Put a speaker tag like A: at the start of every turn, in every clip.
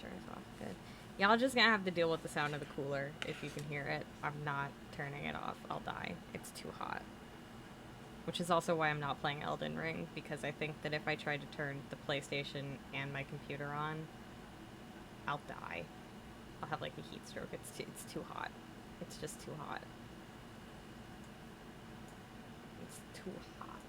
A: Sure is off. Good. Y'all just gonna have to deal with the sound of the cooler if you can hear it. I'm not turning it off. I'll die. It's too hot. Which is also why I'm not playing Elden Ring, because I think that if I tried to turn the PlayStation and my computer on, I'll die. I'll have like a heat stroke. It's too hot. It's just too hot. It's too hot.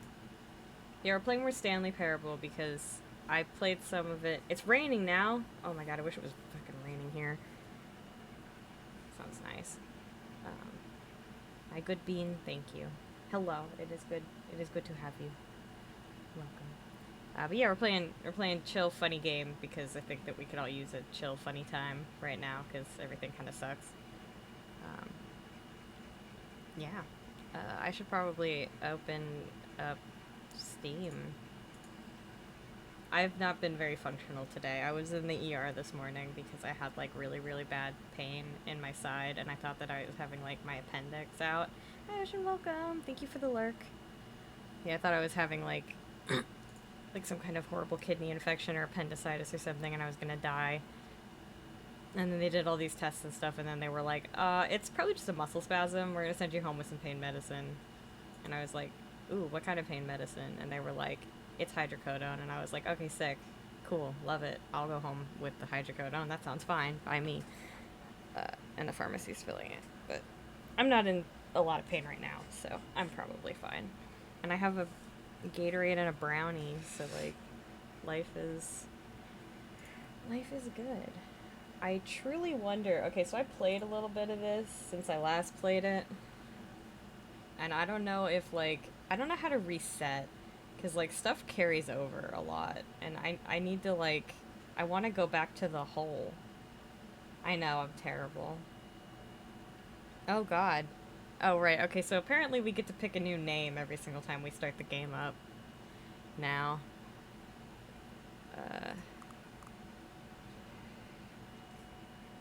A: Yeah, we're playing more Stanley Parable because I played some of it. It's raining now. Oh my god, I wish it was fucking raining here. Sounds nice. My good bean, thank you. Hello. It is good. It is good to have you. Welcome. But yeah, we're playing chill, funny game because I think that we could all use a chill, funny time right now because everything kind of sucks. Yeah. I should probably open up Steam. I've not been very functional today. I was in the ER this morning because I had like really, really bad pain in my side and I thought that I was having like my appendix out. Hi, Ocean, welcome. Thank you for the lurk. Yeah, I thought I was having like like some kind of horrible kidney infection or appendicitis or something and I was gonna die. And then they did all these tests and stuff and then they were like, it's probably just a muscle spasm. We're gonna send you home with some pain medicine. And I was like, ooh, what kind of pain medicine? And they were like, it's hydrocodone. And I was like, okay, sick. Cool. Love it. I'll go home with the hydrocodone. That sounds fine by me. And the pharmacy's filling it. But I'm not in a lot of pain right now, so I'm probably fine. And I have a Gatorade and a brownie, so like life is good. I truly wonder. Okay, so I played a little bit of this since I last played it. And I don't know if like I don't know how to reset cuz like stuff carries over a lot and I need to like I want to go back to the hole. I know I'm terrible. Oh god. Oh, right. Okay, so apparently we get to pick a new name every single time we start the game up. Now.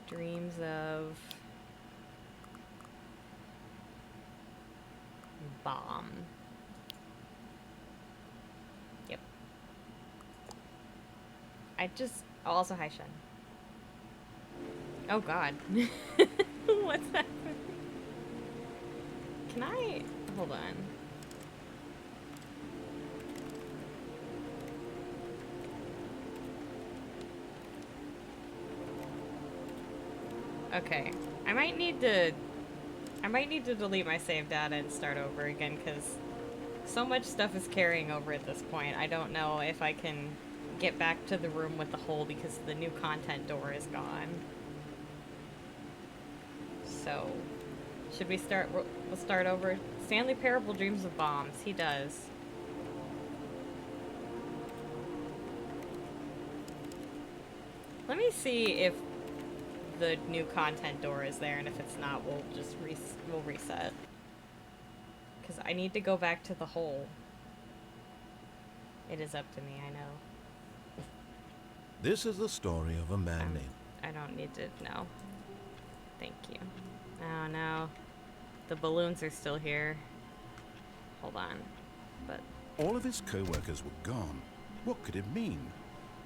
A: Dreams of... Bomb. Yep. I just... Also, hi, Shen. Oh, God. What's that? Can I... Hold on. Okay. I might need to delete my save data and start over again, because so much stuff is carrying over at this point. I don't know if I can get back to the room with the hole because the new content door is gone. So, should we start? We'll start over. Stanley Parable dreams of bombs. He does. Let me see if the new content door is there, and if it's not, we'll just we'll reset. Because I need to go back to the hole. It is up to me, I know.
B: This is the story of a man named...
A: I don't need to know. Thank you. Oh no. The balloons are still here. Hold on. But...
B: All of his co-workers were gone. What could it mean?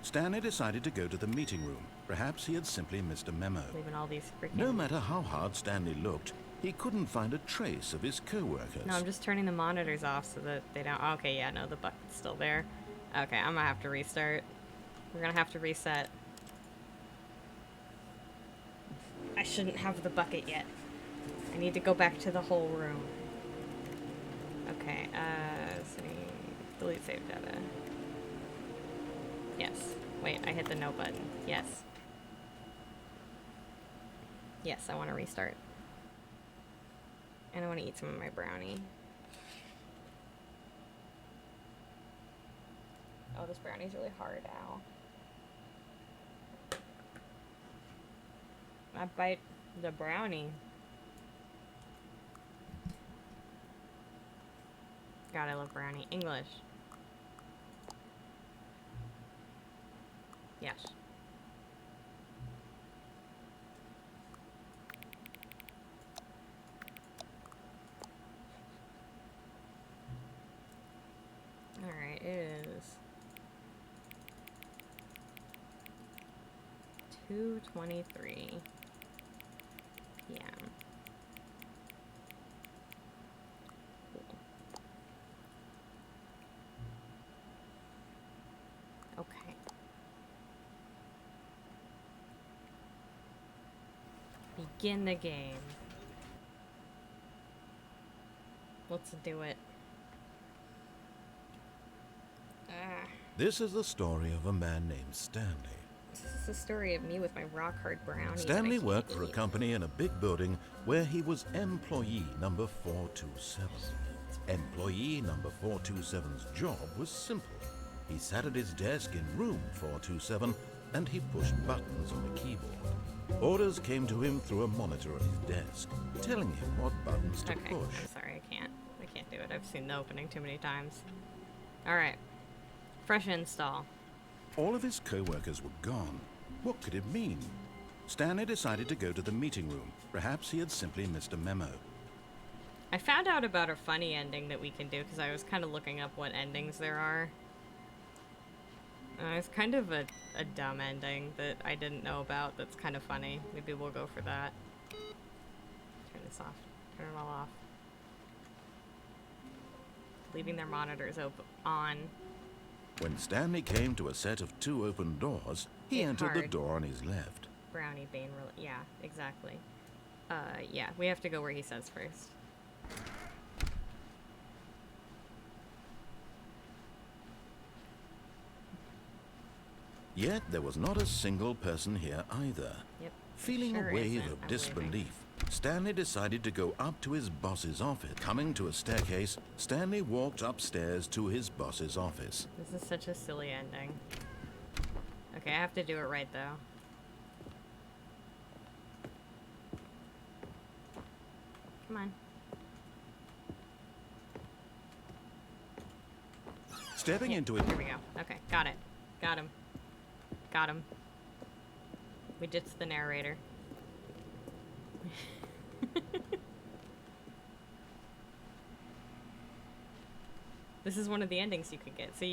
B: Stanley decided to go to the meeting room. Perhaps he had simply missed a memo.
A: Leaving all these freaking...
B: No matter how hard Stanley looked, he couldn't find a trace of his co-workers.
A: No, I'm just turning the monitors off so that they don't... Okay, yeah, no, the bucket's still there. Okay, I'm gonna have to restart. We're gonna have to reset. I shouldn't have the bucket yet. I need to go back to the whole room. Okay, so delete save data. Yes. Wait, I hit the no button. Yes. Yes, I want to restart. And I want to eat some of my brownie. Oh, this brownie's really hard now. I bite the brownie. God, I love brownie. English. Yes. Alright, it is 2 2:23 p.m. Cool. Okay. Begin the game. Let's do it.
B: This is the story of a man named Stanley.
A: This is the story of me with my rock hard brownie.
B: Stanley worked for a company in a big building where he was employee number 427. Employee number 427's job was simple. He sat at his desk in room 427 and he pushed buttons on a keyboard. Orders came to him through a monitor on his desk, telling him what buttons to
A: Okay,
B: push.
A: I'm sorry, I can't do it. I've seen the opening too many times. Alright. Fresh install.
B: All of his co-workers were gone. What could it mean? Stanley decided to go to the meeting room. Perhaps he had simply missed a memo.
A: I found out about a funny ending that we can do because I was kind of looking up what endings there are. It's kind of a dumb ending that I didn't know about that's kind of funny. Maybe we'll go for that. Turn this off. Turn it all off. Leaving their monitors on.
B: When Stanley came to a set of 2 open doors, he
A: Hit
B: entered the
A: hard.
B: door on his left.
A: Brownie Bane, yeah, exactly. Yeah, we have to go where he says first.
B: Yet there was not a single person here either.
A: Yep.
B: Feeling
A: Sure
B: a wave
A: isn't.
B: of
A: I'm
B: disbelief,
A: leaving.
B: Stanley decided to go up to his boss's office. Coming to a staircase, Stanley walked upstairs to his boss's office.
A: This is such a silly ending. Okay, I have to do it right though. Come on.
B: Stepping
A: Yeah,
B: into it,
A: here we go. Okay, got it. Got him. Got him. We ditched the narrator. This is one of the endings you could get. So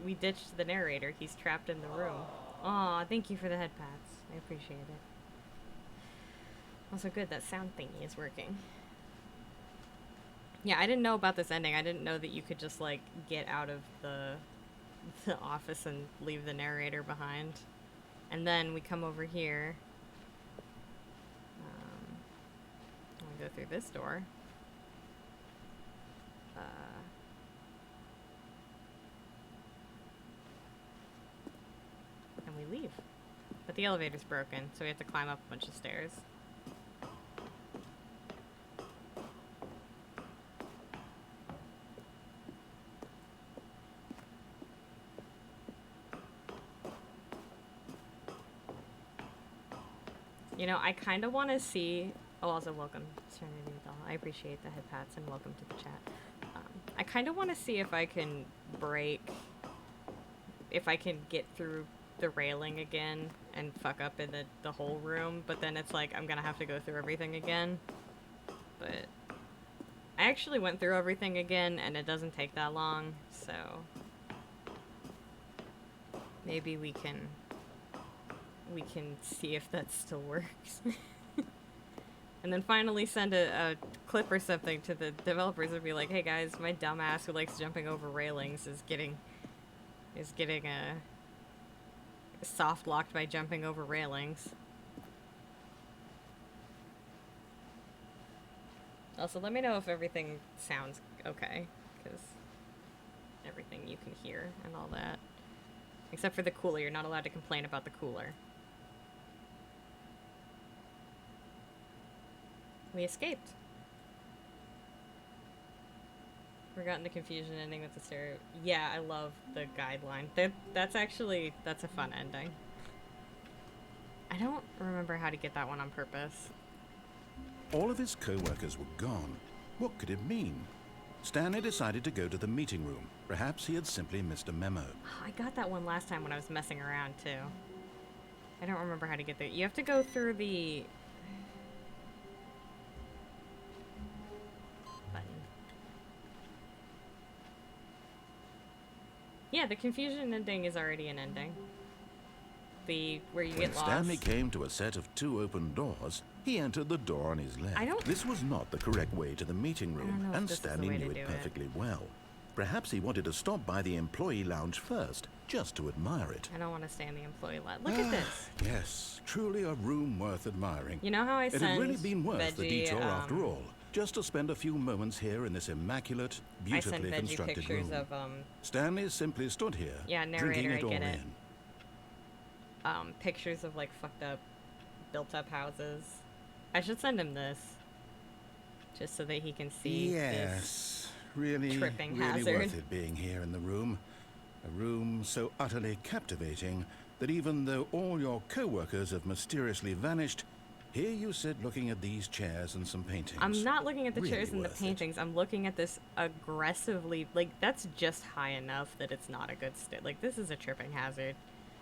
A: we ditched the narrator. He's trapped in the room. Aw, thank you for the head pats. I appreciate it. Also good, that sound thingy is working. Yeah, I didn't know about this ending. I didn't know that you could just, like, get out of the office and leave the narrator behind. And then we come over here. I'm gonna go through this door. And we leave. But the elevator's broken, so we have to climb up a bunch of stairs. You know, I kind of want to see... Oh, also welcome, Serenity Doll. I appreciate the head pats and welcome to the chat. I kind of want to see if I can break... If I can get through the railing again and fuck up in the whole room, but then it's like I'm gonna have to go through everything again. But I actually went through everything again and it doesn't take that long, so maybe we can see if that still works. And then finally send a clip or something to the developers and be like, hey guys, my dumbass who likes jumping over railings is getting soft locked by jumping over railings. Also, let me know if everything sounds okay, because everything you can hear and all that. Except for the cooler. You're not allowed to complain about the cooler. We escaped. Forgotten the confusion ending with the stereo. Yeah, I love the guideline. That's a fun ending. I don't remember how to get that one on purpose.
B: all of his co-workers were gone. What could it mean? Stanley decided to go to the meeting room. Perhaps he had simply missed a memo.
A: Oh, I got that one last time when I was messing around, too. I don't remember how to get there. You have to go through the... button. Yeah, the confusion ending is already an ending. where you
B: When
A: get lost.
B: Stanley came to a set of 2 open doors, he entered the door on his left.
A: I don't-
B: This was not the correct way to the meeting
A: don't
B: room,
A: know if
B: and
A: this is the
B: Stanley
A: way to
B: knew
A: do
B: it
A: it.
B: perfectly well. Perhaps he wanted to stop by the employee lounge first, just to admire it.
A: I don't want to stay in the employee lot. Look at this.
B: Yes, truly a room worth admiring.
A: You know how I
B: It
A: send
B: had really been worth the
A: veggie,
B: detour after all, just to spend a few moments here in this immaculate,
A: I send
B: beautifully
A: veggie
B: constructed
A: pictures
B: room.
A: of
B: Stanley simply stood here,
A: Yeah,
B: drinking
A: narrator,
B: it
A: I
B: all
A: get it.
B: in.
A: Pictures of like fucked up, built up houses. I should send him this, just so that he can see this.
B: Yes, really,
A: tripping
B: really
A: hazard.
B: worth it being here in the room. A room so utterly captivating that even though all your co-workers have mysteriously vanished, here you sit looking at these chairs and some paintings.
A: I'm not looking at the
B: Really
A: chairs and the
B: worth it.
A: paintings. I'm looking at this aggressively. Like, that's just high enough that it's not a good like, this is a tripping hazard.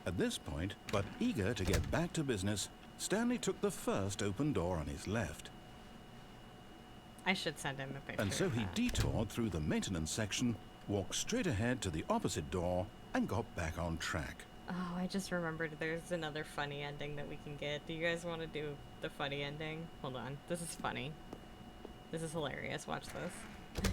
B: At this point, but eager to get back to business, Stanley took the first open door on his left.
A: I should send him a picture.
B: And so
A: of
B: he
A: that.
B: detoured through the maintenance section, walked straight ahead to the opposite door, and got back on track.
A: Oh, I just remembered there's another funny ending that we can get. Do you guys want to do the funny ending? Hold on. This is funny. This is hilarious. Watch this.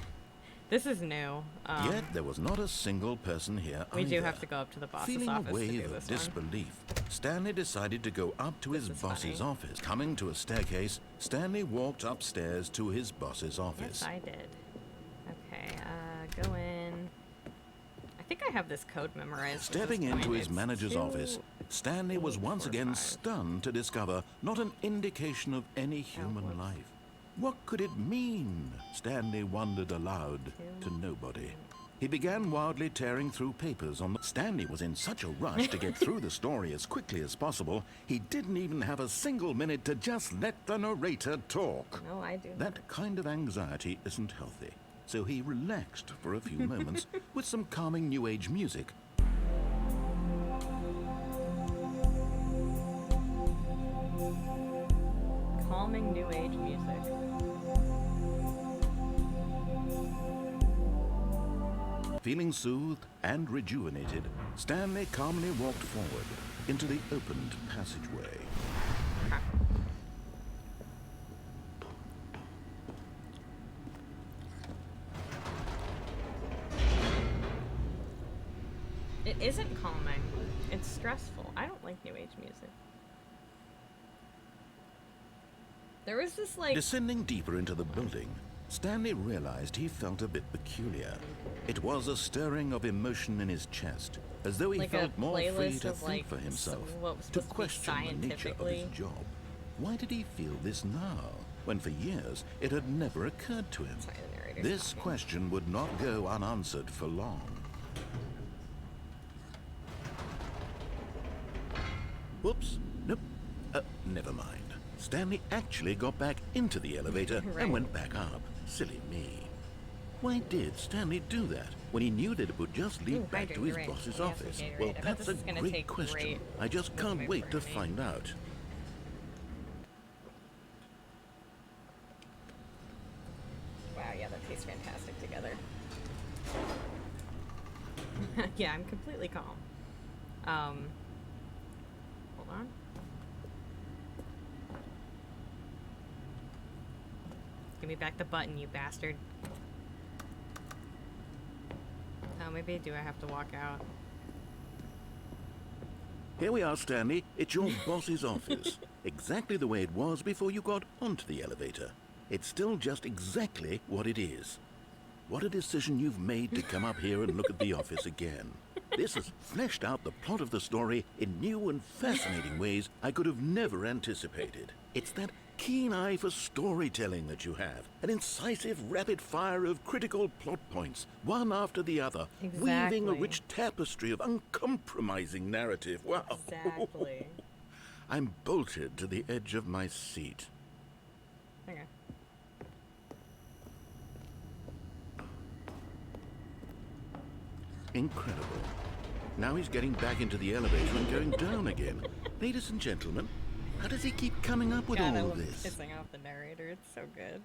A: This is new.
B: Yet there was not a single person here
A: we do
B: either.
A: have to go up to the boss's
B: Feeling a
A: office to
B: wave
A: do
B: of
A: this one.
B: disbelief, Stanley decided to go up to his
A: This is
B: boss's
A: funny.
B: office. Coming to a staircase, Stanley walked upstairs to his boss's office.
A: Yes, I did. Okay, go in. I think I have this code memorized. at
B: Stepping
A: this
B: into
A: point.
B: his
A: It's
B: manager's
A: 2,
B: office, Stanley was
A: 8,
B: once
A: 4,
B: again
A: 5.
B: stunned to discover not an indication of any human
A: whoops.
B: life. What could it mean? Stanley wondered aloud to nobody. He began wildly tearing through papers on the... Stanley was in such a rush to get through the story as quickly as possible, he didn't even have a single minute to just let the narrator talk.
A: No, I do.
B: That kind of anxiety isn't healthy, so he relaxed for a few moments with some calming New Age music.
A: Calming New Age music.
B: Feeling soothed and rejuvenated, Stanley calmly walked forward into the opened passageway.
A: It isn't calming. It's stressful. I don't like New Age music. There was this like
B: Descending deeper into the building, Stanley realized he felt a bit peculiar. It was a stirring of emotion in his chest, as though he
A: Like a
B: felt more free
A: playlist
B: to
A: of,
B: think
A: like,
B: for himself,
A: what was
B: to
A: supposed to be
B: question the nature of his
A: scientifically-
B: job. Why did he feel this now, when for years it had never occurred to him?
A: Sorry, the narrator's
B: This
A: talking.
B: question would not go unanswered for long. Whoops. Nope. Never mind. Stanley actually got back into the elevator
A: Right.
B: and went back up. Silly me. Why did Stanley do that when he knew that it would just lead
A: Ooh,
B: back
A: hydrate,
B: to his
A: you're right.
B: boss's
A: We have some
B: office?
A: Gatorade.
B: Well,
A: I bet
B: that's
A: this
B: a
A: is gonna
B: great
A: take
B: question.
A: great
B: I just can't
A: movement
B: wait to
A: for me.
B: find out.
A: Wow, yeah, that tastes fantastic together. Yeah, I'm completely calm. Hold on. Give me back the button, you bastard. Oh, maybe do I have to walk out?
B: Here we are, Stanley. It's your boss's office. Exactly the way it was before you got onto the elevator. It's still just exactly what it is. What a decision you've made to come up here and look at the office again. This has fleshed out the plot of the story in new and fascinating ways I could have never anticipated. It's that keen eye for storytelling that you have, an incisive rapid fire of critical plot points, one after the other, weaving a
A: Exactly.
B: rich tapestry of uncompromising narrative. Wow.
A: Exactly.
B: I'm bolted to the edge of my seat.
A: Okay.
B: Incredible. Now he's getting back into the elevator and going down again. Ladies and gentlemen, how does he keep coming up with
A: God, I
B: all
A: love
B: this?
A: kissing off the narrator. It's so good.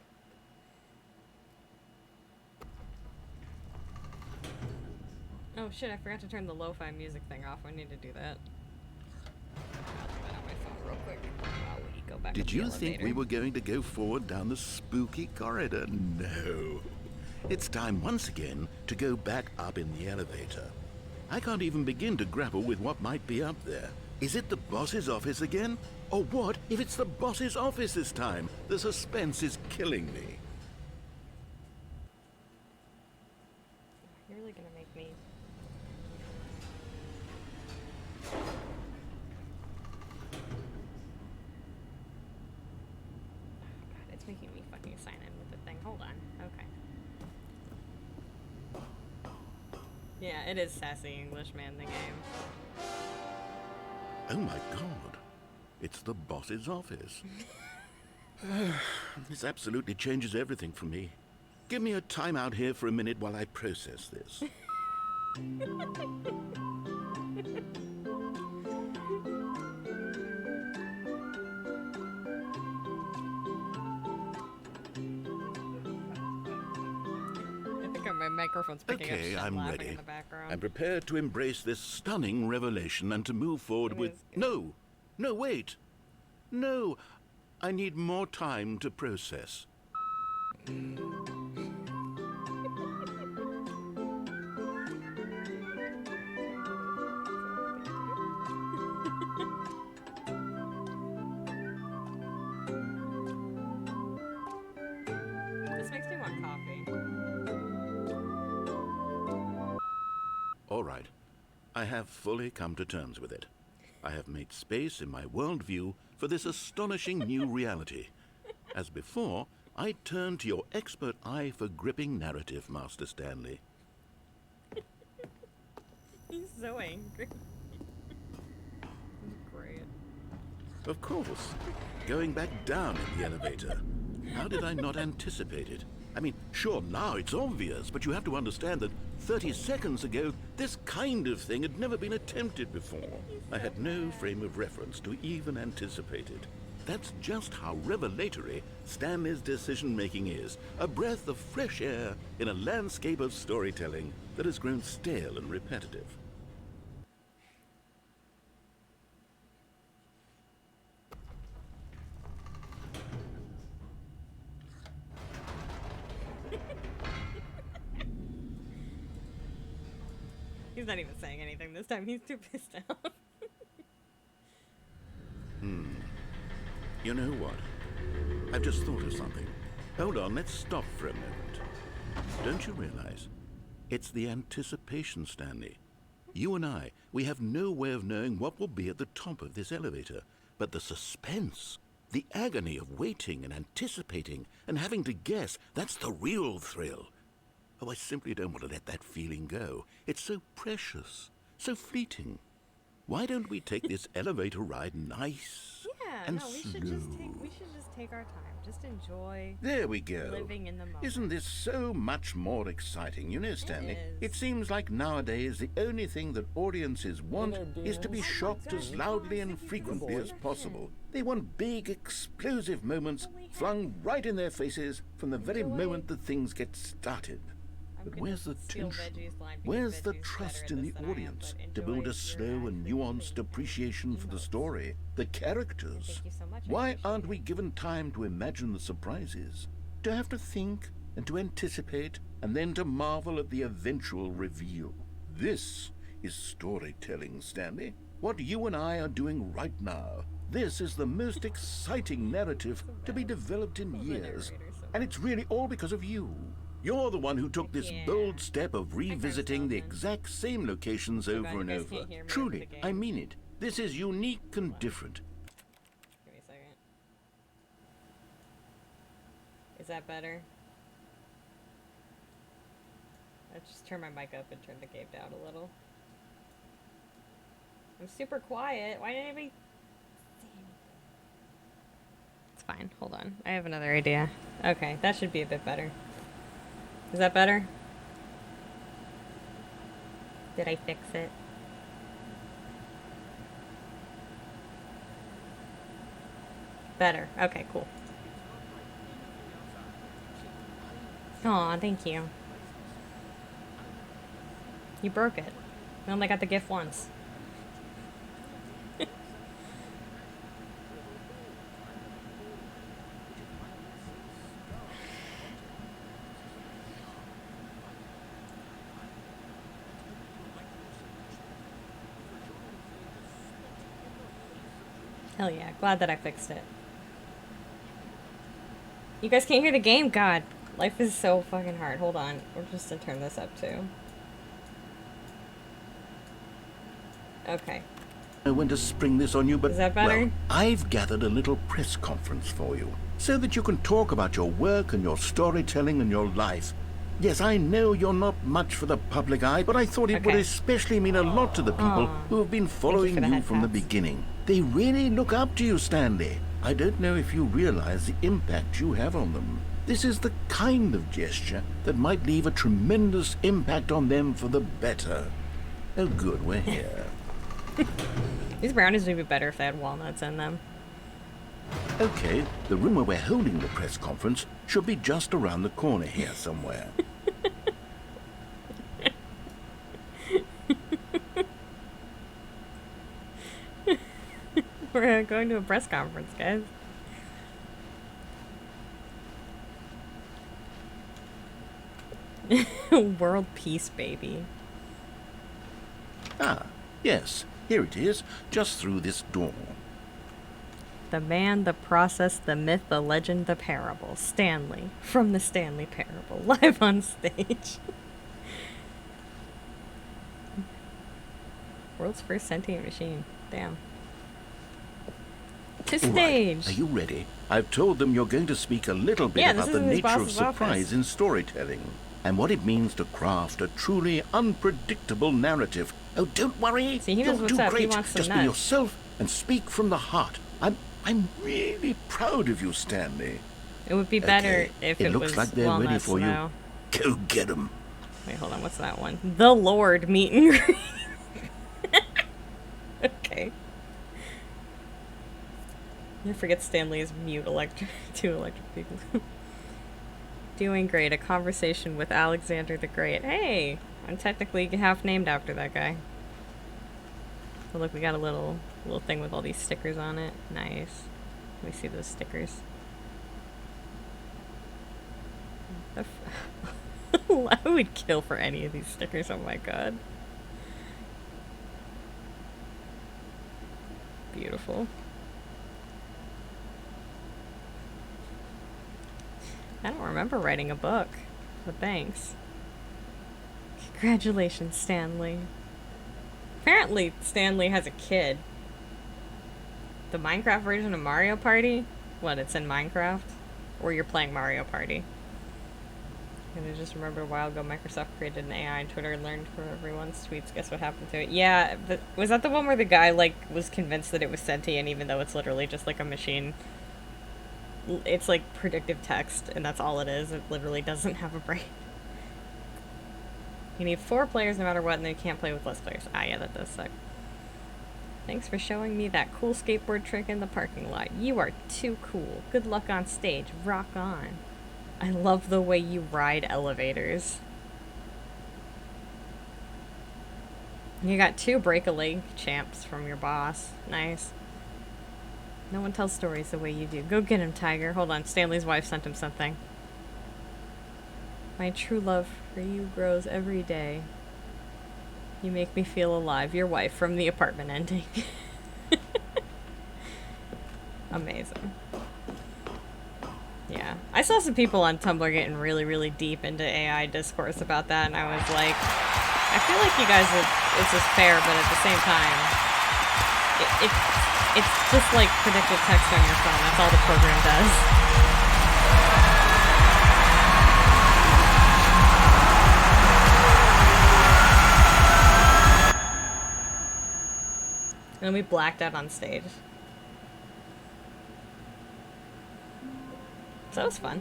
A: Oh shit, I forgot to turn the lo-fi music thing off. I need to do that. real quick while we go back up
B: Did
A: the
B: you
A: elevator.
B: think we were going to go forward down the spooky corridor? No. It's time once again to go back up in the elevator. I can't even begin to grapple with what might be up there. Is it the boss's office again? Or what if it's the boss's office this time? The suspense is killing me.
A: You're really gonna make me... God, it's making me fucking sign in with the thing. Hold on. Okay. Yeah, it is sassy Englishman, the game.
B: Oh my god. It's the boss's office. This absolutely changes everything for me. Give me a timeout here for a minute while I process this. I think my microphone's picking up Okay,
A: shit
B: I'm
A: laughing
B: ready.
A: in the background.
B: I'm prepared to embrace this stunning revelation and to move forward
A: It
B: with...
A: is good.
B: No! No, wait! No! I need more time to process.
A: This makes me want coffee.
B: All right. I have fully come to terms with it. I have made space in my worldview for this astonishing new reality. As before, I turn to your expert eye for gripping narrative, Master Stanley.
A: He's so angry. This is great.
B: Of course. Going back down in the elevator. How did I not anticipate it? I mean, sure, now it's obvious, but you have to understand that 30 seconds ago, this kind of thing had never been attempted before. I had no frame of reference to even anticipate it. That's just how revelatory Stanley's decision-making is. A breath of fresh air in a landscape of storytelling that has grown stale and repetitive.
A: He's not even saying anything this time. He's too pissed off.
B: You know what? I've just thought of something. Hold on, let's stop for a moment. Don't you realize? It's the anticipation, Stanley. You and I, we have no way of knowing what will be at the top of this elevator. But the suspense, the agony of waiting and anticipating and having to guess, that's the real thrill. Oh, I simply don't want to let that feeling go. It's so precious, so fleeting. Why don't we take this elevator ride nice
A: Yeah,
B: and
A: no, we
B: slow?
A: should just take our time. Just enjoy
B: There we go.
A: living in the moment.
B: Isn't this so much more exciting? You know, Stanley,
A: is.
B: it seems like nowadays the only thing that audiences want is to be shocked as loudly and frequently as possible. They want big, explosive moments flung right in their faces from the very moment that things get started.
A: I'm
B: But
A: gonna
B: where's the
A: steal
B: tension?
A: Veggie's line because
B: Where's the
A: Veggie's better
B: trust
A: at
B: in
A: this
B: the
A: than I am,
B: audience
A: but
B: to build
A: enjoy
B: a slow
A: your
B: and
A: ad
B: nuanced
A: for the
B: appreciation for the
A: emotes.
B: story, the characters?
A: Thank you so much. I
B: Why
A: appreciate
B: aren't
A: it.
B: we given time to imagine the surprises? To have to think and to anticipate and then to marvel at the eventual reveal. This is storytelling, Stanley. What you and I are doing right now. This is the most exciting narrative to be developed in years. And it's really all because of you. You're the one who took this
A: Yeah.
B: bold step of
A: Hi,
B: revisiting the
A: Carson.
B: exact same locations
A: God,
B: over
A: you
B: and
A: guys
B: over.
A: can't hear me over
B: Truly,
A: the game.
B: I mean it. This is unique and different.
A: Give me a second. Is that better? Let's just turn my mic up and turn the game down a little. I'm super quiet. Why didn't anybody say anything? It's fine. Hold on. I have another idea. Okay, that should be a bit better. Is that better? Did I fix it? Better. Okay, cool. Aw, thank you. You broke it. I only got the gift once. Hell yeah. Glad that I fixed it. You guys can't hear the game? God. Life is so fucking hard. Hold on. We're just to turn this up too. Okay.
B: I went to spring this on you, but
A: Is that better?
B: well, I've gathered a little press conference for you so that you can talk about your work and your storytelling and your life. Yes, I know you're not much for the public eye, but I thought it would especially mean a lot to the people who have been following you from the beginning. They really look up to you, Stanley. I don't know if you realize the impact you have on them. This is the kind of gesture that might leave a tremendous impact on them for the better. Oh good, we're here.
A: These brownies would be better if they had walnuts in them.
B: Okay, the room where we're holding the press conference should be just around the corner here somewhere.
A: We're going to a press conference, guys. World peace, baby.
B: Ah, yes, here it is, just through this door.
A: The man, the process, the myth, the legend, the parable. Stanley, from the Stanley Parable, live on stage. World's first sentient machine. Damn. To stage.
B: Right. Are you ready? I've told them you're going to speak a little bit about the nature of surprise in storytelling and what it means to craft a truly unpredictable narrative. Oh, don't worry.
A: See, he knows
B: You'll
A: what's
B: do
A: up.
B: great.
A: He wants some
B: Just
A: nuts.
B: be yourself and speak from the heart. I'm really proud of you, Stanley.
A: It would be better if it
B: looks
A: was
B: like they're ready
A: walnuts
B: for you.
A: now.
B: Go get them.
A: Wait, hold on. What's that one? The Lord meet and greet. Okay. I forget Stanley is mute two electric people. Doing great. A conversation with Alexander the Great. Hey, I'm technically half named after that guy. Oh, look, we got a little thing with all these stickers on it. Nice. Let me see those stickers. I would kill for any of these stickers. Oh my god. Beautiful. I don't remember writing a book, but thanks. Congratulations, Stanley. Apparently, Stanley has a kid. The Minecraft version of Mario Party? What, it's in Minecraft? Or you're playing Mario Party? And I just remembered a while ago Microsoft created an AI and Twitter learned from everyone's tweets. Guess what happened to it? Yeah, was that the one where the guy, like, was convinced that it was sentient even though it's literally just, like, a machine? It's, like, predictive text, and that's all it is. It literally doesn't have a brain. You need 4 players no matter what, and then you can't play with less players. Ah, yeah, that does suck. Thanks for showing me that cool skateboard trick in the parking lot. You are too cool. Good luck on stage. Rock on. I love the way you ride elevators. You got 2 break-a-leg champs from your boss. Nice. No one tells stories the way you do. Go get him, Tiger. Hold on, Stanley's wife sent him something. My true love for you grows every day. You make me feel alive. Your wife from the apartment ending. Amazing. Yeah. I saw some people on Tumblr getting really, really deep into AI discourse about that, and I was like, I feel like you guys are, this is fair, but at the same time, it's just like predictive text on your phone. That's all the program does. And then we blacked out on stage. So that was fun.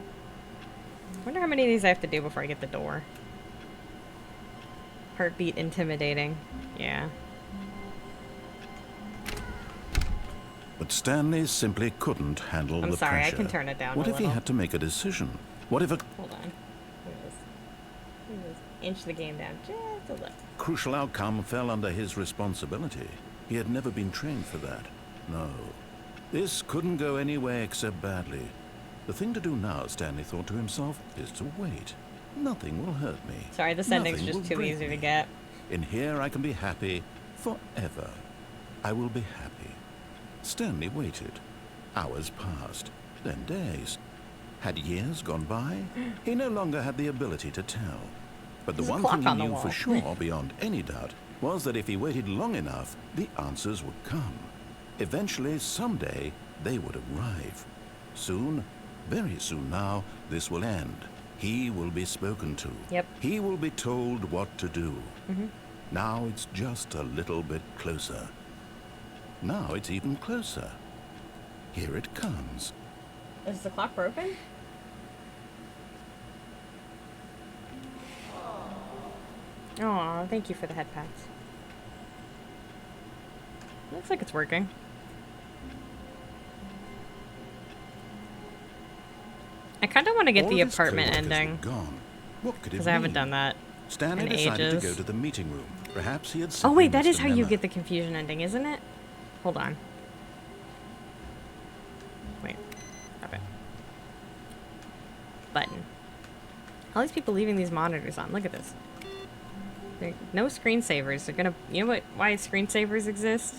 A: Wonder how many of these I have to do before I get the door. Heartbeat intimidating. Yeah.
B: But Stanley simply couldn't handle the pressure.
A: I'm sorry, I can turn it down
B: What
A: a
B: if
A: little.
B: he had to make a decision? What if a
A: Hold on. Let me just inch the game down just a little.
B: crucial outcome fell under his responsibility? He had never been trained for that. No. This couldn't go anywhere except badly. The thing to do now, Stanley thought to himself, is to wait. Nothing will hurt me.
A: Sorry, this ending's
B: Nothing
A: just
B: will
A: too
B: break
A: easy to
B: me.
A: get.
B: In here I can be happy forever. I will be happy. Stanley waited. Hours passed, then days. Had years gone by? He no longer had the ability to tell. But the
A: There's a
B: one
A: clock
B: thing he
A: on the
B: knew
A: wall.
B: for sure, beyond any doubt, was that if he waited long enough, the answers would come. Eventually, someday, they would arrive. Soon, very soon now, this will end. He will be spoken to.
A: Yep.
B: He will be told what to do.
A: Mm-hmm.
B: Now it's just a little bit closer. Now it's even closer. Here it comes.
A: Is the clock broken? Oh, thank you for the head pats. Looks like it's working. I kind of want to get
B: All
A: the
B: of his
A: apartment
B: coworkers were
A: ending,
B: gone. What could it
A: because I haven't
B: mean?
A: done that
B: Stanley
A: in
B: decided
A: ages.
B: to go to the meeting room. Perhaps he had
A: Oh
B: simply
A: wait, that
B: missed
A: is
B: a
A: how you
B: memo.
A: get the confusion ending, isn't it? Hold on. Wait. Okay. Button. All these people leaving these monitors on. Look at this. No screensavers. They're gonna. You know what? Why screensavers exist?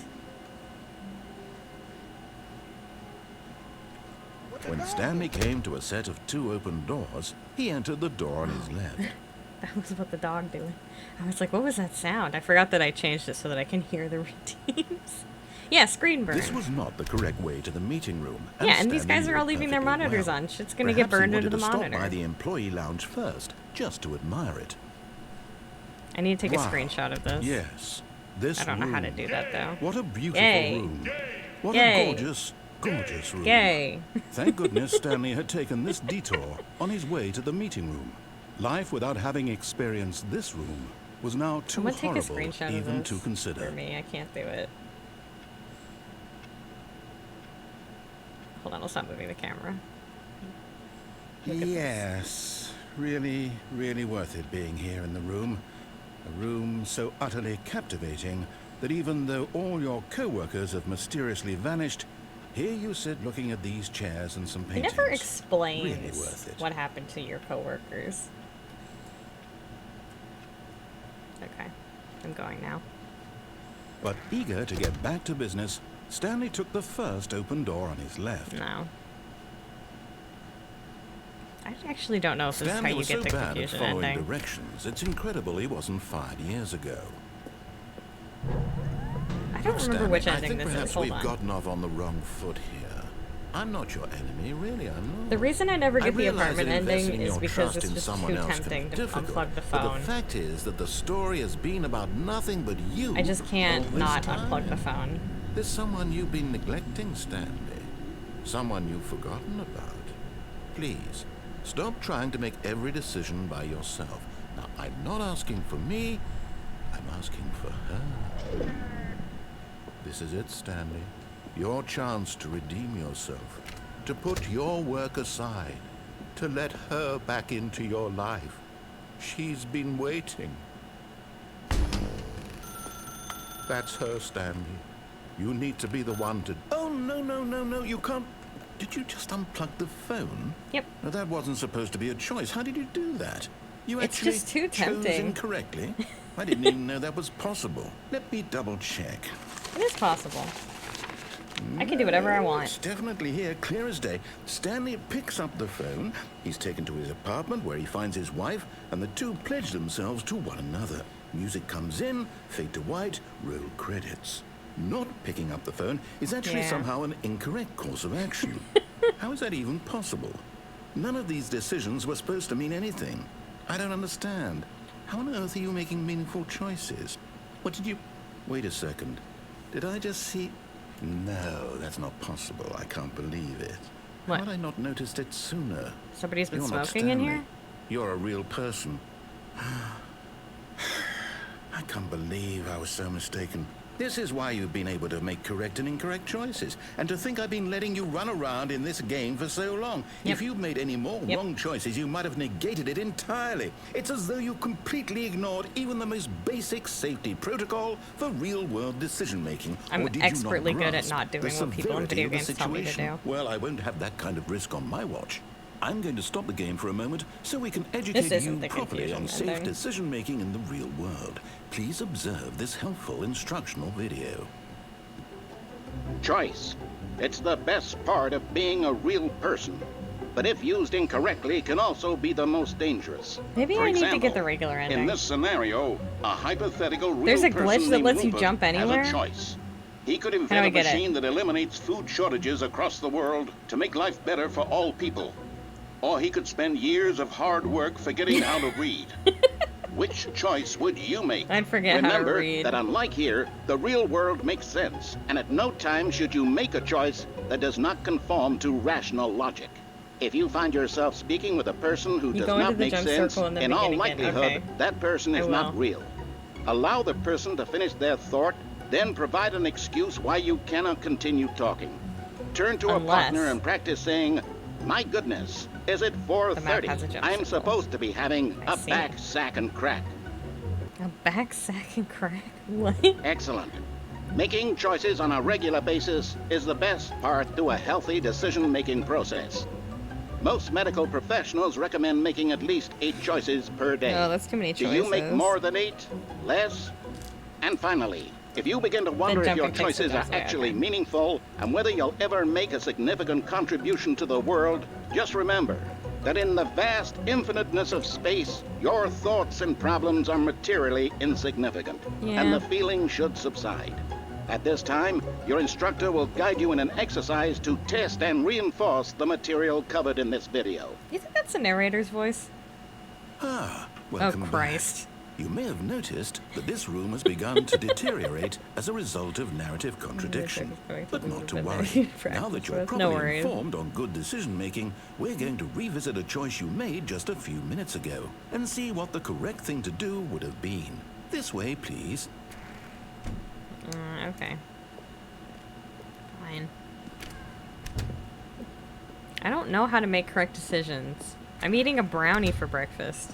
B: When Stanley came to a set of 2 open doors, he entered the door on his left.
A: That was what the dog doing. I was like, what was that sound? I forgot that I changed it so that I can hear the redeems. Yeah, screen burn.
B: This was not the correct way to the meeting room.
A: Yeah, and these
B: Stanley
A: guys
B: knew
A: are all
B: it
A: leaving their
B: perfectly
A: monitors
B: well.
A: on. Shit's gonna get
B: Perhaps he
A: burned into
B: wanted
A: the
B: to stop
A: monitor.
B: by the employee lounge first, just to admire it.
A: I need to take
B: Wow.
A: a screenshot of this.
B: Yes, this
A: I don't know how to
B: room.
A: do that though.
B: What a beautiful
A: Yay.
B: room. What
A: Yay.
B: a gorgeous, gorgeous room.
A: Yay.
B: Thank goodness Stanley had taken this detour on his way to the meeting room. Life without having experienced this room was now too
A: I'm gonna take a
B: horrible
A: screenshot of
B: even
A: this
B: to consider.
A: for me. I can't do it. Hold on, I'll stop moving the camera. Look at
B: Yes, really, really worth it being here in the room. A room so utterly captivating that even though all your co-workers have mysteriously vanished, here you sit looking at these chairs and some
A: He
B: paintings.
A: never explains
B: Really worth it.
A: what happened to your coworkers. Okay, I'm going now.
B: But eager to get back to business, Stanley took the first open door on his left.
A: No. I actually don't know if this is how
B: Stanley
A: you
B: was
A: get
B: so
A: the
B: bad at
A: confusion
B: following
A: ending.
B: directions, it's incredible he wasn't fired years ago.
A: I don't remember
B: Stanley,
A: which
B: I
A: ending
B: think
A: this
B: perhaps
A: is. Hold
B: we've
A: on.
B: gotten off on the wrong foot here. I'm not your enemy, really, I'm not.
A: The reason I never
B: I
A: get the
B: realize
A: apartment
B: that
A: ending
B: investing
A: is
B: your
A: because
B: trust
A: it's
B: in
A: just
B: someone
A: too
B: else can
A: tempting
B: be
A: to
B: difficult,
A: unplug the
B: But
A: phone.
B: the fact is that the story has been about nothing but you.
A: I just can't
B: all this
A: not
B: time.
A: unplug the phone.
B: There's someone you've been neglecting, Stanley. Someone you've forgotten about. Please, stop trying to make every decision by yourself. Now, I'm not asking for me, I'm asking for her. This is it, Stanley. Your chance to redeem yourself. To put your work aside. To let her back into your life. She's been waiting. That's her, Stanley. You need to be the one to... Oh, no, you can't... Did you just unplug the phone?
A: Yep.
B: No, that wasn't supposed to be a choice. How did you do that? You
A: It's
B: actually
A: just too
B: chose
A: tempting.
B: incorrectly? I didn't even know that was possible. Let me double check.
A: It is possible. I can do whatever I want.
B: It's definitely here, clear as day. Stanley picks up the phone. He's taken to his apartment where he finds his wife, and the two pledge themselves to one another. Music comes in, fade to white, roll credits. Not picking up the phone is actually
A: Yeah.
B: somehow an incorrect course of action. How is that even possible? None of these decisions were supposed to mean anything. I don't understand. How on earth are you making meaningful choices? What did you... Wait a second. Did I just see... No, that's not possible. I can't believe it.
A: What?
B: How had I not noticed it sooner?
A: Somebody's been
B: You're not
A: smoking in
B: Stanley.
A: here?
B: You're a real person. I can't believe I was so mistaken. This is why you've been able to make correct and incorrect choices. And to think I've been letting you run around in this game for so long.
A: Yep.
B: If you'd made any more
A: Yep.
B: wrong choices, you might have negated it entirely. It's as though you completely ignored even the most basic safety protocol for real-world decision-making.
A: I'm
B: Or did you not
A: expertly good at
B: grasp
A: not doing
B: the
A: what people in
B: severity
A: video
B: of the
A: games tell me to
B: situation?
A: do.
B: Well, I won't have that kind of risk on my watch. I'm going to stop the game for a moment so we can educate
A: isn't
B: you
A: the
B: properly on
A: confusion
B: safe
A: ending.
B: decision-making in the real world. Please observe this helpful instructional video.
C: Choice. It's the best part of being a real person. But if used incorrectly, can also be the most dangerous.
A: Maybe
C: For
A: I
C: example,
A: need to get the regular ending.
C: in this scenario, a hypothetical real
A: There's a
C: person
A: glitch that
C: named
A: lets you
C: Rupert
A: jump anywhere?
C: has a choice. He could
A: How do
C: invent
A: I
C: a
A: get it?
C: machine that eliminates food shortages across the world to make life better for all people. Or he could spend years of hard work forgetting how to read. Which choice would you make?
A: I'd forget how to
C: Remember
A: read.
C: that unlike here, the real world makes sense, and at no time should you make a choice that does not conform to rational logic. If you find yourself speaking with a person who does
A: go into
C: not
A: the
C: make
A: jump
C: sense,
A: circle and then
C: in all
A: begin again.
C: likelihood,
A: Okay.
C: that person is
A: I
C: not
A: will.
C: real. Allow the person to finish their thought, then provide an excuse why you cannot continue talking. Turn to a partner and practice saying, "My goodness, is it 4:30?
A: has a jump
C: I'm
A: circle.
C: supposed to be having
A: I
C: a
A: see.
C: back, sack, and crack."
A: A back sack and crack? What?
C: Excellent. Making choices on a regular basis is the best part to a healthy decision-making process. Most medical professionals recommend making at least 8 choices per day.
A: Oh, that's too many
C: Do
A: choices.
C: you make more than 8? Less? And finally, if you begin to wonder if your
A: jumping takes the
C: choices are
A: best way,
C: actually
A: okay.
C: meaningful and whether you'll ever make a significant contribution to the world, just remember that in the vast infiniteness of space, your thoughts and problems are materially insignificant, and
A: Yeah.
C: the feeling should subside. At this time, your instructor will guide you in an exercise to test and reinforce the material covered in this video.
A: You think that's the narrator's voice?
B: Ah, welcome back.
A: Christ.
B: You may have noticed that this room has begun to deteriorate as a result of narrative contradiction. But not to worry. Now that you're
A: No
B: properly
A: worries.
B: informed on good decision-making, we're going to revisit a choice you made just a few minutes ago and see what the correct thing to do would have been. This way, please.
A: Okay. Fine. I don't know how to make correct decisions. I'm eating a brownie for breakfast.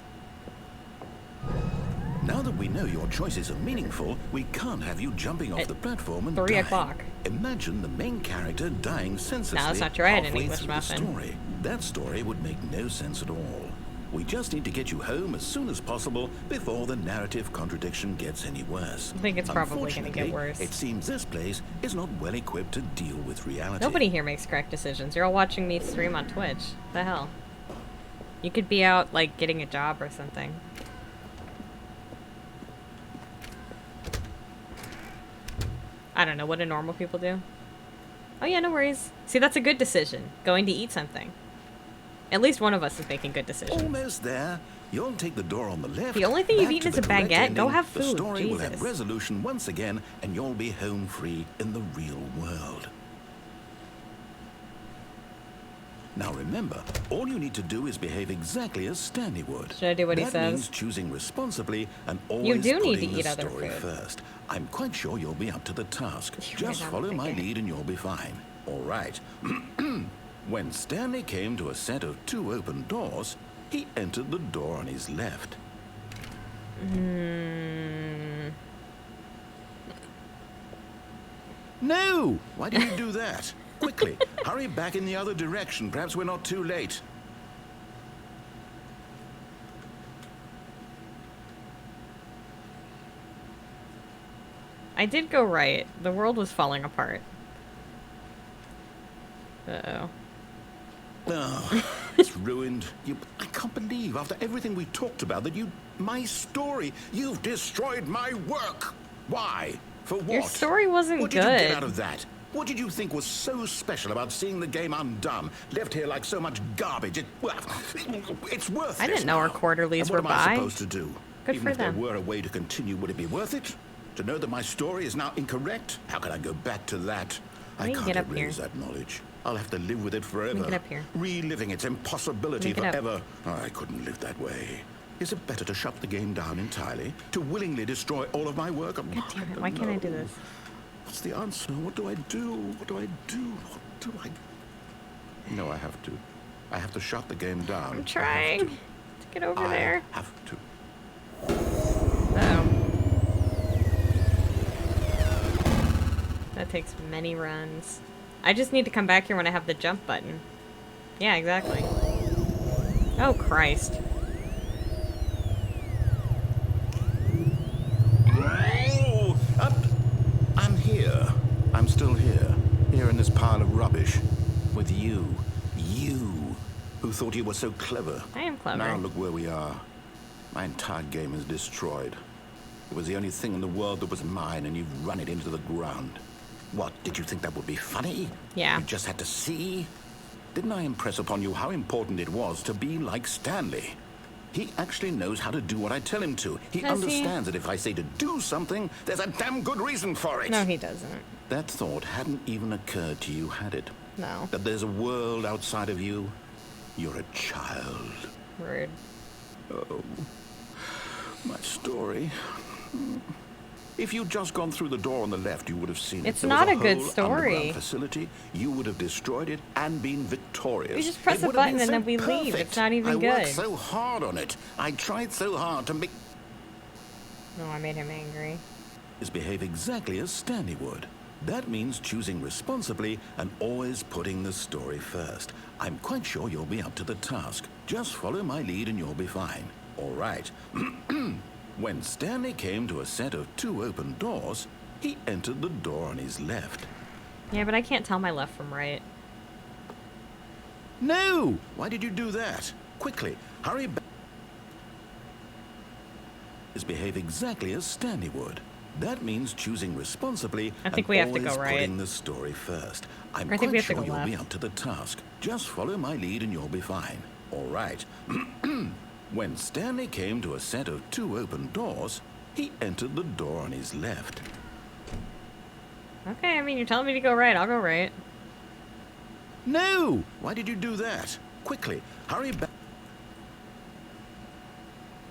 B: Now that we know your choices are meaningful, we can't have you jumping off
A: At
B: the platform and
A: 3
B: dying.
A: o'clock.
B: Imagine the main character dying senselessly
A: No, that's not true. I had an
B: halfway
A: English
B: through the
A: muffin.
B: story. That story would make no sense at all. We just need to get you home as soon as possible before the narrative contradiction gets any worse.
A: I think it's probably gonna get
B: Unfortunately,
A: worse.
B: It seems this place is not well equipped to deal with reality.
A: Nobody here makes correct decisions. You're all watching me stream on Twitch. The hell? You could be out, like, getting a job or something. I don't know. What do normal people do? Oh yeah, no worries. See, that's a good decision. Going to eat something. At least one of us is making good decisions.
B: Almost there. You'll take the door on the left.
A: The only thing you've
B: back
A: eaten
B: to
A: is
B: the
A: a
B: correct
A: baguette. Go
B: ending.
A: have
B: The
A: food.
B: story will have
A: Jesus.
B: resolution once again, and you'll be home free in the real world. Now remember, all you need to do is behave exactly as Stanley would.
A: Should I do what he
B: That
A: says?
B: means choosing responsibly and always
A: You do need to
B: putting the
A: eat other
B: story
A: food.
B: first. I'm quite sure you'll be up to the task.
A: You're
B: Just
A: right,
B: follow
A: I'm
B: my
A: thinking.
B: lead and you'll be fine. All right. When Stanley came to a set of 2 open doors, he entered the door on his left. No! Why did you do that? Quickly, hurry back in the other direction. Perhaps we're not too late.
A: I did go right. The world was falling apart. Uh-oh.
B: Oh, it's ruined. I can't believe, after everything we talked about, that my story, you've destroyed my work. Why? For what?
A: Your story wasn't
B: What did you get
A: good.
B: out of that? What did you think was so special about seeing the game undone, left here like so much garbage? It's worthless.
A: I didn't know our
B: now.
A: quarterlies
B: And what
A: were
B: am I
A: by.
B: supposed to do?
A: Good
B: Even
A: for
B: if
A: them.
B: there were a way to continue, would it be worth it? To know that my story is now incorrect? How can I go back to that?
A: Let
B: I
A: me
B: can't
A: get up here.
B: erase that knowledge. I'll have to live with it forever.
A: get up here.
B: Reliving its impossibility
A: Let me get up.
B: forever. Oh, I couldn't live that way. Is it better to shut the game down entirely? To willingly destroy all of my work?
A: God damn it, why can't I do this?
B: What's the answer? What do I do? What do I do? What do I... No, I have to. I have to shut the game down.
A: I'm trying to get over there.
B: I have to.
A: Uh-oh. That takes many runs. I just need to come back here when I have the jump button. Yeah, exactly. Oh, Christ.
B: Oh, I'm here. I'm still here.
D: You, who thought you were so clever.
A: I am clever.
D: Now look where we are. My entire game is destroyed. It was the only thing in the world that was mine, and you've run it into the ground. What, did you think that would be funny?
A: Yeah.
D: You just had to see? Didn't I impress upon you how important it was to be like Stanley? He actually knows how to do what I tell him to. He
A: Does he?
D: understands that if I say to do something, there's a damn good reason for it.
A: No, he doesn't.
D: That thought hadn't even occurred to you, had it?
A: No.
D: That there's a world outside of you? You're a child.
A: Rude.
D: Oh, my story. If you'd just gone through the door on the left, you would have seen it.
A: It's
D: There was
A: not a good
D: whole
A: story.
D: underground facility. You would have destroyed it and been victorious.
A: We just press
D: It
A: a
D: would have been
A: button and
D: so
A: then we leave.
D: perfect.
A: It's not even
D: I
A: good.
D: worked so hard on it. I tried so hard to make
A: No, I made him angry.
B: is behave exactly as Stanley would. That means choosing responsibly and always putting the story first. I'm quite sure you'll be up to the task. Just follow my lead and you'll be fine. All right. When Stanley came to a set of 2 open doors, he entered the door on his left.
A: Yeah, but I can't tell my left from right.
B: No! Why did you do that? Quickly, hurry back. Is behave exactly as Stanley would. That means choosing responsibly
A: I think
B: and
A: we have to go
B: always
A: right.
B: putting the story first. I'm
A: Or I think we
B: quite
A: have to
B: sure
A: go
B: you'll be
A: left.
B: up to the task. Just follow my lead and you'll be fine. All right. When Stanley came to a set of 2 open doors, he entered the door on his left.
A: Okay, I mean, you're telling me to go right. I'll go right.
B: No! Why did you do that? Quickly, hurry back.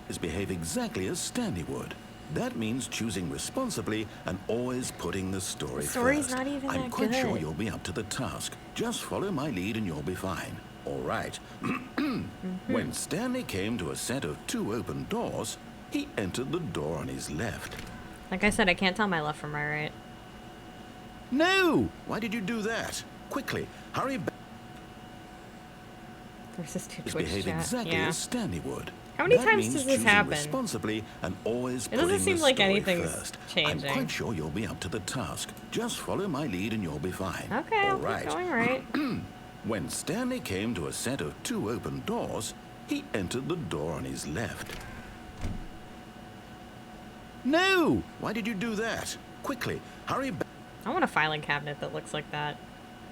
B: Is behave exactly as Stanley would. That means choosing responsibly and always putting the story
A: The story's
B: first.
A: not even
B: I'm
A: that
B: quite sure
A: good.
B: you'll be up to the task. Just follow my lead and you'll be fine. All right. When Stanley came to a set of 2 open doors, he entered the door on his left.
A: Like I said, I can't tell my left from my right.
B: No! Why did you do that? Quickly, hurry back.
A: There's this two
B: Is
A: Twitch
B: behave
A: chat.
B: exactly
A: Yeah.
B: as Stanley would.
A: How many
B: That
A: times
B: means
A: does this
B: choosing
A: happen?
B: responsibly and always
A: It doesn't
B: putting
A: seem
B: the
A: like
B: story
A: anything's
B: first.
A: changing.
B: I'm quite sure you'll be up to the task. Just follow my lead and you'll be fine.
A: Okay,
B: All
A: I'll
B: right.
A: keep going right.
B: When Stanley came to a set of 2 open doors, he entered the door on his left. No! Why did you do that? Quickly, hurry back.
A: I want a filing cabinet that looks like that.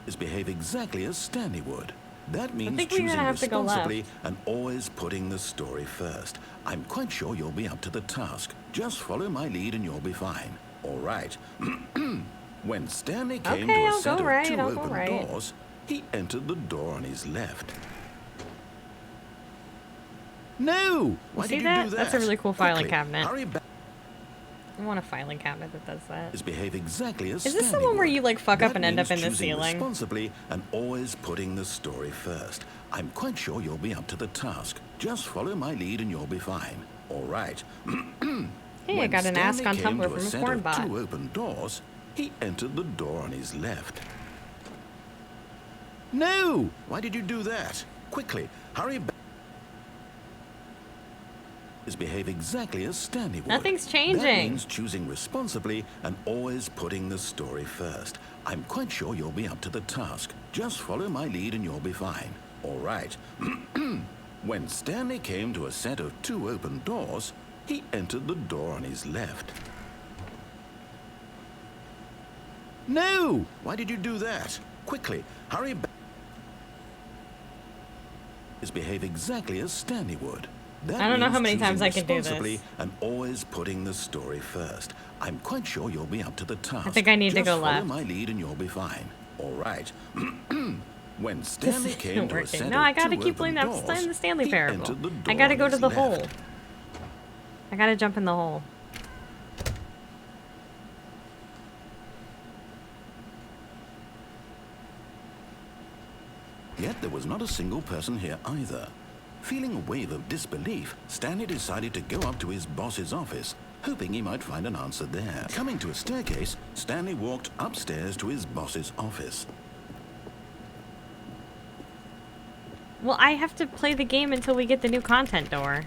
B: Is behave exactly as Stanley would. That means
A: think we're gonna
B: choosing
A: have to go
B: responsibly
A: left.
B: and always putting the story first. I'm quite sure you'll be up to the task. Just follow my lead and you'll be fine. All right. When Stanley came
A: Okay,
B: to a
A: I'll
B: set
A: go
B: of
A: right,
B: 2
A: I'll go
B: open
A: right.
B: doors, he entered the door on his left. No! Why
A: see
B: did you
A: that?
B: do that?
A: That's a really cool filing
B: Quickly,
A: cabinet.
B: Hurry back.
A: I want a filing cabinet that does that.
B: Is behave exactly as
A: Is this the
B: Stanley
A: one where
B: would.
A: you, like, fuck up
B: That
A: and end up
B: means
A: in the
B: choosing
A: ceiling?
B: responsibly and always putting the story first. I'm quite sure you'll be up to the task. Just follow my lead and you'll be fine. All right.
A: Hey, I
B: When
A: got an ask
B: Stanley
A: on
B: came
A: Tumblr
B: to
A: from a
B: set
A: corn
B: of
A: bot.
B: 2 open doors, he entered the door on his left. No! Why did you do that? Quickly, hurry back. Is behave exactly as Stanley would.
A: Nothing's
B: That
A: changing.
B: means choosing responsibly and always putting the story first. I'm quite sure you'll be up to the task. Just follow my lead and you'll be fine. All right. When Stanley came to a set of 2 open doors, he entered the door on his left. No! Why did you do that? Quickly, hurry back. Is behave exactly as Stanley would. That
A: I don't know how
B: means
A: many times
B: choosing
A: I can do
B: responsibly
A: this.
B: and always putting the story first. I'm quite sure you'll be up to the task.
A: I think I need to
B: Just
A: go
B: follow
A: left.
B: my lead and you'll be fine. All right. When Stanley
A: This
B: came
A: isn't
B: to a
A: working.
B: set
A: No,
B: of
A: I gotta
B: 2
A: keep playing
B: open
A: that
B: doors,
A: the Stanley
B: he
A: parable.
B: entered the
A: I
B: door
A: gotta
B: on
A: go to
B: his
A: the
B: left.
A: hole. I gotta jump in the hole.
B: Yet there was not a single person here either. Feeling a wave of disbelief, Stanley decided to go up to his boss's office, hoping he might find an answer there. Coming to a staircase, Stanley walked upstairs to his boss's office.
A: Well, I have to play the game until we get the new content door.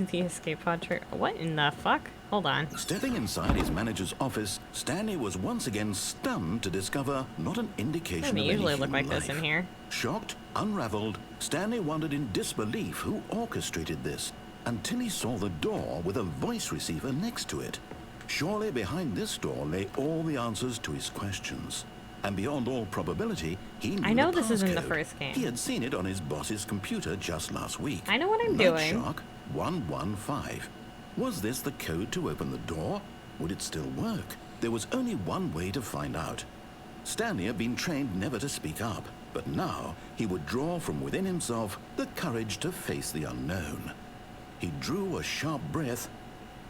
A: to the escape pod trick. What in the fuck? Hold on.
B: Stepping inside his manager's office, Stanley was once again stunned to discover not an indication
A: Doesn't
B: of any
A: usually look
B: human
A: like this in
B: life.
A: here.
B: Shocked, unraveled, Stanley wondered in disbelief who orchestrated this until he saw the door with a voice receiver next to it. Surely behind this door lay all the answers to his questions. And beyond all probability, he knew
A: I know
B: the
A: this isn't the
B: passcode.
A: first game.
B: He had seen it on his boss's computer just last week.
A: I know what I'm
B: Night
A: doing.
B: Shark 115. Was this the code to open the door? Would it still work? There was only one way to find out. Stanley had been trained never to speak up, but now he would draw from within himself the courage to face the unknown. He drew a sharp breath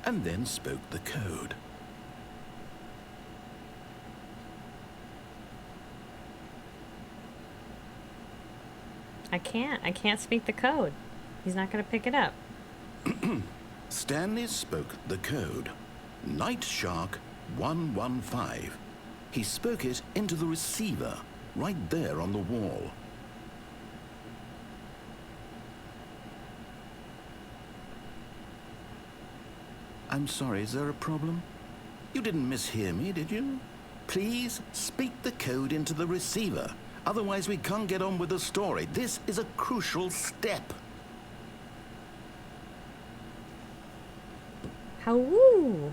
B: and then spoke the code.
A: I can't speak the code. He's not gonna pick it up.
B: Stanley spoke the code. Night Shark 115. He spoke it into the receiver, right there on the wall. I'm sorry, is there a problem? You didn't mishear me, did you? Please speak the code into the receiver. Otherwise, we can't get on with the story. This is a crucial step.
A: How woo!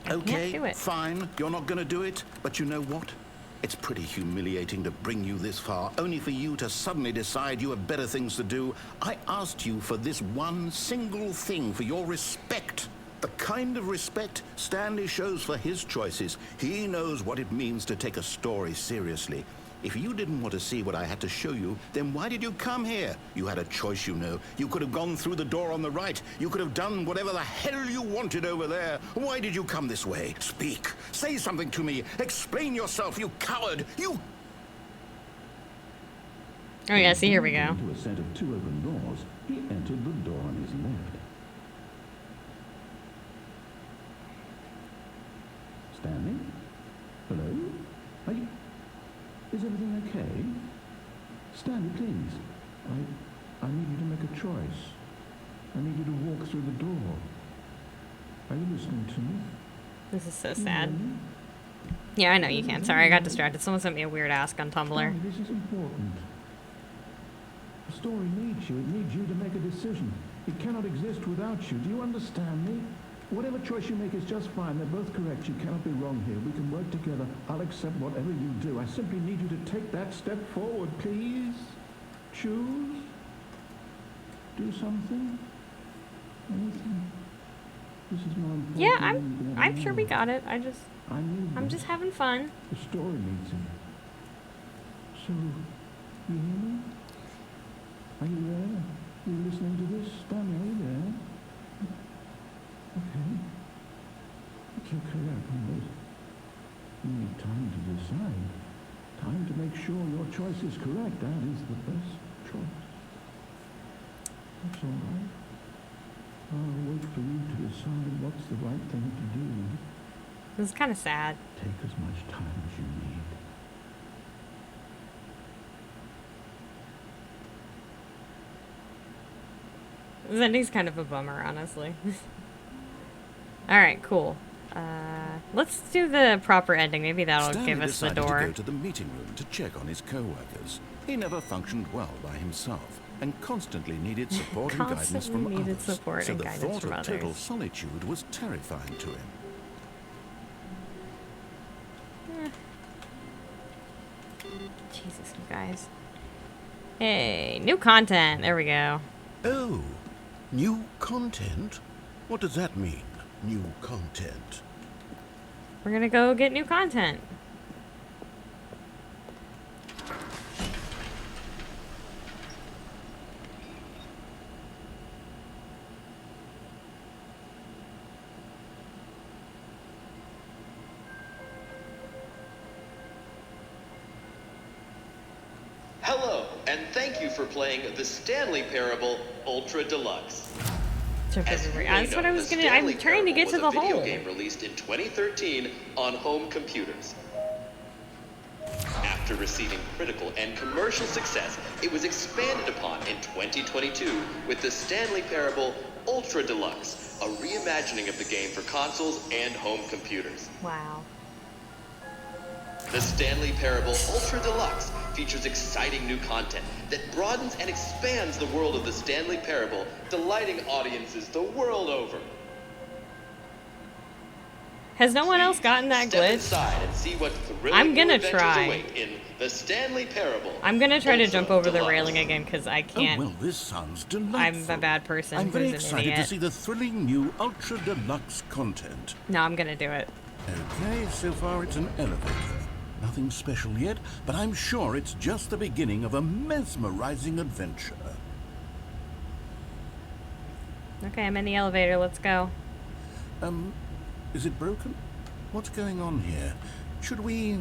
A: I can't do
B: Okay,
A: it.
B: fine. You're not going to do it. But you know what? It's pretty humiliating to bring you this far, only for you to suddenly decide you have better things to do. I asked you for this one single thing, for your respect. The kind of respect Stanley shows for his choices. He knows what it means to take a story seriously. If you didn't want to see what I had to show you, then why did you come here? You had a choice, you know. You could have gone through the door on the right. You could have done whatever the hell you wanted over there. Why did you come this way? Speak. Say something to me. Explain yourself, you coward. You...
A: Oh yeah, see, here we go.
B: Into a set of two open doors, he entered the door on his left. Stanley? Hello? Are you... Is everything okay? Stanley, please. I need you to make a choice. I need you to walk through the door. Are you listening to me?
A: This is so sad. Yeah, I know you can. Sorry, I got distracted. Someone sent me a weird ask on Tumblr.
B: Stanley, this is important. The story needs you. It needs you to make a decision. It cannot exist without you. Do you understand me? Whatever choice you make is just fine. They're both correct. You cannot be wrong here. We can work together. I'll accept whatever you do. I simply need you to take that step forward, please. Choose. Do something. Anything. This is more important.
A: Yeah,
B: than
A: I'm sure we
B: anything.
A: got it.
B: I
A: I'm just having fun.
B: The story needs it. So, you hear me? Are you there? Are you listening to this? Stanley, are you there? Okay. It's okay, I can wait. You need time to decide. Time to make sure your choice is correct. That is the best choice. That's all right. I'll wait for you to decide what's the right thing to do.
A: This is kind of sad.
B: Take as much time as you need.
A: This ending's kind of a bummer, honestly. Alright, cool. Let's do the proper ending. Maybe that'll
B: Stanley
A: give us the
B: decided
A: door.
B: to go to the meeting room to check on his co-workers. He never functioned well by himself and constantly needed support and guidance
A: Constantly
B: from
A: needed
B: others.
A: support
B: So
A: and
B: the
A: guidance
B: thought
A: from
B: of total
A: others.
B: solitude was terrifying to him.
A: Jesus, you guys. Hey, new content. There we go.
B: Oh, new content? What does that mean, new content?
A: We're gonna go get new content.
E: Hello, and thank you for playing the Stanley Parable Ultra Deluxe. As you may
A: That's what I
E: know,
A: was
E: the
A: gonna.
E: Stanley
A: I'm trying to get to
E: Parable
A: the
E: was a video
A: hole.
E: game released in 2013 on home computers. After receiving critical and commercial success, it was expanded upon in 2022 with the Stanley Parable Ultra Deluxe, a reimagining of the game for consoles and home computers.
A: Wow.
E: The Stanley Parable Ultra Deluxe features exciting new content that broadens and expands the world of the Stanley Parable, delighting audiences the world over.
A: Has no one else gotten that
E: Step
A: glitch?
E: inside and see what thrilling
A: I'm
E: new
A: gonna
E: adventures
A: try.
E: await in the Stanley Parable.
A: I'm gonna try to
E: Ultra
A: jump over the
E: Deluxe.
A: railing again because I can't.
B: Oh, well, this sounds delightful.
A: I'm a bad person
B: I'm very
A: who's an
B: excited
A: idiot.
B: to see the thrilling new Ultra Deluxe content.
A: No, I'm gonna do it.
B: Okay, so far it's an elevator. Nothing special yet, but I'm sure it's just the beginning of a mesmerizing adventure.
A: Okay, I'm in the elevator. Let's go.
B: Is it broken? What's going on here? Should we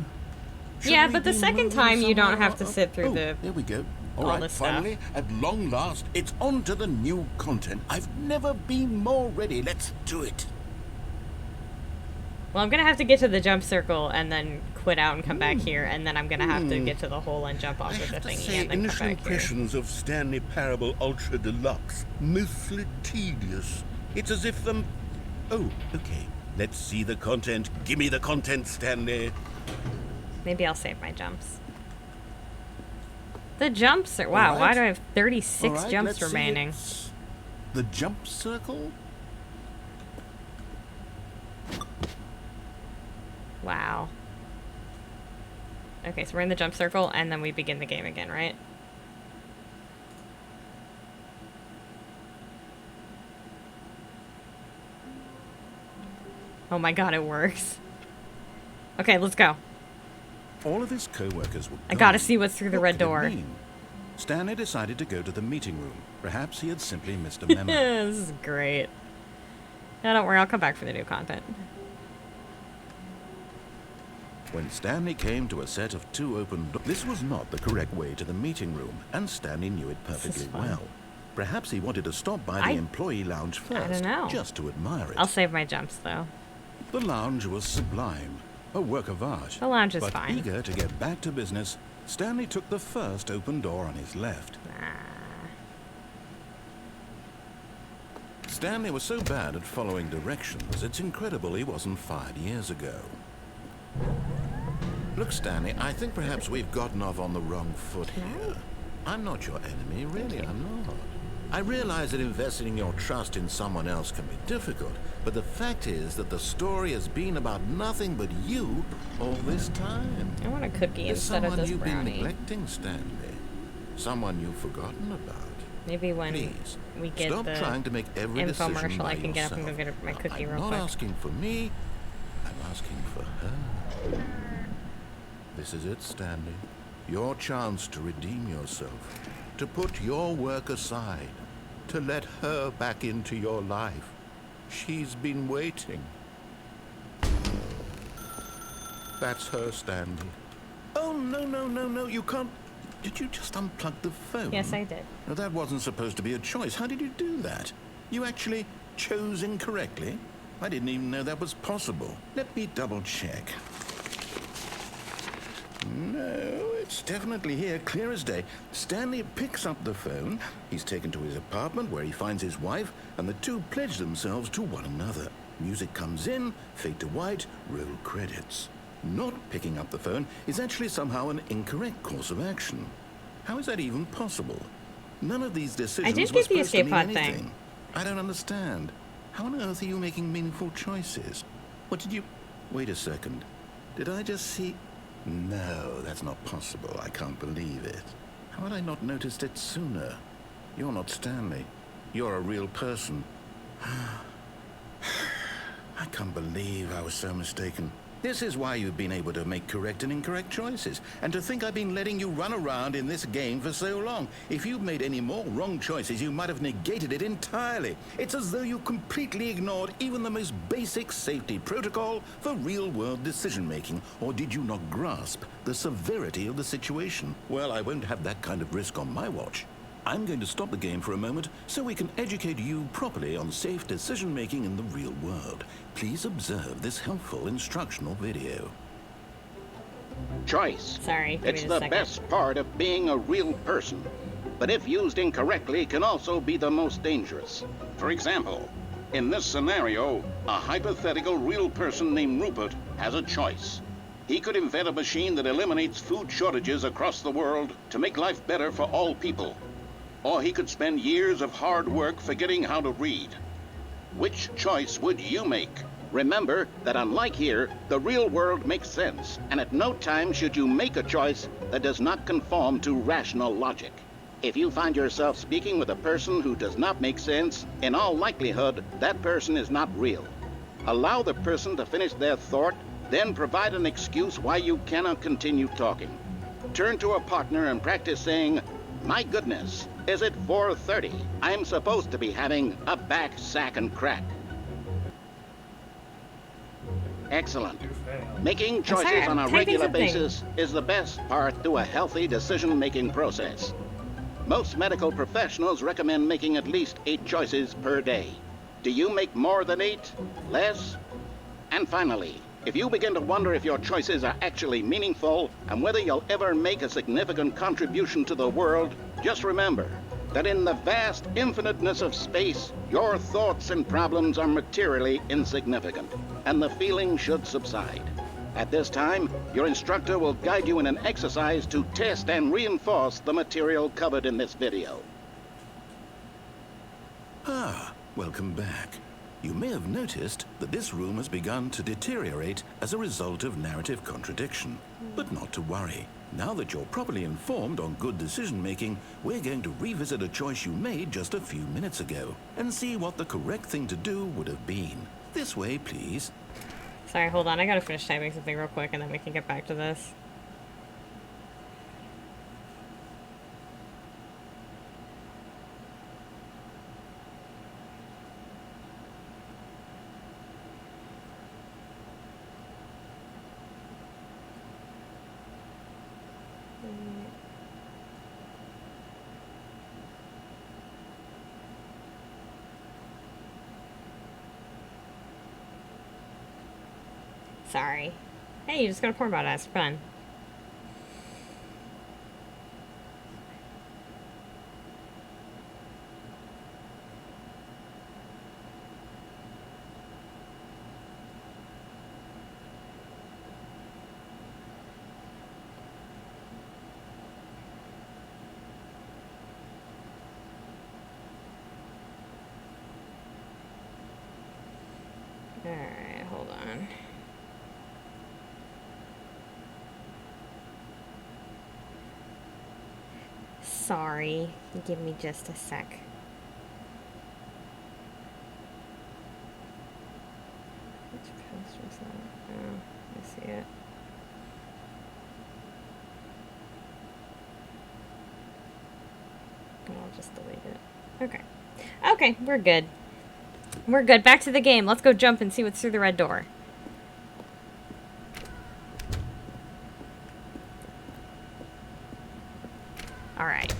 A: Yeah, but the
B: be
A: second
B: moving
A: time you don't
B: somewhere?
A: have to sit through the
B: There we go.
A: all
B: All right,
A: the stuff.
B: finally, at long last, it's on to the new content. I've never been more ready. Let's do it.
A: Well, I'm gonna have to get to the jump circle and then quit out and come back here, and then I'm gonna have to get to the hole and jump off
B: I
A: of the
B: have to
A: thingy
B: say,
A: and then
B: initial
A: come back here.
B: impressions of Stanley Parable Ultra Deluxe, mostly tedious. It's as if Oh, okay. Let's see the content. Give me the content, Stanley.
A: Maybe I'll save my jumps. The jumps are... Wow,
B: All
A: why
B: right.
A: do I have 36
B: All right,
A: jumps
B: let's see
A: remaining?
B: it. The jump circle?
A: Wow. Okay, so we're in the jump circle, and then we begin the game again, right? Oh my god, it works. Okay, let's go.
B: All of his co-workers were
A: I gotta
B: gone.
A: see what's through the
B: What
A: red
B: could it
A: door.
B: mean? Stanley decided to go to the meeting room. Perhaps he had simply missed a memo.
A: This is great. No, don't worry, I'll come back for the new content.
B: When Stanley came to a set of two open doors, this was not the correct way to the meeting room, and Stanley knew it perfectly
A: fun.
B: well. Perhaps he wanted to stop by the employee lounge first,
A: don't know.
B: just to admire it.
A: I'll save my jumps, though.
B: The lounge was sublime, a work of art.
A: The lounge is
B: but
A: fine.
B: eager to get back to business, Stanley took the first open door on his left. Stanley was so bad at following directions, it's incredible he wasn't fired years ago. Look, Stanley, I think perhaps we've gotten off on the wrong foot here. I'm not your enemy, really, I'm not. I realize that investing your trust in someone else can be difficult, but the fact is that the story has been about nothing but you all this time.
A: I want a cookie
B: There's
A: instead of
B: someone
A: this
B: you've been
A: brownie.
B: neglecting, Stanley. Someone you've forgotten about.
A: Maybe when
B: Please,
A: we get
B: stop
A: the
B: trying to make every decision
A: infomercial,
B: by
A: I can get up and go
B: yourself.
A: get my cookie
B: I'm
A: real
B: not
A: quick.
B: asking for me, I'm asking for her. This is it, Stanley. Your chance to redeem yourself, to put your work aside, to let her back into your life. She's been waiting. That's her, Stanley. Oh, no, you can't. Did you just unplug the phone?
A: Yes, I did.
B: Now, that wasn't supposed to be a choice. How did you do that? You actually chose incorrectly? I didn't even know that was possible. Let me double check. No, it's definitely here, clear as day. Stanley picks up the phone. He's taken to his apartment where he finds his wife, and the two pledge themselves to one another. Music comes in, fade to white, roll credits. Not picking up the phone is actually somehow an incorrect course of action. How is that even possible? None of these decisions
A: did
B: were
A: get the
B: supposed to
A: escape
B: mean
A: pod thing.
B: anything. I don't understand. How on earth are you making meaningful choices? What did you... Wait a second. Did I just see... No, that's not possible. I can't believe it. How had I not noticed it sooner? You're not Stanley. You're a real person. I can't believe I was so mistaken. This is why you've been able to make correct and incorrect choices. And to think I've been letting you run around in this game for so long. If you'd made any more wrong choices, you might have negated it entirely. It's as though you completely ignored even the most basic safety protocol for real-world decision-making. Or did you not grasp the severity of the situation? Well, I won't have that kind of risk on my watch. I'm going to stop the game for a moment so we can educate you properly on safe decision-making in the real world. Please observe this helpful instructional video.
C: Choice.
A: Sorry, give
C: It's
A: me a
C: the
A: second.
C: best part of being a real person. But if used incorrectly, can also be the most dangerous. For example, in this scenario, a hypothetical real person named Rupert has a choice. He could invent a machine that eliminates food shortages across the world to make life better for all people. Or he could spend years of hard work forgetting how to read. Which choice would you make? Remember that unlike here, the real world makes sense, and at no time should you make a choice that does not conform to rational logic. If you find yourself speaking with a person who does not make sense, in all likelihood, that person is not real. Allow the person to finish their thought, then provide an excuse why you cannot continue talking. Turn to a partner and practice saying, "My goodness, is it 4:30? I'm supposed to be having a back, sack, and crack." Excellent. Making choices on a regular basis is the best part to a healthy decision-making process. Most medical professionals recommend making at least 8 choices per day. Do you make more than 8? Less? And finally, if you begin to wonder if your choices are actually meaningful and whether you'll ever make a significant contribution to the world, just remember that in the vast infiniteness of space, your thoughts and problems are materially insignificant, and the feeling should subside. At this time, your instructor will guide you in an exercise to test and reinforce the material covered in this video.
D: Ah, welcome back. You may have noticed that this room has begun to deteriorate as a result of narrative contradiction. But not to worry. Now that you're properly informed on good decision-making, we're going to revisit a choice you made just a few minutes ago and see what the correct thing to do would have been. This way, please.
A: Sorry, hold on. I gotta finish typing something real quick and then we can get back to this. Sorry. Hey, you just got a porn about us. Fun. Alright, hold on. Sorry. Give me just a sec. Which post was that? Oh, I see it. I'll just delete it. Okay. Okay, we're good. We're good. Back to the game. Let's go jump and see what's through the red door. Alright.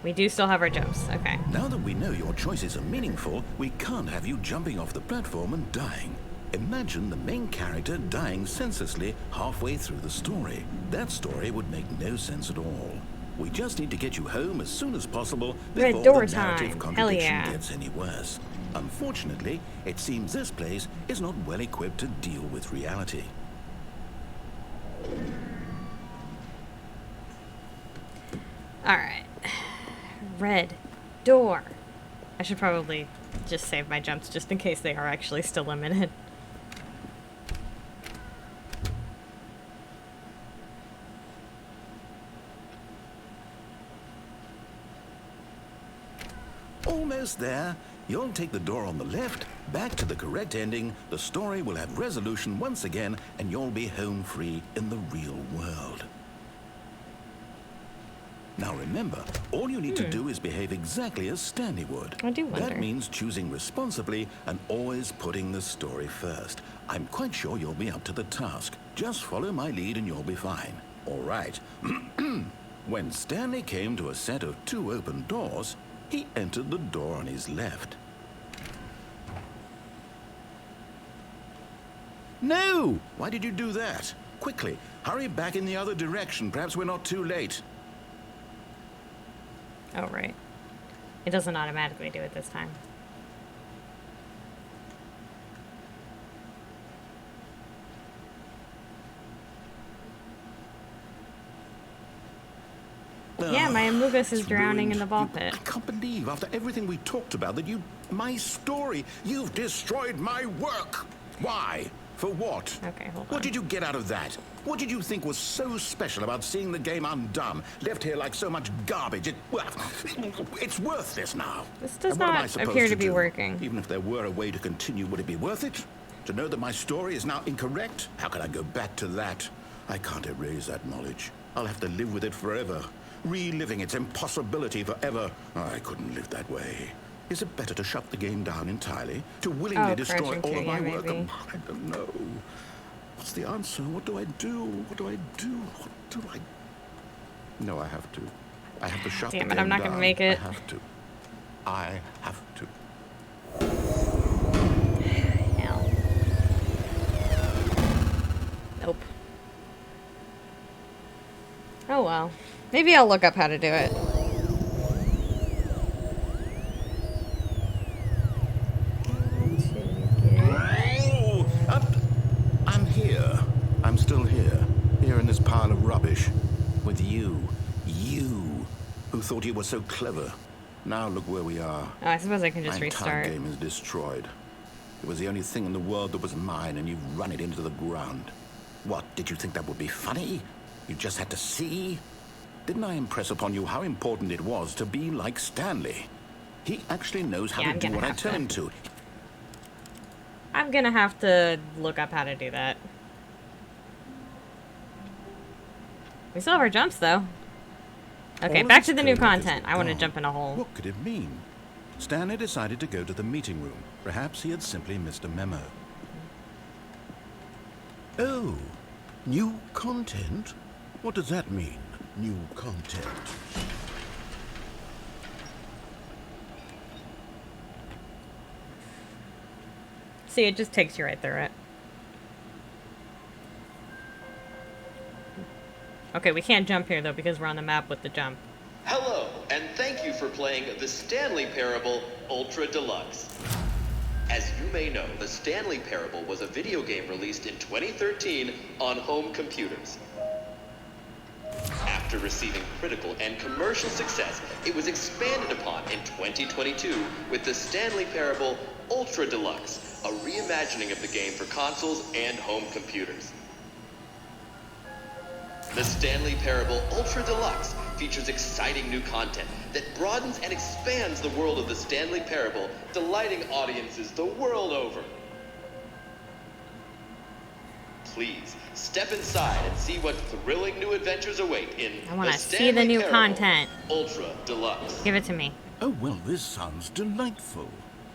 A: We do still have our jumps. Okay.
D: Now that we know your choices are meaningful, we can't have you jumping off the platform and dying. Imagine the main character dying senselessly halfway through the story. That story would make no sense at all. We just need to get you home as soon as possible before
A: Red door
D: the narrative
A: time.
D: contradiction
A: Hell yeah.
D: gets any worse. Unfortunately, it seems this place is not well equipped to deal with reality.
A: Alright. Red door. I should probably just save my jumps just in case they are actually still limited.
D: Almost there. You'll take the door on the left, back to the correct ending, the story will have resolution once again, and you'll be home free in the real world. Now remember, all you need to do is behave exactly as Stanley would.
A: I do wonder.
D: That means choosing responsibly and always putting the story first. I'm quite sure you'll be up to the task. Just follow my lead and you'll be fine. All right. When Stanley came to a set of 2 open doors, he entered the door on his left. No! Why did you do that? Quickly, hurry back in the other direction. Perhaps we're not too late.
A: Oh, right. It doesn't automatically do it this time. Yeah, my Amogus is
D: It's
A: drowning in
D: ruined.
A: the ball pit.
D: I can't believe, after everything we talked about, that my story, you've destroyed my work. Why? For what?
A: Okay, hold on.
D: What did you get out of that? What did you think was so special about seeing the game undone, left here like so much garbage? It's worthless now.
A: This does
D: And what am I
A: not
D: supposed
A: appear to be
D: do?
A: working.
D: Even if there were a way to continue, would it be worth it? To know that my story is now incorrect? How can I go back to that? I can't erase that knowledge. I'll have to live with it forever, reliving its impossibility forever. I couldn't live that way. Is it better to shut the game down entirely? To willingly destroy all of my work?
A: maybe.
D: I don't know. What's the answer? What do I do? What do I do? What do I... No, I have to. I have to shut the game down.
A: Damn it, I'm not gonna make it.
D: I have to. I have to.
A: Hell. Nope. Oh well. Maybe I'll look up how to do it.
D: Oh, I'm here. I'm still here. Here in this pile of rubbish. With you. You. Who thought you were so clever. Now look where we are.
A: Oh, I suppose I can just
D: My entire
A: restart.
D: game is destroyed. It was the only thing in the world that was mine, and you've run it into the ground. What, did you think that would be funny? You just had to see? Didn't I impress upon you how important it was to be like Stanley? He actually knows how
A: Yeah,
D: to
A: I'm
D: do
A: gonna
D: what I
A: have
D: tell
A: to.
D: him to.
A: I'm gonna have to look up how to do that. We still have our jumps, though. Okay,
B: All
A: back
B: his
A: to the new
B: co-workers
A: content.
B: were
A: I want to
B: gone.
A: jump in a hole.
B: What could it mean? Stanley decided to go to the meeting room. Perhaps he had simply missed a memo. Oh, new content? What does that mean, new content?
A: See, it just takes you right through it. Okay, we can't jump here, though, because we're on the map with the jump.
E: Hello, and thank you for playing the Stanley Parable Ultra Deluxe. As you may know, the Stanley Parable was a video game released in 2013 on home computers. After receiving critical and commercial success, it was expanded upon in 2022 with the Stanley Parable Ultra Deluxe, a reimagining of the game for consoles and home computers. The Stanley Parable Ultra Deluxe features exciting new content that broadens and expands the world of the Stanley Parable, delighting audiences the world over. Please, step inside and see what thrilling new adventures await in
A: I wanna
E: the
A: see
E: Stanley
A: the new
E: Parable
A: content.
E: Ultra Deluxe.
A: Give it to me.
B: Oh, well, this sounds delightful.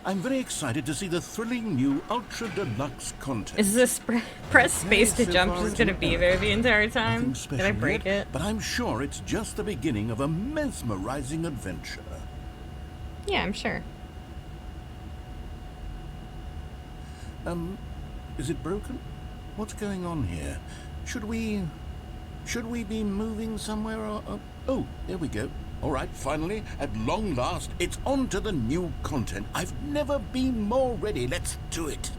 B: I'm very excited to see the thrilling new Ultra Deluxe content.
A: Is this press space to
B: so
A: jump
B: far
A: just
B: it's
A: gonna
B: an
A: be
B: error.
A: there the entire
B: Nothing
A: time?
B: special
A: Did I break
B: yet,
A: it?
B: but I'm sure it's just the beginning of a mesmerizing adventure.
A: Yeah, I'm sure.
B: Is it broken? What's going on here? Should we be moving somewhere or... oh, there we go. All right, finally, at long last, it's on to the new content. I've never been more ready. Let's do it.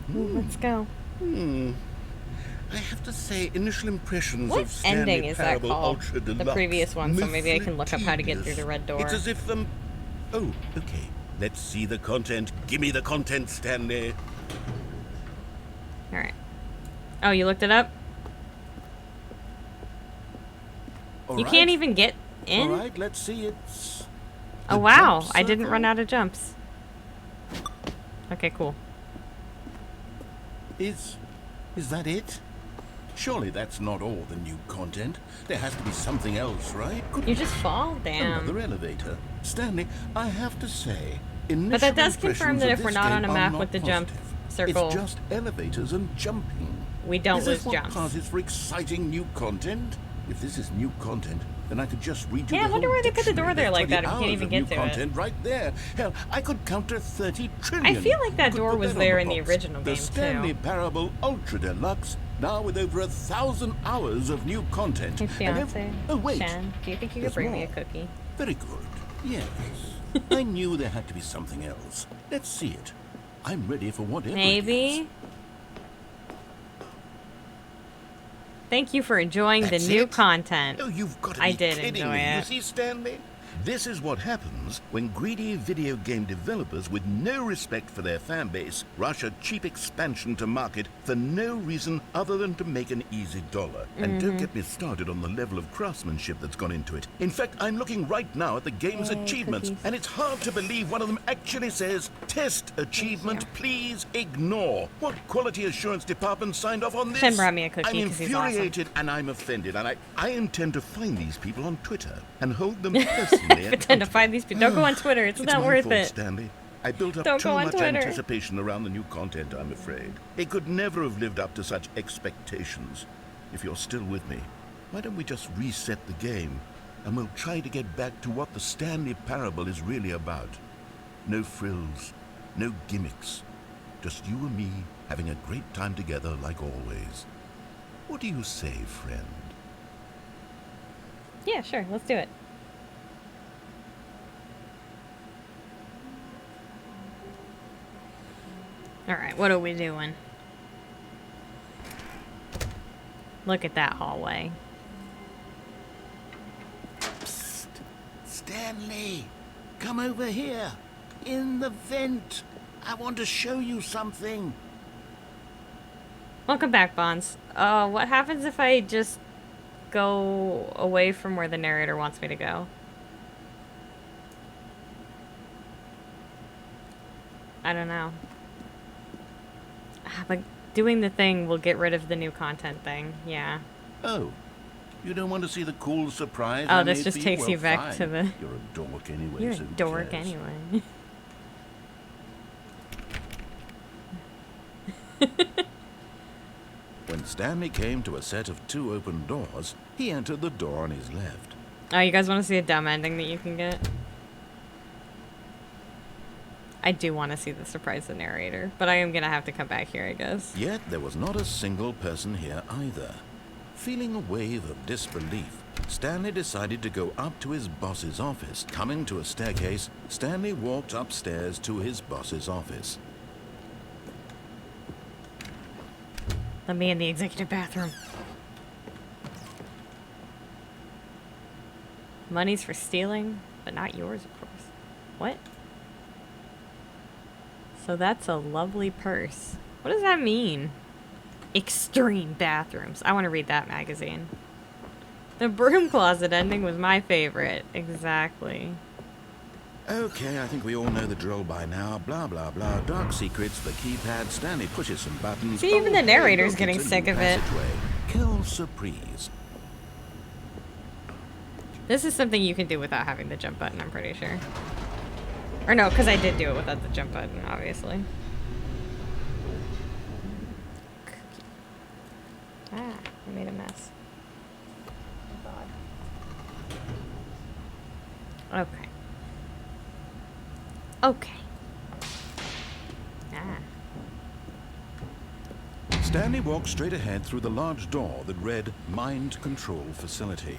A: Let's go.
B: I have to say, initial impressions
A: What
B: of Stanley
A: ending is that
B: Parable
A: called?
B: Ultra
A: The
B: Deluxe.
A: previous one, so maybe I can look up how to get through the red door.
B: It's as if oh, okay. Let's see the content. Give me the content, Stanley.
A: Alright. Oh, you looked it up?
B: All
A: You
B: right.
A: can't even get in?
B: All right, let's see. It's.
A: Oh,
B: the
A: wow.
B: jump
A: I didn't
B: circle.
A: run out of jumps. Okay, cool.
B: Is that it? Surely that's not all the new content. There has to be something else, right? Could
A: You just fall?
B: another
A: Damn.
B: elevator. Stanley, I have to say,
A: But that does
B: initial
A: confirm
B: impressions
A: that
B: of
A: if we're
B: this
A: not on
B: game
A: a
B: are
A: map
B: not
A: with the jump
B: positive.
A: circle,
B: It's just elevators and jumping.
A: we don't
B: Is this
A: lose
B: what
A: jumps.
B: passes for exciting new content? If this is new content, then I could just read you
A: Yeah, I
B: the
A: wonder
B: whole
A: why they put the door
B: dictionary.
A: there like
B: There's
A: that if you
B: 20
A: can't even
B: hours
A: get
B: of
A: to
B: new
A: it.
B: content right there. Hell, I could counter 30 trillion.
A: I feel like that
B: Could
A: door
B: put
A: was
B: that on
A: there
B: the
A: in the
B: box.
A: original
B: the
A: game, too.
B: Stanley Parable Ultra Deluxe
D: Now with over 1,000 hours of new content.
A: His fiance,
D: oh wait,
A: Shan, do you think you could
D: there's
A: bring me a
D: more.
A: cookie?
D: Very good. Yes. I knew there had to be something else. Let's see it. I'm ready for whatever it is.
A: Maybe. Thank you for enjoying
B: That's
A: the new
B: it?
A: content.
B: Oh, you've got to
A: I
B: be
A: did
B: kidding
A: enjoy
B: me.
A: it.
B: You see, Stanley? This is what happens when greedy video game developers with no respect for their fan base rush a cheap expansion to market for no reason other than to make an easy dollar. And don't get me started on the level of craftsmanship that's gone into it. In fact, I'm looking right now at the game's
A: Yay,
B: achievements,
A: cookies.
B: and it's hard to believe one of them actually says, "Test achievement, please ignore." What quality assurance department signed off on this?
A: Shen brought me a cookie
B: I'm
A: 'cause he's awesome.
B: infuriated and I'm offended, and I intend to find these people on Twitter and hold them personally
A: Pretend to find these people. Don't go on Twitter. It's not
B: my
A: worth
B: fault,
A: it.
B: Stanley. I built up
A: Don't
B: too
A: go on
B: much
A: Twitter.
B: anticipation around the new content, I'm afraid. It could never have lived up to such expectations. If you're still with me, why don't we just reset the game, and we'll try to get back to what the Stanley Parable is really about. No frills, no gimmicks. Just you and me having a great time together like always. What do you say, friend?
A: Yeah, sure. Let's do it. Alright, what are we doing? Look at that hallway.
B: Psst. Stanley, come over here. In the vent. I want to show you something.
A: Welcome back, Bonds. What happens if I just go away from where the narrator wants me to go? I don't know. Like, doing the thing will get rid of the new content thing. Yeah.
B: Oh, you don't want to see the cool surprise?
A: Oh,
B: I
A: this
B: made
A: just
B: for
A: takes
B: Well,
A: you back to
B: fine.
A: the...
B: You're a dork anyway.
A: You're a
B: so who
A: dork
B: cares?
A: anyway.
B: When Stanley came to a set of 2 open doors, he entered the door on his left.
A: Oh, you guys want to see a dumb ending that you can get? I do want to see the surprise the narrator, but I am going to have to come back here, I guess.
B: Yet there was not a single person here either. Feeling a wave of disbelief, Stanley decided to go up to his boss's office. Coming to a staircase, Stanley walked upstairs to his boss's office.
A: Let me in the executive bathroom. Money's for stealing, but not yours, of course. What? So that's a lovely purse. What does that mean? Extreme bathrooms. I want to read that magazine. The broom closet ending was my favorite. Exactly.
B: Okay, I think we all know the drill by now. Blah, blah, blah. Dark secrets, the keypad, Stanley pushes some buttons.
A: See, even the
B: hey,
A: narrator's
B: look,
A: getting
B: it's a
A: sick
B: new
A: of it.
B: passageway. Kill surprise.
A: This is something you can do without having the jump button, I'm pretty sure. Or no, because I did do it without the jump button, obviously. Ah, I made a mess. Oh, God. Okay. Okay. Ah.
B: Stanley walked straight ahead through the large door that read Mind Control Facility.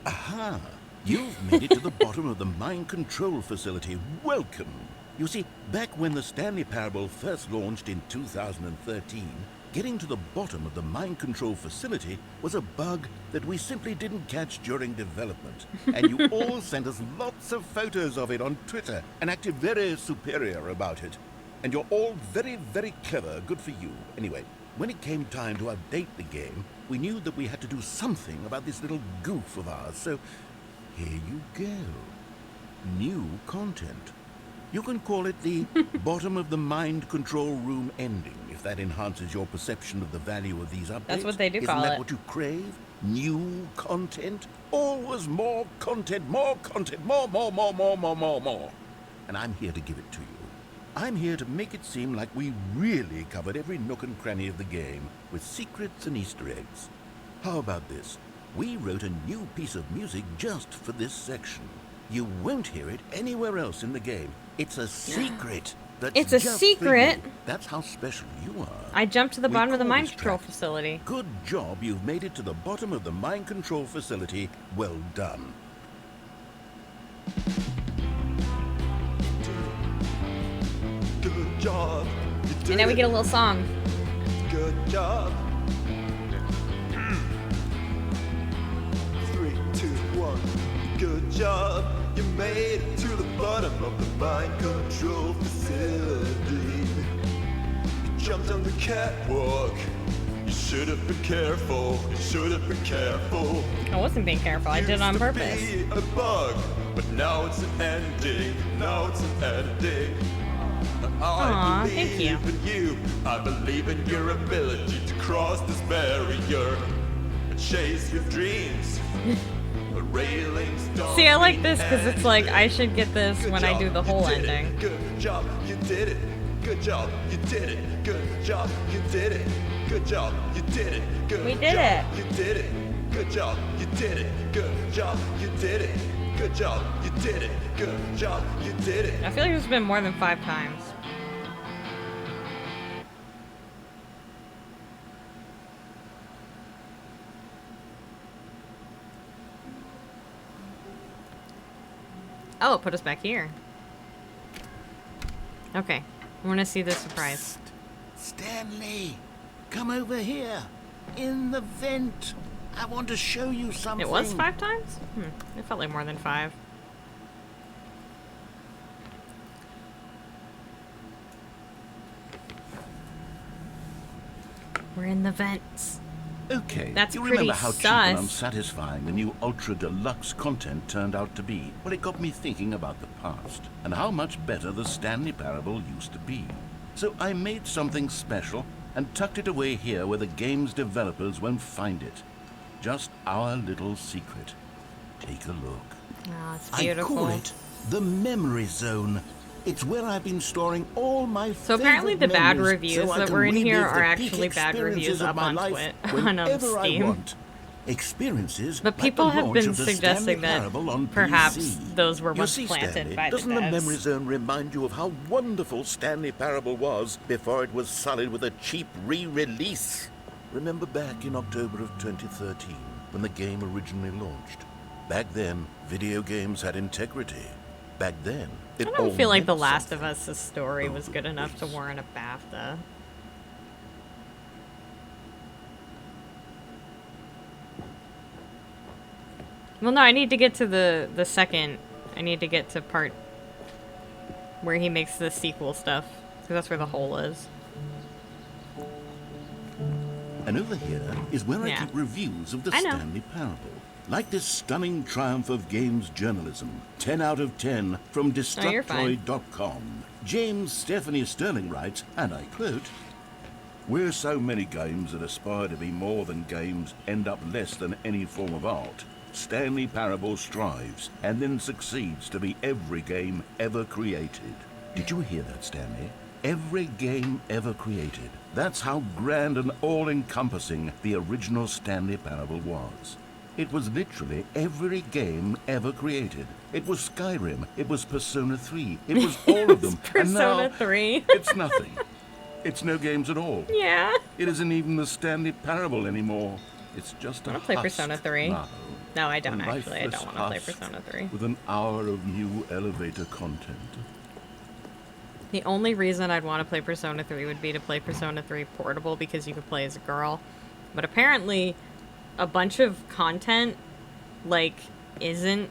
B: Aha! You've made it to the bottom of the mind control facility. Welcome! You see, back when the Stanley Parable first launched in 2013, getting to the bottom of the mind control facility was a bug that we simply didn't catch during development. And you all sent us lots of photos of it on Twitter and acted very superior about it. And you're all very, very clever. Good for you. Anyway, when it came time to update the game, we knew that we had to do something about this little goof of ours, so here you go. New content. You can call it the bottom of the mind control room ending, if that enhances your perception of the value of these updates.
A: That's what they do
B: Isn't
A: call
B: that
A: it.
B: what you crave? New content? Always more content, more content, more. And I'm here to give it to you. I'm here to make it seem like we really covered every nook and cranny of the game with secrets and Easter eggs. How about this? We wrote a new piece of music just for this section. You won't hear it anywhere else in the game. It's a secret.
A: It's a secret?
B: That's how special you are.
A: I jumped to the bottom of the
B: call
A: mind
B: this
A: control
B: track.
A: facility.
B: Good job, you've made it to the bottom of the mind control facility. Well done.
F: Good job. You did
A: And now we
F: it.
A: get a little song.
F: Good job. 3, 2, 1. Good job. You made it to the bottom of the mind control facility. You jumped on the catwalk. You should have been careful. You should have been careful.
A: I wasn't being careful. I did it on
F: Used to
A: purpose.
F: be a bug, but now it's an ending. Now it's an ending.
A: Aw,
F: I
A: thank you.
F: believe in you. I believe in your ability to cross this barrier and chase your dreams. The railings don't
A: See, I like
F: mean
A: this because it's like I should get this
F: Good
A: when I
F: job,
A: do the
F: you
A: whole
F: did it.
A: ending.
F: Good job, you did it. Good job, you did it. Good job, you did it. Good job, you did it. Good
A: We did
F: job,
A: it.
F: You did it. Good job, you did it. Good job, you did it. Good job, you did it. Good job, you did it.
A: I feel like it's been more than 5 times. Oh, it put us back here. Okay. I want to see the surprise.
B: Stanley, come over here. In the vent. I want to show you something.
A: It was 5 times? It felt like more than 5. We're in the vents.
B: Okay,
A: That's
B: you
A: pretty
B: remember how cheap and
A: sus.
B: unsatisfying the new Ultra Deluxe content turned out to be? Well, it got me thinking about the past and how much better the Stanley Parable used to be. So I made something special and tucked it away here where the game's developers won't find it. Just our little secret. Take a look.
A: Oh, it's
B: I
A: beautiful.
B: call it the Memory Zone. It's where I've been storing all my
A: So apparently the
B: favorite
A: bad
B: memories
A: reviews
B: so I
A: that
B: can
A: were in here
B: relive
A: are
B: the peak
A: actually bad
B: experiences
A: reviews
B: of
A: up
B: my
A: on
B: life
A: Twit,
B: whenever I
A: Steam.
B: want. Experiences
A: But
B: like
A: people
B: the
A: have
B: launch
A: been
B: of the Stanley
A: suggesting that
B: Parable on
A: perhaps
B: PC.
A: those were
B: You
A: once
B: see,
A: planted
B: Stanley,
A: by the
B: doesn't the
A: devs.
B: Memory Zone remind you of how wonderful Stanley Parable was before it was sullied with a cheap re-release? Remember back in October of 2013 when the game originally launched? Back then, video games had integrity. Back then, it
A: I
B: all
A: don't feel like
B: meant
A: The Last
B: something.
A: of Us' story was good enough to
B: please.
A: warrant a BAFTA. Well, no, I need to get to the second. I need to get to part where he makes the sequel stuff. Because that's where the hole is.
B: And over here is where
A: Yeah.
B: I keep reviews of the
A: I know.
B: Stanley Parable. Like this stunning triumph of games journalism. 10 out of 10 from
A: you're fine.
B: Destructoid.com. James Stephanie Sterling writes, and I quote, "Where so many games that aspire to be more than games end up less than any form of art, Stanley Parable strives and then succeeds to be every game ever created." Did you hear that, Stanley? Every game ever created. That's how grand and all-encompassing the original Stanley Parable was. It was literally every game ever created. It was Skyrim. It was Persona 3. It was all of them. And now,
A: Persona 3.
B: it's nothing. It's no games at all.
A: Yeah.
B: It isn't even the Stanley Parable anymore. It's just a
A: I wanna play
B: husk
A: Persona 3.
B: now.
A: No, I don't
B: A
A: actually. I
B: lifeless
A: don't want to play
B: husk
A: Persona 3.
B: with an hour of new elevator content.
A: The only reason I'd want to play Persona 3 would be to play Persona 3 Portable because you could play as a girl. But apparently, a bunch of content, like, isn't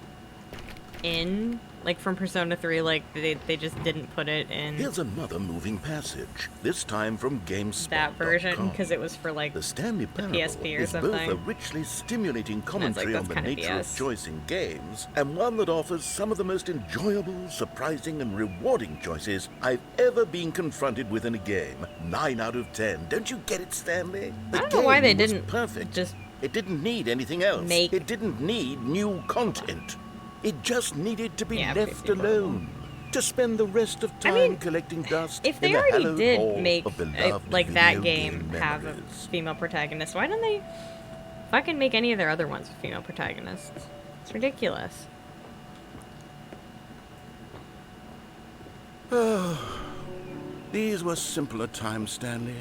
A: in, like, from Persona 3, like, they just didn't put it in
B: Here's another moving passage, this time from GameSpot.com.
A: that version because it was for, like,
B: The Stanley Parable
A: PSP or
B: is both
A: something.
B: a richly stimulating commentary
A: that's
B: on the
A: kinda
B: nature of
A: BS.
B: choice in games, and one that offers some of the most enjoyable, surprising, and rewarding choices I've ever been confronted with in a game. 9 out of 10. Don't you get it, Stanley? The
A: I don't know why they
B: game was
A: didn't
B: perfect.
A: just
B: It didn't need anything else.
A: make-
B: It didn't need new content. It just needed to be
A: Yeah,
B: left
A: pretty horrible.
B: alone. To spend the rest of time
A: mean,
B: collecting dust
A: if
B: in
A: they
B: the
A: already
B: hallowed
A: did
B: hall
A: make
B: of beloved
A: like that
B: video
A: game have a
B: memories.
A: female protagonist, why don't they fucking make any of their other ones with female protagonists? It's ridiculous.
B: These were simpler times, Stanley.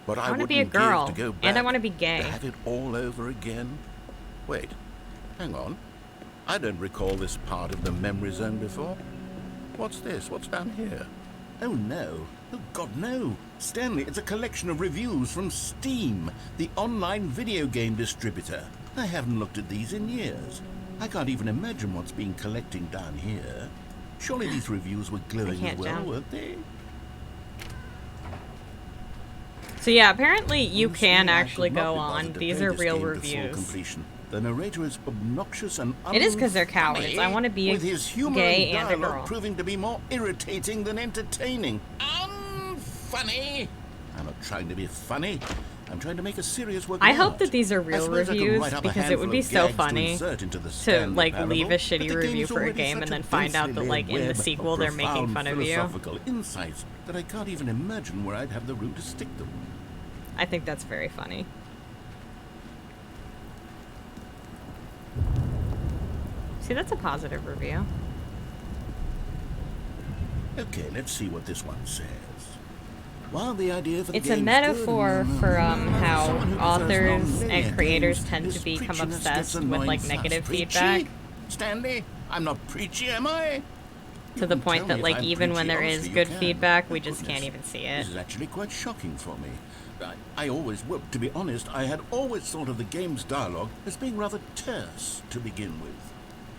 B: But I
A: wanna
B: wouldn't
A: be a girl,
B: give to go back
A: and I wanna be gay.
B: to have it all over again. Wait, hang on. I don't recall this part of the memory zone before. What's this? What's down here? Oh no. Oh God, no. Stanley, it's a collection of reviews from Steam, the online video game distributor. I haven't looked at these in years. I can't even imagine what's been collecting down here. Surely these reviews were glowing as
A: can't
B: well,
A: jump.
B: weren't they?
A: So yeah, apparently you
B: Honestly,
A: can
B: I
A: actually
B: could not
A: go
B: be bothered
A: on.
B: to
A: These
B: play
A: are
B: this
A: real
B: game to full
A: reviews.
B: completion. The narrator is obnoxious and
A: It is 'cause they're
B: unfunny,
A: cowards. I wanna be a
B: with his humor
A: gay
B: and
A: and a
B: dialogue
A: girl.
B: proving to be more irritating than entertaining. Unfunny. I'm not trying to be funny. I'm trying to make a serious work.
A: I
B: of
A: hope
B: art.
A: that these are
B: I
A: real
B: suppose I could
A: reviews
B: write up a
A: because it
B: handful
A: would be
B: of
A: so
B: gags to
A: funny
B: insert into the
A: to
B: Stanley
A: like
B: parable,
A: leave a
B: but
A: shitty
B: the
A: review
B: is
A: for a
B: already
A: game
B: such
A: and
B: a
A: then find out that
B: densely
A: like in the
B: layered web
A: sequel
B: of
A: they're making
B: profound
A: fun of you.
B: philosophical insights that I can't even imagine where I'd have the room to stick them.
A: I think that's very funny. See, that's a positive review.
B: Okay, let's see what this one says. While the idea for the
A: It's a
B: game's
A: metaphor
B: good,
A: for how
B: someone who prefers
A: authors
B: non-linear
A: and creators
B: games
A: tend
B: is
A: to become
B: preachiness gets
A: obsessed with
B: annoying
A: like
B: fast.
A: negative
B: Preachy?
A: feedback
B: Stanley, I'm not preachy, am I?
A: to the point that like even when there is good feedback, we just can't even see it.
B: This is actually quite shocking for me. Well, to be honest, I had always thought of the game's dialogue as being rather terse to begin with.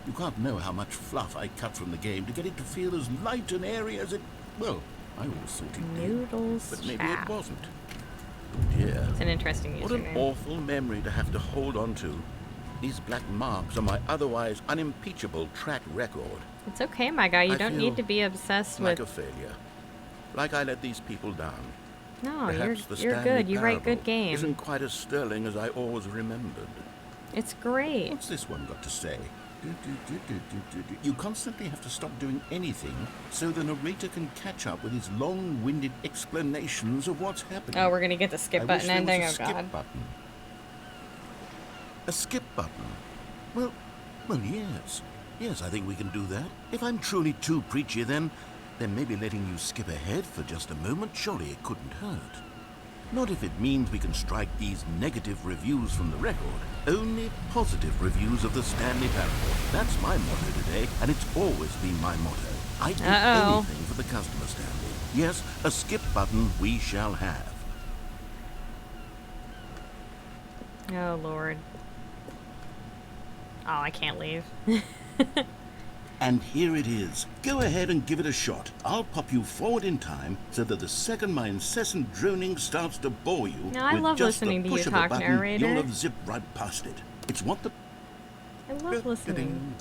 B: You can't know how much fluff I cut from the game to get it to feel as light and airy as it... Well, I always thought it did.
A: Noodles
B: But maybe
A: chat.
B: it wasn't. Oh dear.
A: It's an interesting
B: What an
A: username.
B: awful memory to have to hold on to. These black marks are my otherwise unimpeachable track record.
A: It's okay, my guy. You
B: I
A: don't
B: feel
A: need to be obsessed
B: Like
A: with.
B: a failure. Like I let these people down.
A: No,
B: Perhaps the
A: you're
B: Stanley
A: good. You write good
B: parable
A: games.
B: isn't quite as sterling as I always remembered.
A: It's great.
B: What's this one got to say? You constantly have to stop doing anything so the narrator can catch up with his long-winded explanations of what's happening.
A: Oh, we're gonna get the
B: I
A: skip
B: wish
A: button
B: there was
A: ending.
B: a
A: Oh
B: skip
A: god.
B: button. A skip button? Well, yes. Yes, I think we can do that. If I'm truly too preachy, then maybe letting you skip ahead for just a moment, surely it couldn't hurt. Not if it means we can strike these negative reviews from the record. Only positive reviews of the Stanley Parable. That's my motto today, and it's always been my motto. I'd do anything for the customer, Stanley. Yes, a skip button we shall have.
A: Oh lord. Oh, I can't leave.
B: And here it is. Go ahead and give it a shot. I'll pop you forward in time so that the second my incessant droning starts to bore you,
A: No, I
B: with
A: love
B: just
A: listening
B: the
A: to you
B: push of a
A: talk,
B: button,
A: narrator.
B: you'll have zipped right past it. It's what the...
A: I love listening.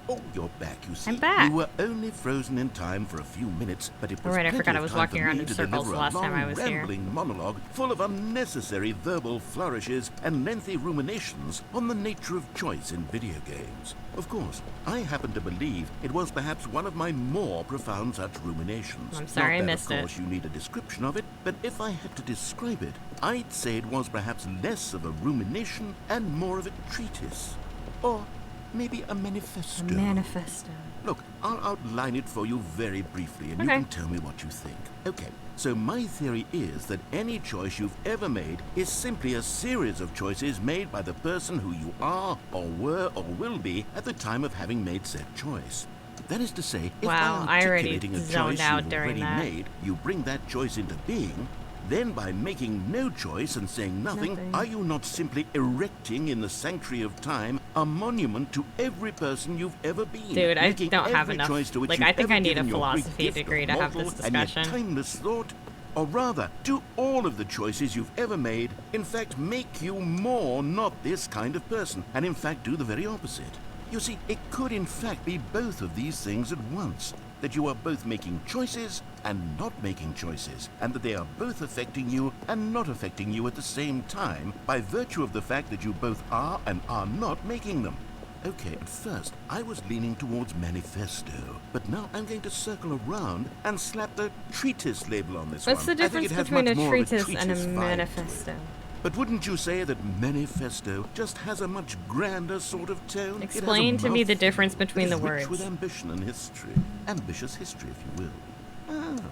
B: Oh, you're back, you see.
A: I'm back.
B: You were only frozen in time for a few minutes, but it was
A: Right, I
B: plenty
A: forgot I
B: of
A: was
B: time
A: walking
B: for
A: around
B: me
A: in
B: to
A: circles
B: deliver
A: the
B: a
A: last time I
B: long,
A: was here.
B: rambling monologue full of unnecessary verbal flourishes and lengthy ruminations on the nature of choice in video games. Of course, I happen to believe it was perhaps one of my more profound such ruminations.
A: I'm sorry I
B: Not that,
A: missed
B: of
A: it.
B: course, you need a description of it, but if I had to describe it, I'd say it was perhaps less of a rumination and more of a treatise. Or maybe a manifesto.
A: Manifesto.
B: Look, I'll outline it for you very briefly, and you
A: Okay.
B: can tell me what you think. Okay, so my theory is that any choice you've ever made is simply a series of choices made by the person who you are, or were, or will be at the time of having made said choice. That is to say, if
A: Wow,
B: by
A: I already
B: articulating a
A: zoned
B: choice
A: out
B: you've
A: during
B: already
A: that.
B: made, you bring that choice into being, then by making no choice and saying nothing, are you not simply erecting in the sanctuary of time a monument to every person you've ever been?
A: Dude, I
B: making
A: don't have
B: every
A: enough-
B: choice to which
A: like,
B: you've
A: I think
B: ever
A: I need a
B: given your Greek
A: philosophy
B: gift of
A: degree to have
B: mortal
A: this
B: and yet
A: discussion.
B: timeless thought? Or rather, do all of the choices you've ever made, in fact, make you more not this kind of person, and in fact do the very opposite? You see, it could in fact be both of these things at once. That you are both making choices and not making choices, and that they are both affecting you and not affecting you at the same time by virtue of the fact that you both are and are not making them. Okay, at first, I was leaning towards manifesto, but now I'm going to circle around and slap the treatise label on this
A: What's
B: one.
A: the
B: I think
A: difference
B: it has
A: between
B: much
A: a
B: more of
A: treatise and a
B: vibe to it.
A: manifesto?
B: But wouldn't you say that manifesto just has a much grander sort of tone?
A: Explain to me the difference between the words.
B: Rich with ambition and history. Ambitious history, if you will.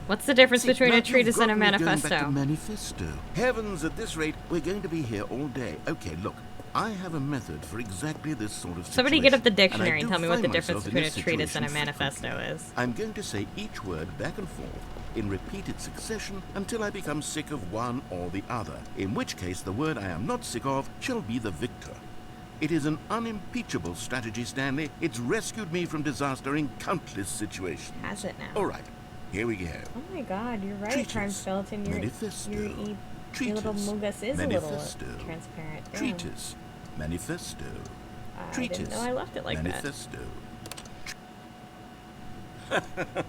A: What's the difference
B: See,
A: between
B: now
A: a treatise
B: you've
A: and a
B: got me going back to
A: manifesto?
B: manifesto. Heavens, at this rate, we're going to be here all day. Okay, look, I have a method for exactly this sort of situation.
A: Somebody get up the dictionary
B: and
A: and tell me what the
B: find
A: difference
B: myself in
A: between a
B: this
A: treatise and a
B: situation
A: manifesto
B: frequently.
A: is.
B: I'm going to say each word back and forth in repeated succession until I become sick of one or the other, in which case the word I am not sick of shall be the victor. It is an unimpeachable strategy, Stanley. It's rescued me from disaster in countless situations.
A: Has it now?
B: All right, here we go.
A: Oh my god, you're right,
B: Treatise,
A: Crime Skeleton.
B: manifesto,
A: Your little
B: treatise,
A: Mungus is
B: manifesto,
A: a little transparent. Yeah.
B: treatise, manifesto,
A: I
B: treatise,
A: didn't know I left it like
B: manifesto.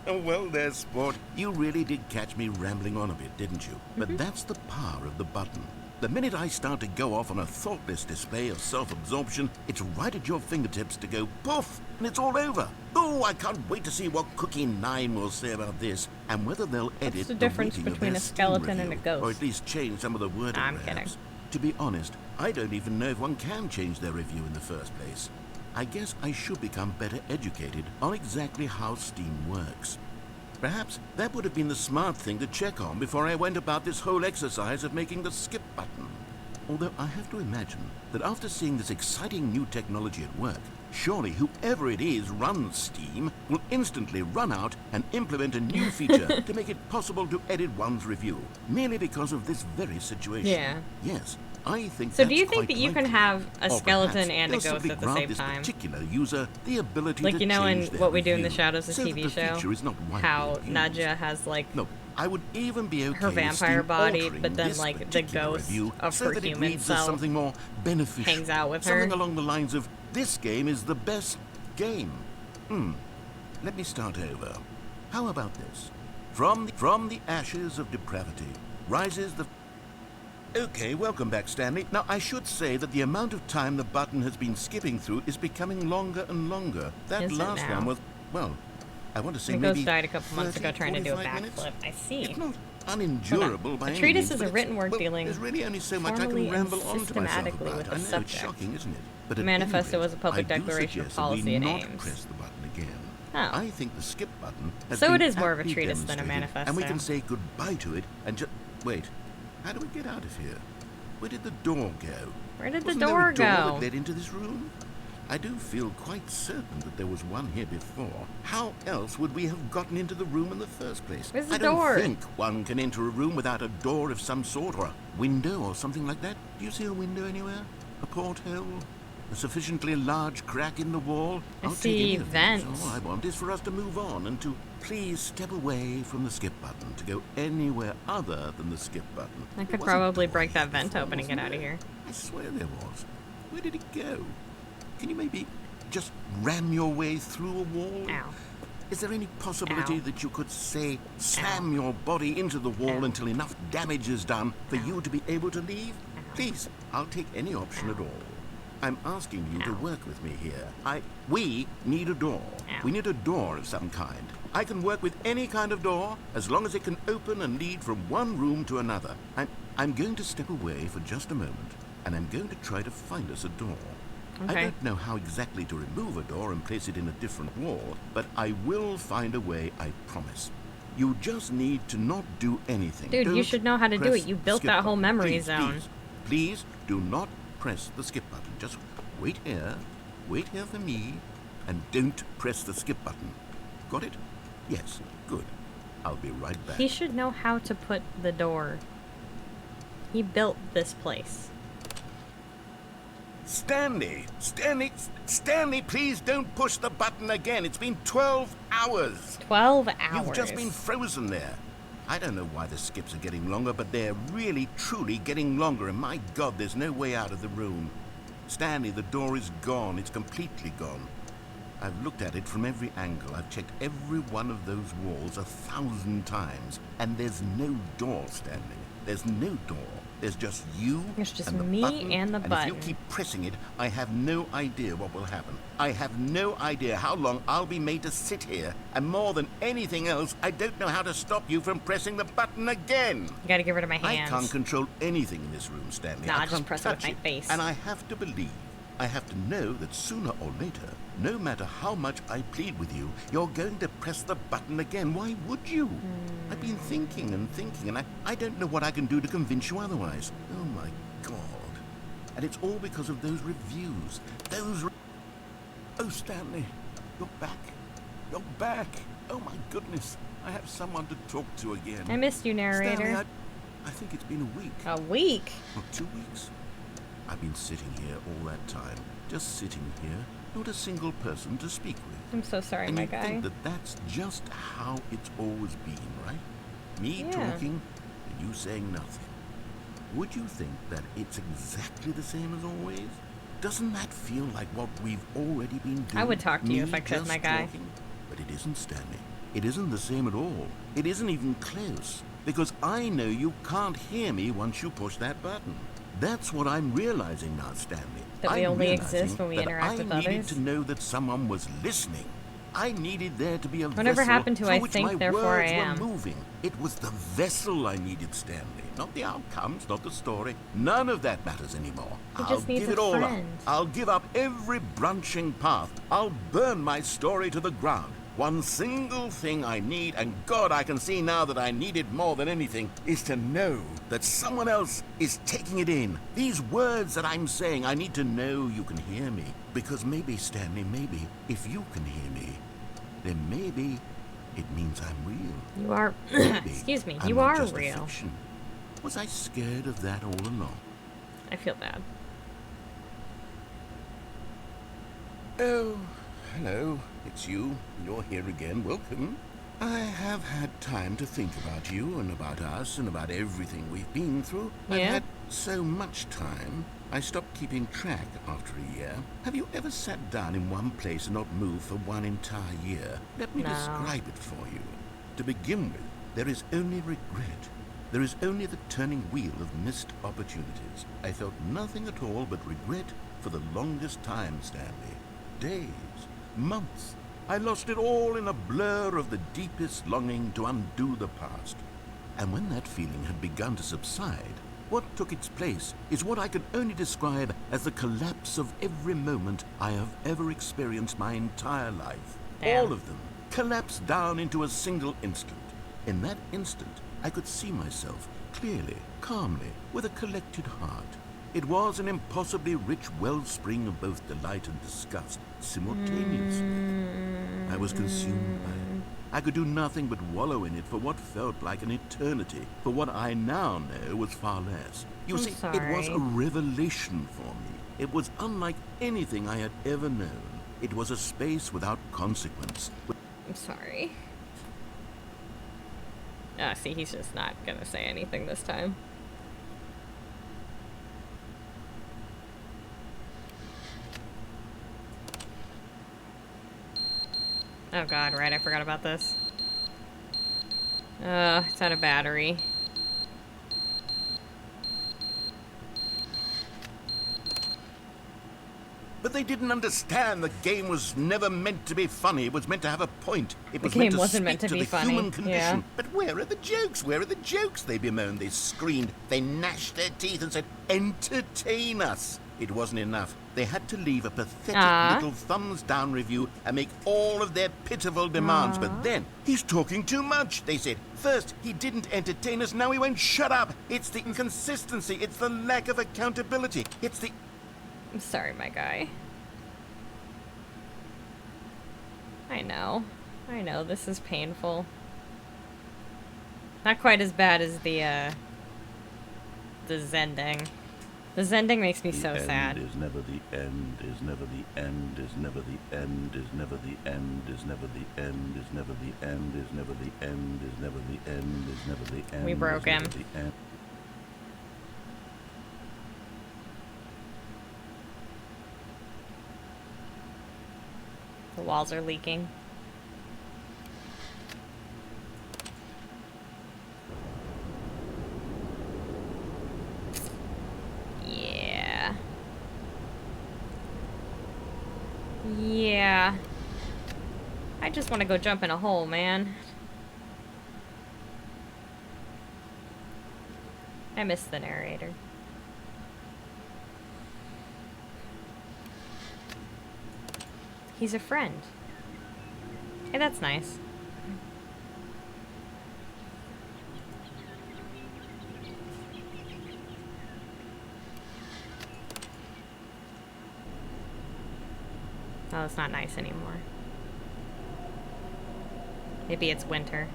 B: Well, there's sport. You really did catch me rambling on a bit, didn't you? But that's the power of the button. The minute I start to go off on a thoughtless display of self-absorption, it's right at your fingertips to go poof, and it's all over. Oh, I can't wait to see what Cookie 9 will say about this, and whether they'll edit
A: the difference
B: reading of
A: between
B: their
A: a skeleton
B: Steam
A: and a
B: review,
A: ghost?
B: or at least change some of the wording.
A: I'm
B: perhaps.
A: kidding.
B: To be honest, I don't even know if one can change their review in the first place. I guess I should become better educated on exactly how Steam works. Perhaps that would have been the smart thing to check on before I went about this whole exercise of making the skip button. Although I have to imagine that after seeing this exciting new technology at work, surely whoever it is runs Steam will instantly run out and implement a new feature to make it possible to edit one's review, merely because of this very situation.
A: Yeah.
B: Yes, I think
A: So
B: that's
A: do you think
B: quite
A: that you can
B: likely.
A: have a
B: Or
A: skeleton
B: perhaps
A: and a
B: they'll
A: ghost
B: simply
A: at the
B: grant
A: same
B: this
A: time?
B: particular user the ability
A: Like,
B: to
A: you know
B: change
A: in
B: their
A: What We Do in the
B: review
A: Shadows, the
B: so that
A: TV
B: the
A: show,
B: feature is not widely
A: how
B: abused.
A: Nadja has, like,
B: Look, I would even be okay
A: her
B: with
A: vampire
B: Steam
A: body,
B: altering
A: but then,
B: this
A: like, the
B: particular
A: ghost
B: review
A: of
B: so
A: her
B: that it
A: human
B: reads as
A: self
B: something more beneficial.
A: hangs out with her.
B: Something along the lines of, this game is the best game. Let me start over. How about this? From the ashes of depravity rises the... Okay, welcome back, Stanley. Now, I should say that the amount of time the button has been skipping through is becoming longer and longer. That
A: Is it
B: last
A: now?
B: one was, well, I want to say
A: The
B: maybe
A: ghost died a couple months
B: 30,
A: ago trying to do a
B: 45 minutes.
A: backflip. I see.
B: It's not unendurable by
A: A
B: any
A: treatise
B: means,
A: is
B: but
A: a
B: it's-
A: written work
B: well,
A: dealing
B: there's really only so much I
A: formally
B: can
A: and
B: ramble on to myself
A: systematically
B: about.
A: with
B: I
A: the
B: know it's
A: subject.
B: shocking, isn't it? But
A: The
B: at any
A: manifesto
B: rate,
A: was a public
B: I do
A: declaration of
B: suggest that we
A: policy and
B: not
A: aims.
B: press the button again.
A: Oh.
B: I think the skip button has
A: So
B: been
A: it is more of a
B: aptly
A: treatise than a
B: demonstrated, and we can
A: manifesto.
B: say goodbye to it and just wait. How do we get out of here? Where did the door go?
A: Where did the
B: Wasn't there
A: door
B: a door
A: go?
B: that led into this room? I do feel quite certain that there was one here before. How else would we have gotten into the room in the first place?
A: Where's the
B: I don't
A: door?
B: think one can enter a room without a door of some sort, or a window or something like that. Do you see a window anywhere? A porthole? A sufficiently large crack in the wall?
A: I
B: I'll take
A: see
B: any of these.
A: vents.
B: All I want is for us to move on and to please step away from the skip button, to go anywhere other than the skip button.
A: I
B: There
A: could
B: was a
A: probably
B: door
A: break
B: here
A: that vent
B: before,
A: open and get
B: wasn't
A: out of
B: there?
A: here.
B: I swear there was. Where did it go? Can you maybe just ram your way through a wall?
A: Ow.
B: Is there any possibility
A: Ow.
B: that you could, say, slam your body into the wall
A: Ow.
B: until enough damage is done for
A: Ow.
B: you to be able to leave?
A: Ow.
B: Please, I'll take any option at
A: Ow.
B: all. I'm asking you to
A: Ow.
B: work with me here. We need a door.
A: Ow.
B: We need a door of some kind. I can work with any kind of door as long as it can open and lead from one room to another. I'm going to step away for just a moment, and I'm going to try to find us a door. I
A: Okay.
B: don't know how exactly to remove a door and place it in a different wall, but I will find a way, I promise. You just need to not do anything.
A: Dude, you
B: Don't
A: should know how to do
B: press
A: it. You
B: the
A: built
B: skip
A: that whole
B: button.
A: memory
B: Please,
A: zone.
B: Please do not press the skip button. Just wait here for me, and don't press the skip button. Got it? Yes, good. I'll be right back.
A: He should know how to put the door. He built this place.
B: Stanley, please don't push the button again. It's been 12 hours.
A: 12 hours.
B: You've just been frozen there. I don't know why the skips are getting longer, but they're really, truly getting longer, and my God, there's no way out of the room. Stanley, the door is gone. It's completely gone. I've looked at it from every angle. I've checked every one of those walls 1,000 times, and there's no door, Stanley. There's no door. There's just you
A: It's just
B: and the
A: me
B: button,
A: and the
B: and if
A: button.
B: you keep pressing it, I have no idea what will happen. I have no idea how long I'll be made to sit here, and more than anything else, I don't know how to stop you from pressing the button again.
A: You gotta get rid of my hands.
B: I can't control anything in this room, Stanley.
A: Nah,
B: I
A: just
B: can't
A: press it with
B: touch
A: my face.
B: And I have to believe. I have to know that sooner or later, no matter how much I plead with you, you're going to press the button again. Why would you? I've been thinking, and I don't know what I can do to convince you otherwise. Oh, my God. And it's all because of those reviews. Oh, Stanley, you're back. You're back. Oh, my goodness. I have someone to talk to again.
A: I missed you, narrator.
B: Stanley, I think it's been a week.
A: A week?
B: Or 2 weeks. I've been sitting here all that time, just sitting here, not a single person to speak with.
A: I'm so sorry,
B: And
A: my
B: you
A: guy.
B: think that that's just how it's always been, right? Me
A: Yeah.
B: talking and you saying nothing. Would you think that it's exactly the same as always? Doesn't that feel like what we've already been doing?
A: I would talk to you
B: Me
A: if I could,
B: just
A: my guy.
B: talking? But it isn't, Stanley. It isn't the same at all. It isn't even close. Because I know you can't hear me once you push that button. That's what I'm realizing now, Stanley.
A: That we
B: I'm
A: only
B: realizing
A: exist when we
B: that
A: interact with
B: I needed
A: others?
B: to know that someone was listening. I needed there to be a
A: Whatever
B: vessel
A: happened to
B: through
A: I
B: which
A: think,
B: my
A: therefore
B: words
A: I am?
B: were moving. It was the vessel I needed, Stanley. Not the outcomes, not the story. None of that matters anymore.
A: He
B: I'll
A: just needs
B: give
A: a
B: it all
A: friend.
B: up. I'll give up every branching path. I'll burn my story to the ground. One single thing I need, and God, I can see now that I need it more than anything, is to know that someone else is taking it in. These words that I'm saying, I need to know you can hear me. Because maybe, Stanley, maybe, if you can hear me, then maybe it means I'm real.
A: You are.
B: Maybe
A: Excuse me.
B: I'm
A: You
B: not
A: are
B: just a
A: real.
B: fiction. Was I scared of that all along?
A: I feel bad.
B: Oh, hello. It's you. You're here again. Welcome. I have had time to think about you and about us and about everything we've been through. I've
A: Yeah?
B: had so much time, I stopped keeping track after a year. Have you ever sat down in one place and not moved for one entire year? Let me
A: No.
B: describe it for you. To begin with, there is only regret. There is only the turning wheel of missed opportunities. I felt nothing at all but regret for the longest time, Stanley. Days, months. I lost it all in a blur of the deepest longing to undo the past. And when that feeling had begun to subside, what took its place is what I can only describe as the collapse of every moment I have ever experienced my entire life.
A: Damn.
B: All of them collapsed down into a single instant. In that instant, I could see myself clearly, calmly, with a collected heart. It was an impossibly rich wellspring of both delight and disgust simultaneously. I was consumed by it. I could do nothing but wallow in it for what felt like an eternity, for what I now know was far less. You
A: I'm
B: see, it was
A: sorry.
B: a revelation for me. It was unlike anything I had ever known. It was a space without consequence.
A: I'm sorry. Ah, see, he's just not gonna say anything this time. Oh god, right, I forgot about this. It's out of battery.
B: But they didn't understand the game was never meant to be funny. It was meant to have a point. It was
A: game
B: meant to
A: wasn't
B: speak
A: meant to
B: to
A: be
B: the
A: funny,
B: human condition.
A: yeah.
B: But where are the jokes? Where are the jokes? They bemoaned, they screamed, they gnashed their teeth and said, entertain us. It wasn't enough. They had to leave a pathetic little thumbs-down review and make all of their pitiful demands. But then, he's talking too much, they said. First, he didn't entertain us, now he won't shut up. It's the inconsistency, it's the lack of accountability, it's the...
A: I'm sorry, my guy. I know, this is painful. Not quite as bad as the Zending. The Zending makes me so sad.
B: is never the end, is never the end, is never the end, is never the end, is never the end, is never the end, is never the end, is never the end, is never the end.
A: We broke him. The walls are leaking. I just want to go jump in a hole, man. I miss the narrator. He's a friend. Hey, that's nice. Oh, it's not nice anymore. Maybe it's winter.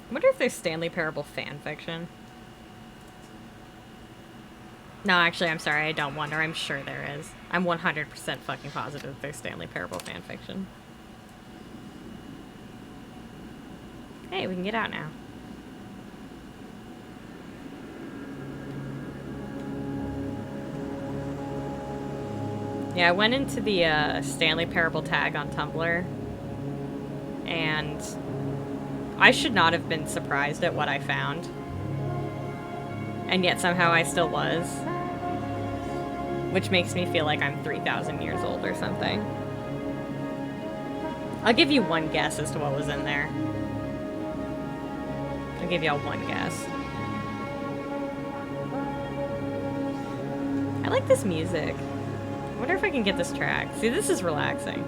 A: I wonder if there's Stanley Parable fan fiction. No, actually, I'm sorry. I don't wonder. I'm sure there is. I'm 100% fucking positive there's Stanley Parable fan fiction. Hey, we can get out now. Yeah, I went into the Stanley Parable tag on Tumblr, and I should not have been surprised at what I found. And yet somehow I still was. Which makes me feel like I'm 3,000 years old or something. I'll give you one guess as to what was in there. I'll give y'all one guess. I like this music. I wonder if I can get this track. See, this is relaxing.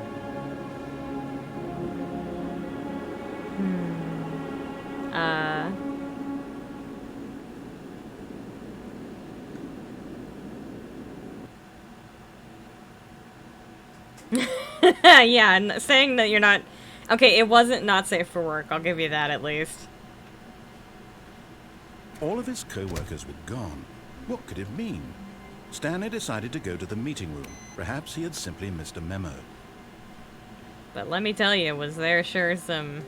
A: Yeah, saying that you're not... Okay, it wasn't not safe for work. I'll give you that at least.
B: All of his co-workers were gone. What could it mean? Stanley decided to go to the meeting room. Perhaps he had simply missed a memo.
A: But let me tell you, was there sure some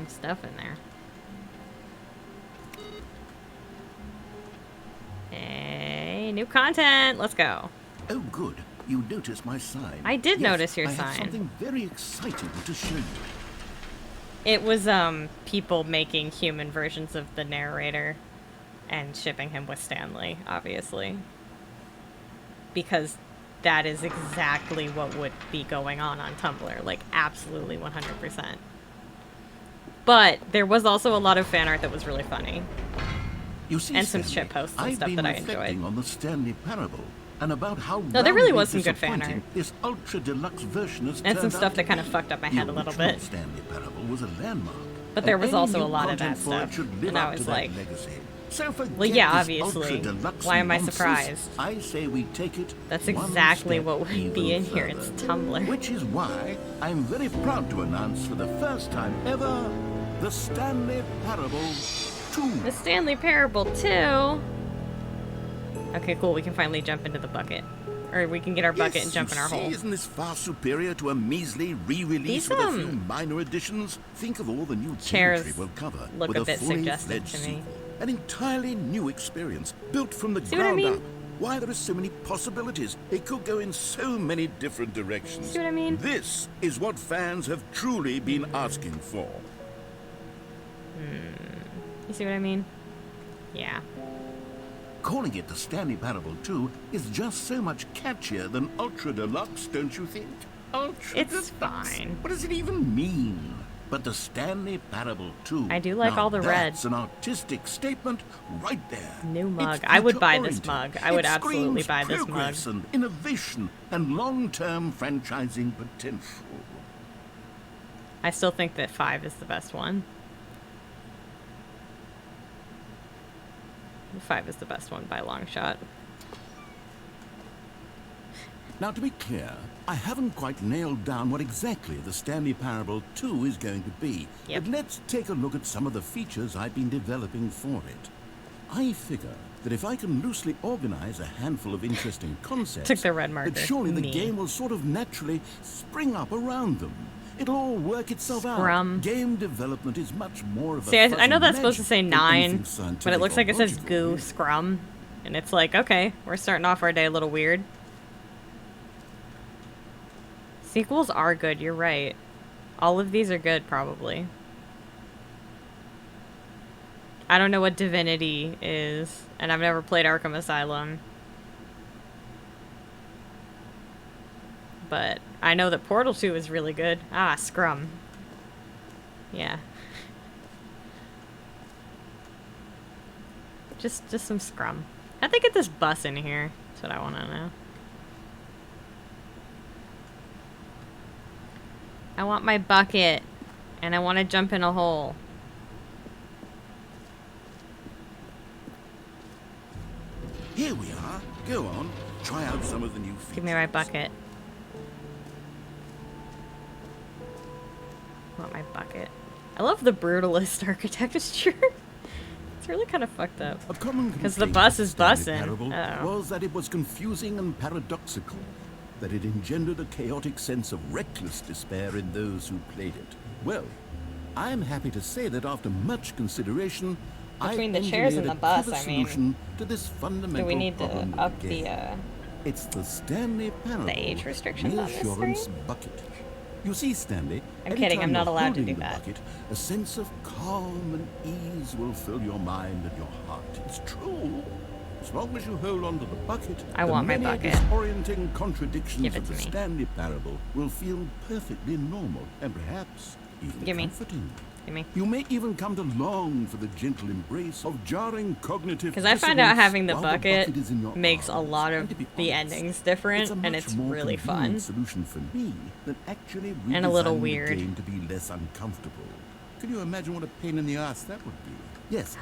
A: stuff in there. Hey, new content. Let's go.
D: Oh, good. You noticed my sign.
A: I did notice your
D: I have
A: sign.
D: something very exciting to show you.
A: It was people making human versions of the narrator and shipping him with Stanley, obviously. Because that is exactly what would be going on Tumblr. Like, absolutely 100%. But there was also a lot of fan art that was really funny.
D: You see,
A: And some
D: Stanley,
A: shit posts and
D: I've
A: stuff
D: been
A: that I
D: reflecting
A: enjoyed.
D: on the Stanley Parable and about how
A: No, there really
D: roundly
A: was some good fan
D: disappointing
A: art.
D: This ultra deluxe version has
A: And some
D: turned
A: stuff
D: out
A: that
D: to
A: kind of
D: be.
A: fucked up my
D: The
A: head a little
D: original
A: bit.
D: Stanley Parable was a landmark.
A: But there
D: and
A: was
D: any
A: also
D: new
A: a lot of
D: content
A: that
D: for it
A: stuff,
D: should live
A: and I
D: up
A: was
D: to that
A: like,
D: legacy. So forget
A: well, yeah,
D: this
A: obviously.
D: ultra-deluxe
A: Why am I
D: nonsense.
A: surprised?
D: I say we take it
A: That's
D: one
A: exactly
D: step
A: what would
D: even
A: be in here.
D: further.
A: It's Tumblr.
D: Which is why I'm very proud to announce for the first time ever the Stanley Parable 2.
A: The Stanley Parable 2. Okay, cool. We can finally jump into the bucket. Or we can get our bucket and jump in our
D: see,
A: hole.
D: Isn't this far superior to a measly re-release
A: These,
D: with a few minor additions? Think of all the new
A: chairs
D: territory we'll cover
A: look
D: with
A: a bit
D: fully
A: suggestive
D: fledged
A: to me.
D: sequel. An entirely new experience, built from the
A: See what I
D: ground
A: mean?
D: up. Why, there are so many possibilities. It could go in so many different directions.
A: See what I mean?
D: This is what fans have truly been asking for.
A: You see what I mean? Yeah.
D: Calling it the Stanley Parable 2 is just so much catchier than Ultra Deluxe, don't you think? Ultra
A: It's
D: Deluxe.
A: fine.
D: What does it even mean? But the Stanley Parable 2.
A: I do like
D: now
A: all the red.
D: That's an artistic statement right there.
A: New mug.
D: It's
A: I would buy this
D: future-oriented.
A: mug. I would
D: It
A: absolutely
D: screams
A: buy this mug.
D: progress and innovation and long-term franchising potential.
A: I still think that 5 is the best one. 5 is the best one by a long shot.
D: Now, to be clear, I haven't quite nailed down what exactly the Stanley Parable 2 is going to be.
A: Yep.
D: But let's take a look at some of the features I've been developing for it. I figure that if I can loosely organize a handful of interesting concepts,
A: Took the red marker.
D: that surely the
A: Me.
D: game will sort of naturally spring up around them. It'll all work itself
A: Scrum.
D: out. Game development is much more of a
A: See, I
D: fuzzy
A: know that's supposed to
D: magic
A: say
D: than
A: 9,
D: anything
A: but it
D: scientific
A: looks
D: or
A: like it says
D: logical,
A: goo
D: really.
A: scrum. And it's like, okay, we're starting off our day a little weird. Sequels are good, you're right. All of these are good, probably. I don't know what Divinity is, and I've never played Arkham Asylum. But I know that Portal 2 is really good. Ah, Scrum. Yeah. Just some Scrum. How'd they get this bus in here? That's what I want to know. I want my bucket, and I want to jump in a hole.
D: Here we are. Go on. Try out some of the new features.
A: Give me my bucket. I want my bucket. I love the brutalist architecture. It's really kind of fucked up.
D: A common
A: 'Cause the
D: complaint
A: bus
D: of
A: is
D: Stanley
A: bussin'.
D: Parable
A: Oh.
D: was that it was confusing and paradoxical, that it engendered a chaotic sense of reckless despair in those who played it. Well, I am happy to say that after much consideration,
A: Between
D: I
A: the chairs and
D: engineered
A: the
D: a
A: bus,
D: clever
A: I mean,
D: solution to this fundamental
A: Do we need to
D: problem
A: up
D: of the game.
A: the
D: It's the Stanley Parable
A: age restrictions on this
D: reassurance
A: screen?
D: bucket. You see, Stanley,
A: I'm kidding,
D: anytime
A: I'm not
D: you're
A: allowed to
D: holding
A: do
D: the
A: that.
D: bucket, a sense of calm and ease will fill your mind and your heart. It's true. As long as you hold on to the bucket,
A: I
D: the
A: want my
D: many
A: bucket.
D: disorienting contradictions
A: Give it
D: of
A: to
D: the
A: me.
D: Stanley Parable will feel perfectly normal and perhaps even
A: Give me.
D: comforting.
A: Give me.
D: You may even come to long for the gentle embrace of jarring cognitive
A: Because I find out
D: dissonance
A: having the
D: while
A: bucket
D: is in your
A: makes a
D: arms.
A: lot
D: And
A: of
D: to be
A: the
D: honest,
A: endings different,
D: it's a
A: and
D: much
A: it's
D: more
A: really
D: convenient
A: fun.
D: solution for me than actually
A: And a little
D: redesigning
A: weird.
D: the game to be less uncomfortable. Can you imagine what a pain in the ass that would be? Yes,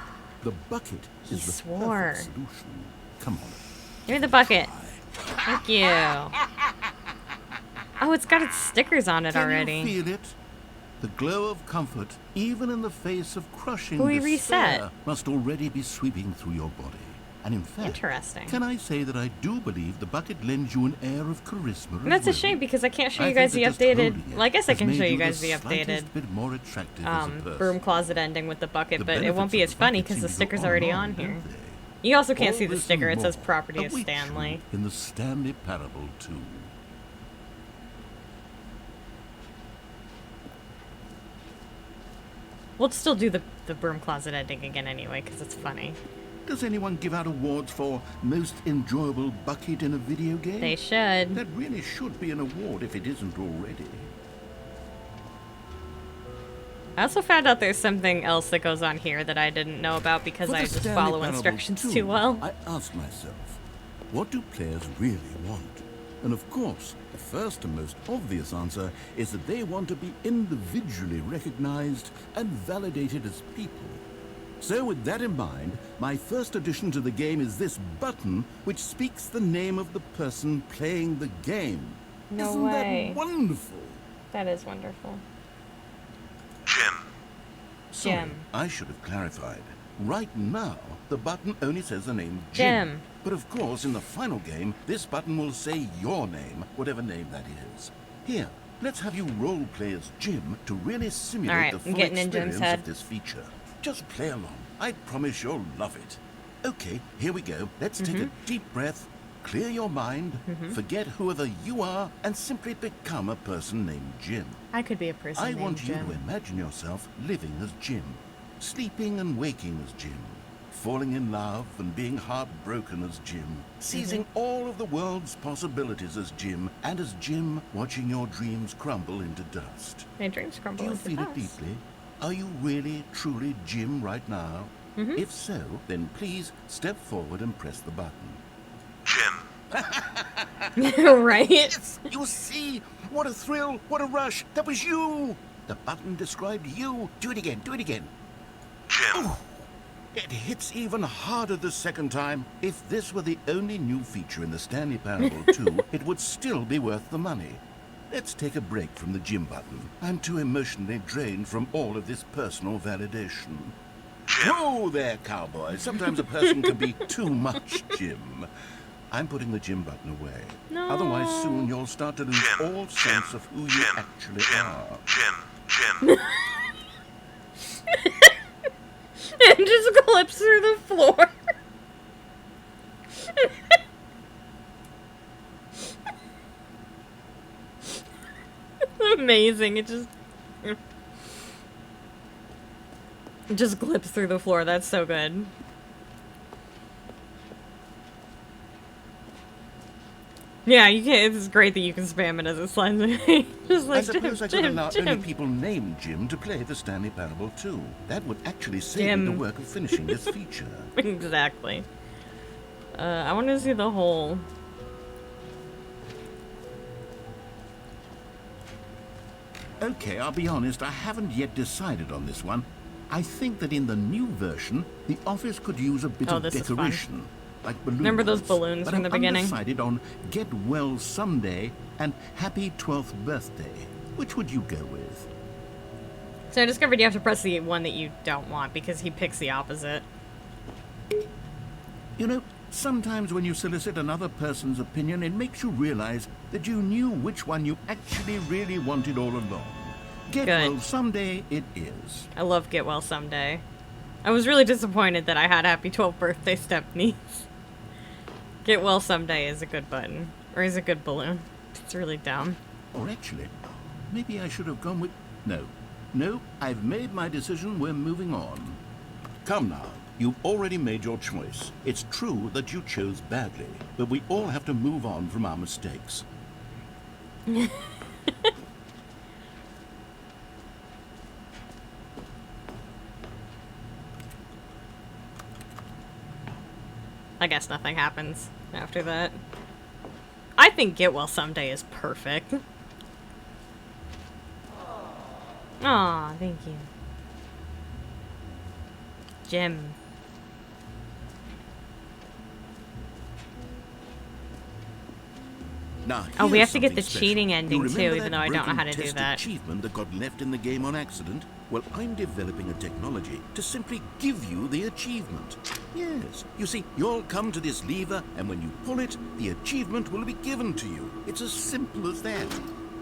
D: the bucket
A: He
D: is the
A: swore.
D: perfect solution. Come on.
A: Give me the bucket. Thank you. Oh, it's got its stickers on it
D: Can
A: already.
D: you feel it? The glow of comfort, even in the face of crushing
A: Can we
D: despair,
A: reset?
D: must already be sweeping through your body. And in fact,
A: Interesting.
D: can I say that I do believe the bucket lends you an air of charisma
A: And that's a
D: as well.
A: shame because I can't show
D: I
A: you guys the
D: think that just
A: updated.
D: holding it
A: Well, I guess I
D: has
A: can
D: made
A: show you
D: you
A: guys
D: the
A: the updated
D: slightest bit more attractive as a person.
A: broom closet ending with the bucket,
D: The
A: but it won't be
D: benefits
A: as
D: of the
A: funny
D: bucket
A: because the
D: seem to go
A: sticker's
D: on and
A: already
D: on,
A: on here.
D: don't they?
A: You also can't
D: All
A: see the
D: this
A: sticker.
D: and
A: It says
D: more
A: property of
D: await you
A: Stanley.
D: in the Stanley Parable 2.
A: We'll still do the broom closet ending again anyway because it's funny.
D: Does anyone give out awards for most enjoyable bucket in a video game?
A: They should.
D: That really should be an award if it isn't already.
A: I also found out there's something else that goes on here that I didn't know about because
D: For
A: I
D: the
A: just
D: Stanley
A: follow
D: Parable
A: instructions
D: 2,
A: too well.
D: I asked myself, what do players really want? And of course, the first and most obvious answer is that they want to be individually recognized and validated as people. So with that in mind, my first addition to the game is this button which speaks the name of the person playing the game.
A: No
D: Isn't
A: way.
D: that wonderful?
A: That is wonderful.
F: Jim.
D: Sorry,
A: Jim.
D: I should have clarified. Right now, the button only says the name Jim.
A: Jim.
D: But of course, in the final game, this button will say your name, whatever name that is. Here, let's have you role play as Jim to really simulate
A: Alright,
D: the
A: I'm
D: full
A: getting in Jim's
D: experience
A: head.
D: of this feature. Just play along. I promise you'll love it. Okay, here we go. Let's take
A: Mm-hmm.
D: a deep breath, clear your mind, forget whoever you are, and simply become a person named Jim.
A: I could be a person
D: I
A: named
D: want you
A: Jim.
D: to imagine yourself living as Jim, sleeping and waking as Jim, falling in love and being heartbroken as Jim, seizing all of the world's possibilities as Jim, and as Jim watching your dreams crumble into dust.
A: My dreams crumble
D: Do you
A: into
D: feel
A: dust.
D: it deeply? Are you really, truly Jim right now? If so, then please step forward and press the button.
F: Jim.
A: Right?
D: Yes, you see? What a thrill, what a rush. That was you. The button described you. Do it again, do it again.
F: Jim.
D: It hits even harder the second time. If this were the only new feature in the Stanley Parable 2, it would still be worth the money. Let's take a break from the Jim button. I'm too emotionally drained from all of this personal validation.
F: Jim.
D: Whoa there, cowboy. Sometimes a person can be too much Jim. I'm putting the Jim button away.
A: No.
D: Otherwise, soon you'll start to lose
F: Jim.
D: all
F: Jim.
D: sense of who you
F: Jim.
D: actually
F: Jim.
D: are.
F: Jim.
A: And just clips through the floor. Amazing. It just. It just glips through the floor. That's so good. Yeah, you can. It's great that you can spam it as it slides away. Just like
B: I suppose I could allow
A: Jim.
B: only people named Jim to play the Stanley Parable too. That would actually save me
A: Jim.
B: the work of finishing this feature.
A: Exactly. I want to see the whole.
B: Okay, I'll be honest, I haven't yet decided on this one. I think that in the new version, the office could use a bit
A: Oh,
B: of
A: this is fun.
B: decoration. Like balloons.
A: Remember those balloons
B: but
A: from the beginning?
B: I'm undecided on Get Well Someday and Happy 12th Birthday. Which would you go with?
A: So I discovered you have to press the one that you don't want because he picks the opposite.
B: You know, sometimes when you solicit another person's opinion, it makes you realize that you knew which one you actually really wanted all along. Get
A: Good.
B: Well Someday it is.
A: I love Get Well Someday. I was really disappointed that I had Happy 12th Birthday Stepniece. Get Well Someday is a good button. Or is a good balloon. It's really dumb.
B: Or actually, maybe I should have gone with... No, I've made my decision. We're moving on. Come now. You've already made your choice. It's true that you chose badly, but we all have to move on from our mistakes.
A: I guess nothing happens after that. I think Get Well Someday is perfect. Aw, thank you. Jim.
B: Now,
A: Oh, we
B: here's
A: have to get the
B: something
A: cheating
B: special.
A: ending
B: You
A: too,
B: remember
A: even
B: that
A: though I don't know
B: broken
A: how to do
B: test
A: that.
B: achievement that got left in the game on accident? Well, I'm developing a technology to simply give you the achievement. Yes. You see, you'll come to this lever, and when you pull it, the achievement will be given to you. It's as simple as that.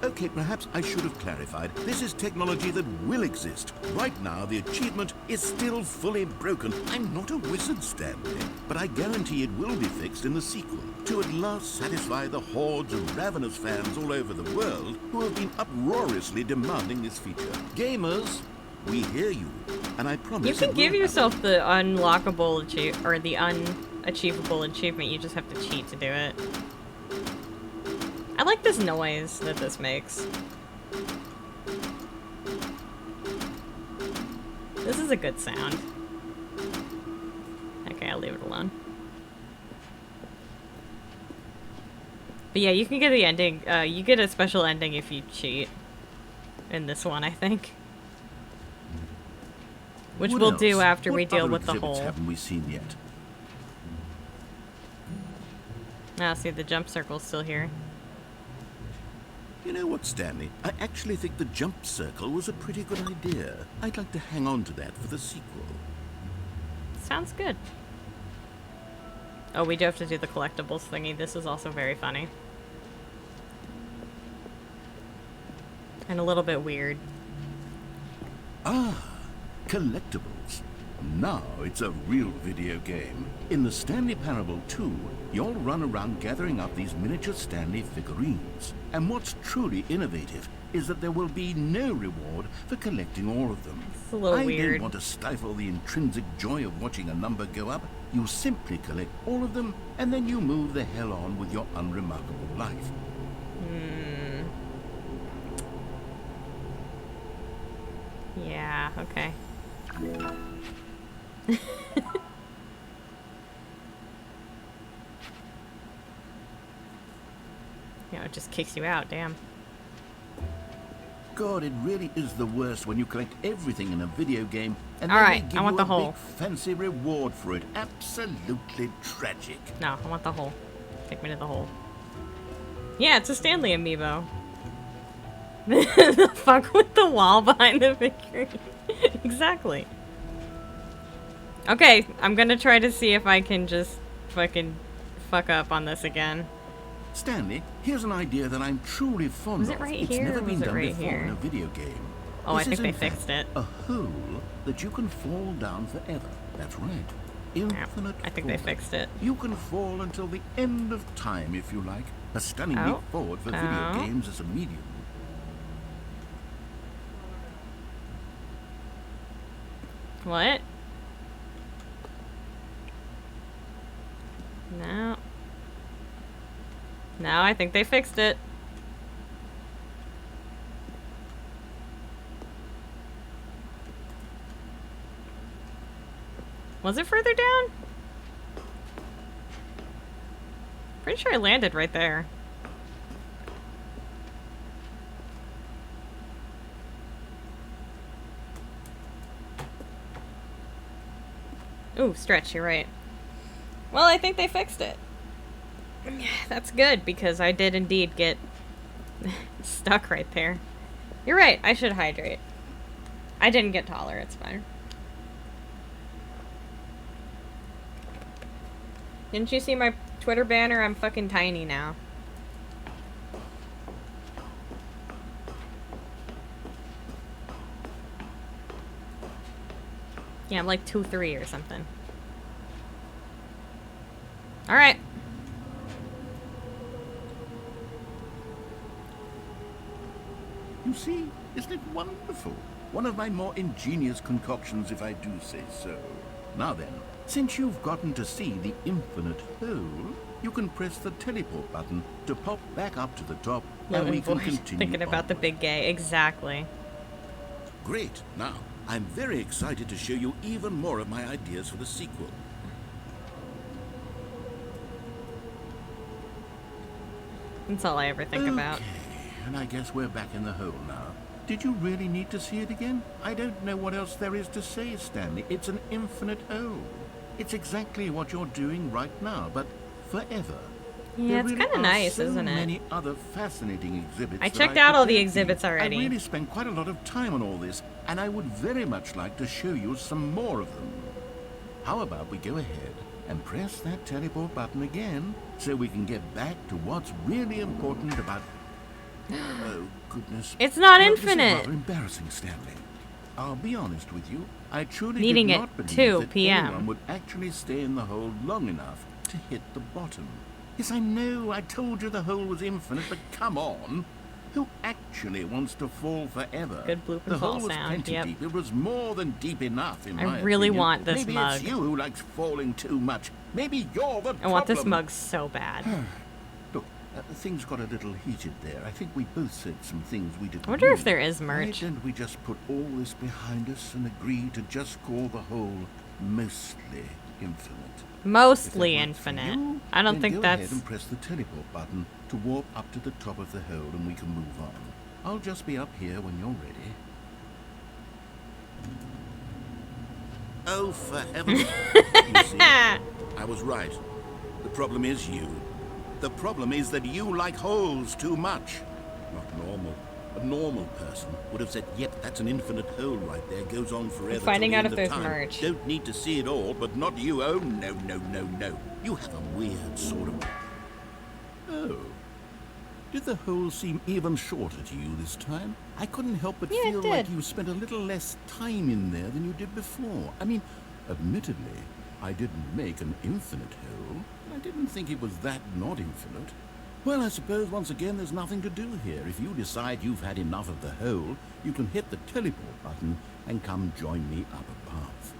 B: Okay, perhaps I should have clarified. This is technology that will exist. Right now, the achievement is still fully broken. I'm not a wizard, Stanley, but I guarantee it will be fixed in the sequel to at last satisfy the hordes of ravenous fans all over the world who have been uproariously demanding this feature. Gamers, we hear you, and I promise
A: You can
B: it
A: give
B: will
A: yourself the unlockable or the unachievable achievement, you just have to cheat to do it. I like this noise that this makes. This is a good sound. Okay, I'll leave it alone. But yeah, you can get the ending. You get a special ending if you cheat. In this one, I think. Which
B: What
A: we'll
B: else?
A: do after we
B: What
A: deal
B: other
A: with the
B: exhibits
A: whole...
B: haven't we seen yet?
A: Ah, see, the jump circle's still here.
B: You know what, Stanley? I actually think the jump circle was a pretty good idea. I'd like to hang on to that for the sequel.
A: Sounds good. Oh, we do have to do the collectibles thingy. This is also very funny. And a little bit weird.
B: Ah, collectibles. Now it's a real video game. In the Stanley Parable 2, you'll run around gathering up these miniature Stanley figurines. And what's truly innovative is that there will be no reward for collecting all of them.
A: It's a little
B: I
A: weird.
B: don't want to stifle the intrinsic joy of watching a number go up. You simply collect all of them, and then you move the hell on with your unremarkable life.
A: Yeah, okay. Yeah, it just kicks you out, damn.
B: God, it really is the worst when you collect everything in a video game and
A: All
B: then
A: right,
B: they give
A: I want
B: you
A: the
B: a
A: whole.
B: big fancy reward for it. Absolutely tragic.
A: No, I want the hole. Take me to the hole. Yeah, it's a Stanley amiibo. The fuck with the wall behind the figurine. Exactly. Okay, I'm gonna try to see if I can just fucking fuck up on this again.
B: Stanley, here's an idea that I'm truly fond
A: Was
B: of.
A: it right
B: It's
A: here
B: never
A: or
B: been
A: was it
B: done
A: right
B: before
A: here?
B: in a video game.
A: Oh, I
B: This
A: think
B: is,
A: they
B: in
A: fixed
B: fact,
A: it.
B: a hole that you can fall down forever. That's right. Infinite
A: I think they
B: fall.
A: fixed it.
B: You can fall until the end of time if you like. A stunning leap
A: Oh.
B: forward for video
A: Oh.
B: games as a medium.
A: What? No. No, I think they fixed it. Was it further down? Pretty sure I landed right there. Ooh, stretch, you're right. Well, I think they fixed it. That's good, because I did indeed get stuck right there. You're right, I should hydrate. I didn't get taller, it's fine. Didn't you see my Twitter banner? I'm fucking tiny now. Yeah, I'm like 2'3" or something. Alright.
D: You see, isn't it wonderful? One of my more ingenious concoctions, if I do say so. Now then, since you've gotten to see the infinite hole, you can press the teleport button to pop back up to the top, and we can continue
A: Thinking about the
D: onward.
A: big gay. Exactly.
D: Great. Now, I'm very excited to show you even more of my ideas for the sequel.
A: That's all I ever think about.
D: Okay, and I guess we're back in the hole now. Did you really need to see it again? I don't know what else there is to say, Stanley. It's an infinite hole. It's exactly what you're doing right now, but forever.
A: Yeah,
D: There
A: it's
D: really
A: kind of
D: are
A: nice,
D: so
A: isn't it?
D: many other fascinating exhibits.
A: I
D: that
A: checked
D: could
A: out all the
D: take you.
A: exhibits already.
D: I really spent quite a lot of time on all this, and I would very much like to show you some more of them. How about we go ahead and press that teleport button again, so we can get back to what's really important about... Oh, goodness.
A: It's not
D: Well,
A: infinite.
D: This is rather embarrassing, Stanley. I'll be honest with you. I truly
A: Needing
D: did
A: it
D: not believe
A: 2
D: that
A: p.m.
D: anyone would actually stay in the hole long enough to hit the bottom. Yes, I know. I told you the hole was infinite, but come on. Who actually wants to fall forever?
A: Good bloop and
D: The hole
A: fall
D: was
A: sound,
D: plenty
A: yep.
D: deep. It was more than deep enough, in
A: I
D: my
A: really
D: opinion.
A: want this
D: Maybe
A: mug.
D: it's you who likes falling too much. Maybe you're the
A: I want this
D: problem.
A: mug so bad.
D: Look, things got a little heated there. I think we both said some things we didn't
A: I wonder if
D: mean.
A: there is
D: Why
A: merch.
D: don't we just put all this behind us and agree to just call the whole mostly infinite?
A: Mostly
D: If that works for
A: infinite.
D: you,
A: I don't
D: then
A: think
D: go
A: that's...
D: ahead and press the teleport button to warp up to the top of the hole and we can move on. I'll just be up here when you're ready. Oh, for heaven's sake. You see, I was right. The problem is you. The problem is that you like holes too much. Not normal. A normal person would have said, yep, that's an infinite hole right there. Goes on forever.
A: finding
D: till
A: out
D: the
A: if
D: end of
A: there's
D: time.
A: merch.
D: Don't need to see it all, but not you. Oh, no, no, no, no. You have a weird sort of... Oh. Did the hole seem even shorter to you this time? I couldn't help but
A: Yeah, it
D: feel
A: did.
D: like you spent a little less time in there than you did before. I mean, admittedly, I didn't make an infinite hole. I didn't think it was that not infinite. Well, I suppose once again there's nothing to do here. If you decide you've had enough of the hole, you can hit the teleport button and come join me up above.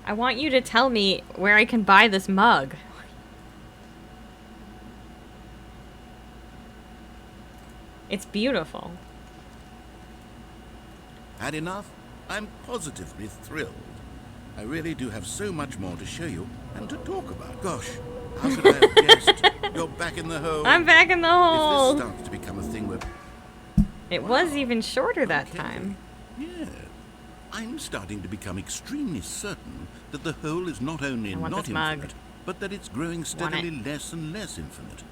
A: I want you to tell me where I can buy this mug. It's beautiful.
D: Had enough? I'm positively thrilled. I really do have so much more to show you and to talk about. Gosh, how could I have guessed? You're back in the hole.
A: I'm back in the
D: If
A: hole.
D: this starts to become a thing where...
A: It was even shorter that
D: Okay.
A: time.
D: Yeah. I'm starting to become extremely certain that the hole is not only
A: I want
D: not
A: this mug.
D: infinite, but that it's growing
A: Want it.
D: steadily less and less infinite.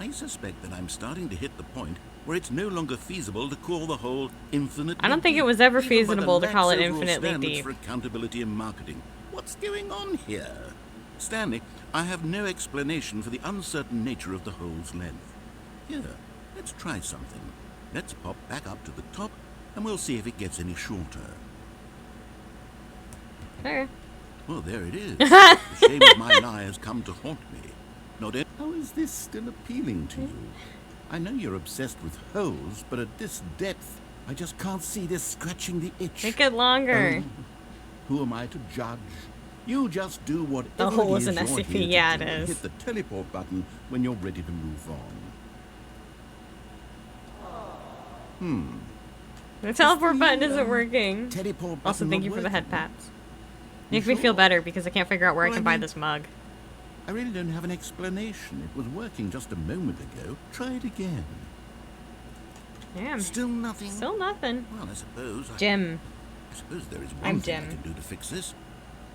D: I suspect that I'm starting to hit the point where it's no longer feasible to call the hole infinitely
A: I don't think it
D: deep,
A: was ever
D: even by the
A: feasible to call it
D: lax overall
A: infinitely
D: standards
A: deep.
D: for accountability in marketing. What's going on here? Stanley, I have no explanation for the uncertain nature of the hole's length. Here, let's try something. Let's pop back up to the top, and we'll see if it gets any shorter.
A: Okay.
D: Well, there it is. The shame of my lie has come to haunt me. Not e- How is this still appealing to you? I know you're obsessed with holes, but at this depth,
B: I just can't see this scratching the itch.
A: Make it longer.
B: Who am I to judge? You just do whatever
A: The hole
B: it
A: is an
B: you're
A: SCP.
B: here to
A: Yeah,
B: do
A: it
B: and
A: is.
B: hit the teleport button when you're ready to move on.
A: The teleport button isn't working.
B: Teleport button
A: Also, thank
B: not
A: you for the head
B: working?
A: pats. Makes me feel better because I can't figure out where I
B: Well,
A: can
B: I
A: buy
B: mean-
A: this mug.
B: I really don't have an explanation. It was working just a moment ago. Try it again.
A: Damn.
B: Still nothing.
A: Still nothing.
B: Well, I suppose.
A: Jim.
B: I suppose there is
A: I'm
B: one thing I
A: Jim.
B: can do to fix this.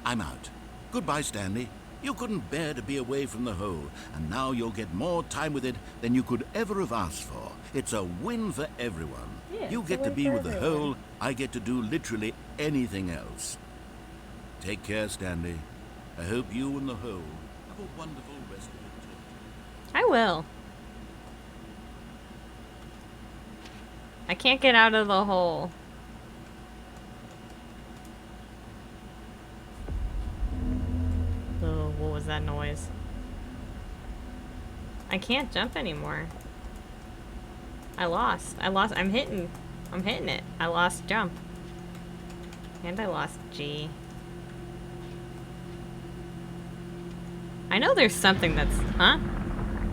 B: I'm out. Goodbye, Stanley. You couldn't bear to be away from the hole, and now you'll get more time with it than you could ever have asked for. It's a win for everyone.
A: Yeah,
B: You
A: it's a
B: get to
A: win
B: be
A: for
B: with the
A: everyone.
B: hole. I get to do literally anything else. Take care, Stanley. I hope you and the hole have a wonderful rest of your trip.
A: I will. I can't get out of the hole. Oh, what was that noise? I can't jump anymore. I lost. I'm hitting it. I lost jump. And I lost G. I know there's something that's... Huh?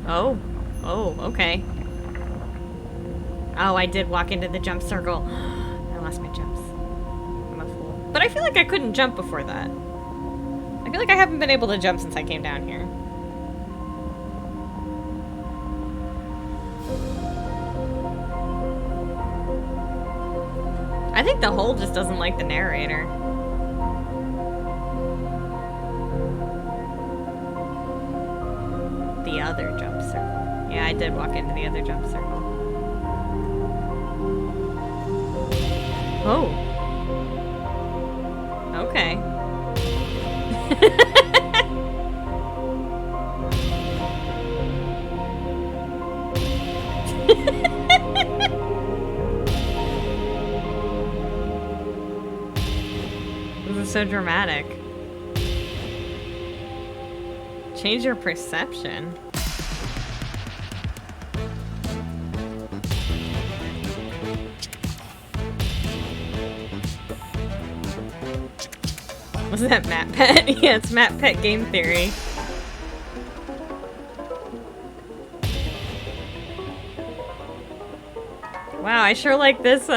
A: Oh. Oh, okay. Oh, I did walk into the jump circle. I lost my jumps. I'm a fool. But I feel like I couldn't jump before that. I feel like I haven't been able to jump since I came down here. I think the hole just doesn't like the narrator. The other jump circle. Yeah, I did walk into the other jump circle. Oh. Okay. This is so dramatic. Change your perception. Was that Matt Pet? Yeah, it's Matt Pet Game Theory. Wow, I sure like this,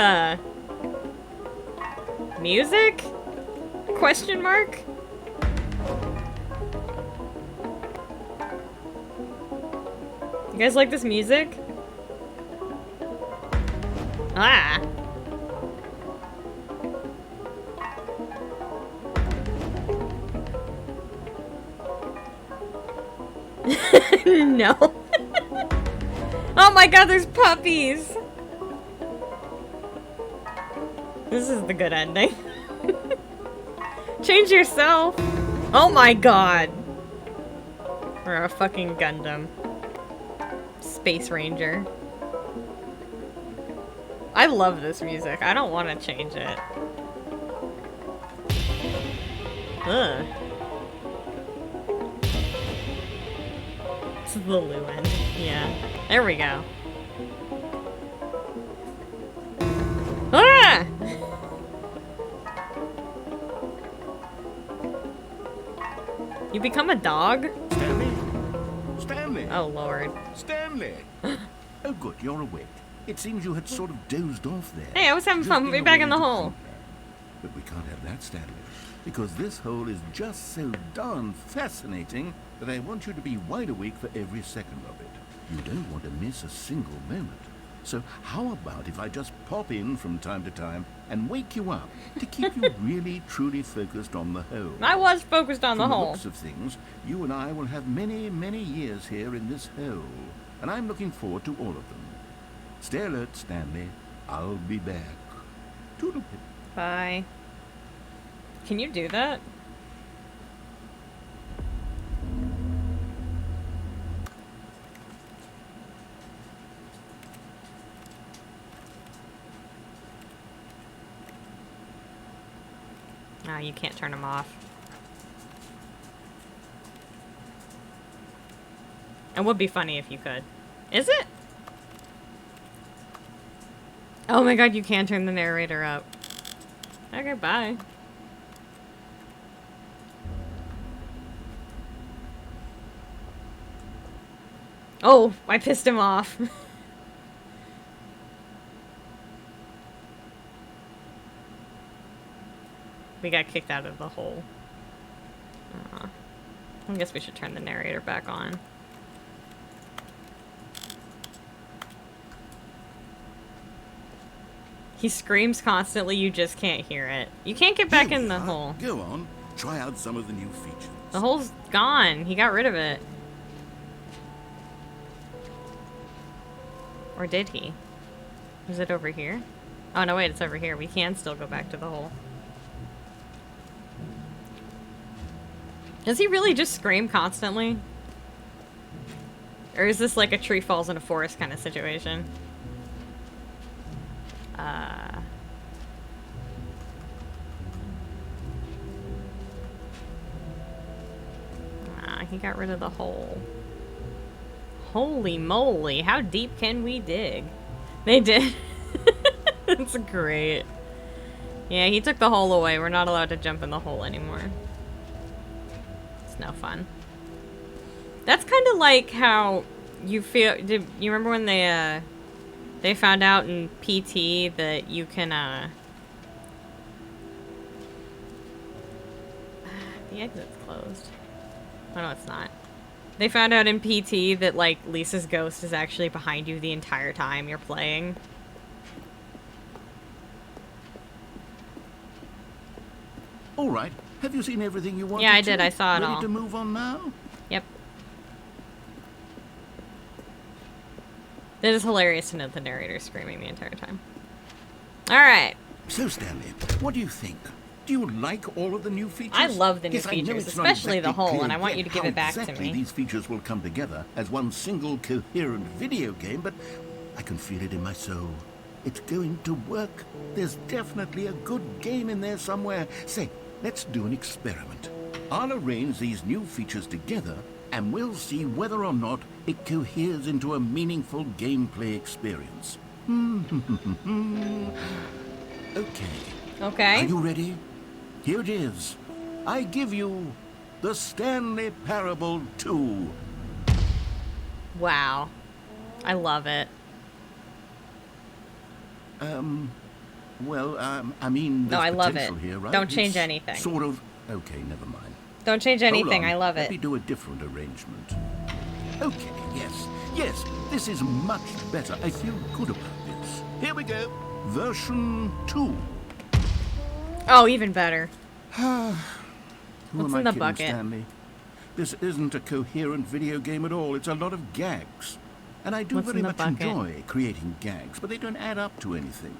A: music? Question mark? You guys like this music? Ah! No. Oh my god, there's puppies! This is the good ending. Change yourself! Oh my god! Or a fucking Gundam. Space Ranger. I love this music. I don't want to change it. Ugh. This is the Lewin. Yeah. There we go. Ah! You become a dog?
B: Stanley? Stanley?
A: Oh, Lord.
B: Stanley! Oh, good, you're awake. It seems you had sort of dozed off there.
A: Hey, I was having
B: Just
A: fun. Put
B: been
A: me back
B: away
A: in the
B: to
A: hole.
B: ponder. But we can't have that, Stanley, because this hole is just so darn fascinating that I want you to be wide awake for every second of it. You don't want to miss a single moment. So how about if I just pop in from time to time and wake you up to keep you really, truly focused on the hole?
A: I was focused on the
B: From the
A: hole.
B: looks of things, you and I will have many, many years here in this hole, and I'm looking forward to all of them. Stay alert, Stanley. I'll be back. Toodle pip.
A: Bye. Can you do that? Ah, you can't turn them off. It would be funny if you could. Is it? Oh my god, you can turn the narrator up. Okay, bye. Oh, I pissed him off. We got kicked out of the hole. I guess we should turn the narrator back on. He screams constantly, you just can't hear it. You can't get back in the hole.
D: Go on, try out some of the new features.
A: The hole's gone. He got rid of it. Or did he? Is it over here? Oh no, wait, it's over here. We can still go back to the hole. Does he really just scream constantly? Or is this like a tree falls in a forest kind of situation? He got rid of the hole. Holy moly, how deep can we dig? They did. That's great. Yeah, he took the hole away. We're not allowed to jump in the hole anymore. It's no fun. That's kind of like how you feel. Did you remember when they found out in PT that you can the exit's closed. Oh no, it's not. They found out in PT that like Lisa's ghost is actually behind you the entire time you're playing.
D: All right. Have you seen everything you wanted?
A: Yeah, I did. I saw it all.
D: Ready to move on now?
A: Yep. It is hilarious to know the narrator screaming the entire time. All right.
D: So, Stanley, what do you think? Do you like all of the new features?
A: I love the new
D: Yes, I know
A: features,
D: it's not
A: especially the
D: exactly
A: hole,
D: clear
A: and I want
D: yet
A: you to give
D: how
A: it back to
D: exactly
A: me.
D: These features will come together as one single coherent video game, but I can feel it in my soul. It's going to work. There's definitely a good game in there somewhere. Say, let's do an experiment. I'll arrange these new features together, and we'll see whether or not it coheres into a meaningful gameplay experience. Okay.
A: Okay.
D: Are you ready? Here it is. I give you the Stanley Parable 2.
A: Wow. I love it.
D: Well, I mean,
A: No,
D: there's
A: I love
D: potential
A: it.
D: here, right?
A: Don't change
D: It's
A: anything.
D: Sort of. Okay, never mind.
A: Don't change
D: Hold
A: anything.
D: on.
A: I love
D: Let
A: it.
D: me do a different arrangement. Okay, yes, this is much better. I feel good about this. Here we go. Version 2.
A: Oh, even better.
D: Who
A: What's
D: am I
A: in the
D: kidding,
A: bucket?
D: Stanley? This isn't a coherent video game at all. It's a lot of gags. And I do
A: What's
D: very
A: in the
D: much
A: bucket?
D: enjoy creating gags, but they don't add up to anything.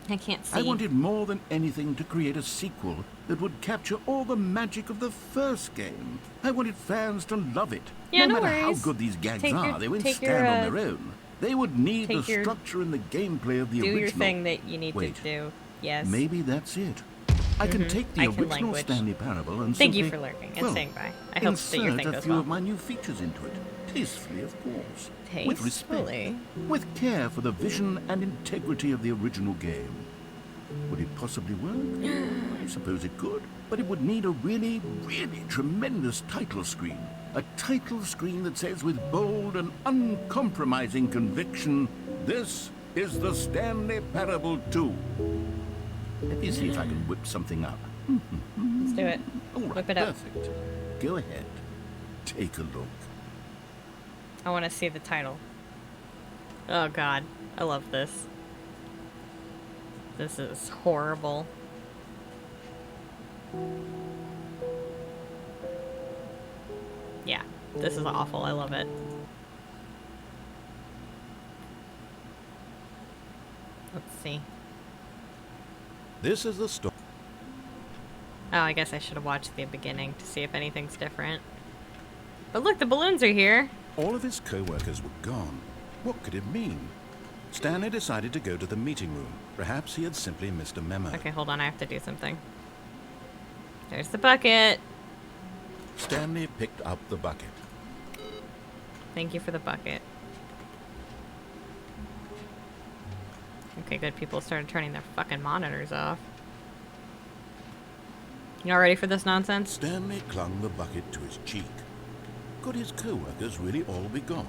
A: I can't see.
D: I wanted more than anything to create a sequel that would capture all the magic of the first game. I wanted fans to love it.
A: Yeah,
D: no
A: no
D: matter
A: worries.
D: how good these gags
A: Take your-
D: are, they won't
A: take
D: stand
A: your,
D: on their own. They would need the
A: take your-
D: structure and the gameplay of the
A: do
D: original.
A: your thing that you need
D: Wait.
A: to do. Yes.
D: Maybe that's it. I can take the
A: I can
D: original
A: language.
D: Stanley Parable and
A: Thank you
D: simply,
A: for lurking and
D: well,
A: saying bye. I hope that your
D: insert
A: thing
D: a
A: goes
D: few
A: well.
D: of my new features into it. Tastefully, of course. With respect.
A: Tastefully.
D: With care for the vision and integrity of the original game. Would it possibly work? I suppose it could. But it would need a really, really tremendous title screen. A title screen that says with bold and uncompromising conviction, "This is the Stanley Parable 2." Let me see if I can whip something up.
A: Let's do it.
D: All right,
A: Whip it up.
D: perfect. Go ahead. Take a look.
A: I want to see the title. Oh god. I love this. This is horrible. Yeah. This is awful. I love it. Let's see.
B: This is the story.
A: Oh, I guess I should have watched the beginning to see if anything's different. But look, the balloons are here.
B: All of his co-workers were gone. What could it mean? Stanley decided to go to the meeting room. Perhaps he had simply missed a memo.
A: Okay, hold on. I have to do something. There's the bucket.
B: Stanley picked up the bucket.
A: Thank you for the bucket. Okay, good. People started turning their fucking monitors off. You all ready for this nonsense?
B: Stanley clung the bucket to his cheek. Could his co-workers really all be gone?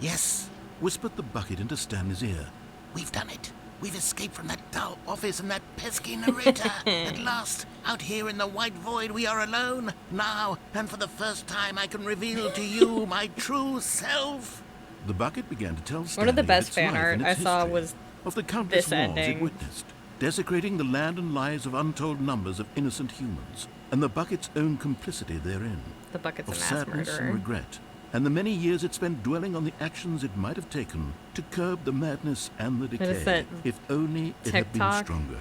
B: Yes, whispered the bucket into Stanley's ear. We've done it. We've escaped from that dull office and that pesky narrator. At last, out here in the white void, we are alone. Now, and for the first time, I can reveal to you my true self. The bucket began to tell Stanley
A: One of the
B: of
A: best
B: its
A: fan
B: life
A: art
B: and
A: I
B: its
A: saw
B: history,
A: was
B: of the countless
A: this
B: wars
A: ending.
B: it witnessed, desecrating the land and lives of untold numbers of innocent humans, and the bucket's own complicity therein,
A: the bucket's a
B: of
A: mass
B: sadness and
A: murderer.
B: regret, and the many years it spent dwelling on the actions it might have taken to curb the madness and the
A: What is
B: decay,
A: that,
B: if only it had been
A: TikTok?
B: stronger,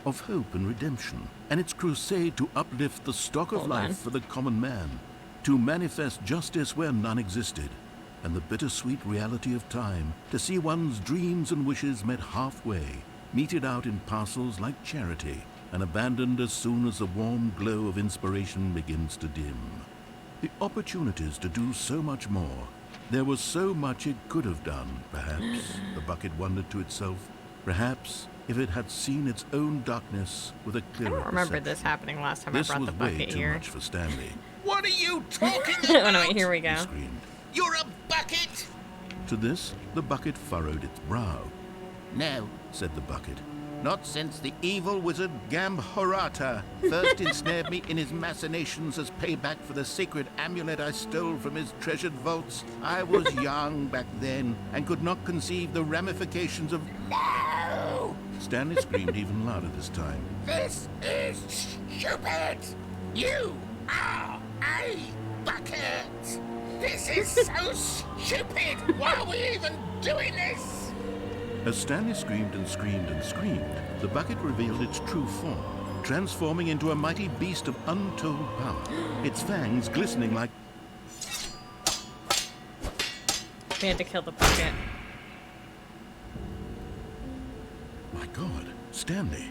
B: of hope and redemption, and its crusade to uplift the stock of
A: Hold
B: life
A: on.
B: for the common man, to manifest justice where none existed, and the bittersweet reality of time, to see one's dreams and wishes met halfway, meted out in parcels like charity, and abandoned as soon as the warm glow of inspiration begins to dim. The opportunities to do so much more. There was so much it could have done, perhaps, the bucket wondered to itself. Perhaps, if it had seen its own darkness with a
A: I
B: clearer
A: don't remember
B: perception.
A: this happening last time
B: This
A: I brought
B: was
A: the
B: way
A: bucket
B: too
A: here.
B: much for Stanley.
G: What are you talking
A: Oh
G: about?
A: no, wait, here we
B: He
A: go.
B: screamed.
G: You're a bucket!
B: To this, the bucket furrowed its brow.
G: No,
B: Said the bucket.
G: not since the evil wizard Gambhorata first ensnared me in his machinations as payback for the sacred amulet I stole from his treasured vaults. I was young back then and could not conceive the ramifications of... No!
B: Stanley screamed even louder this time.
G: This is stupid! You are a bucket! This is so stupid! Why are we even doing this?
B: As Stanley screamed and screamed and screamed, the bucket revealed its true form, transforming into a mighty beast of untold power, its fangs glistening like...
A: We had to kill the bucket.
B: My God, Stanley,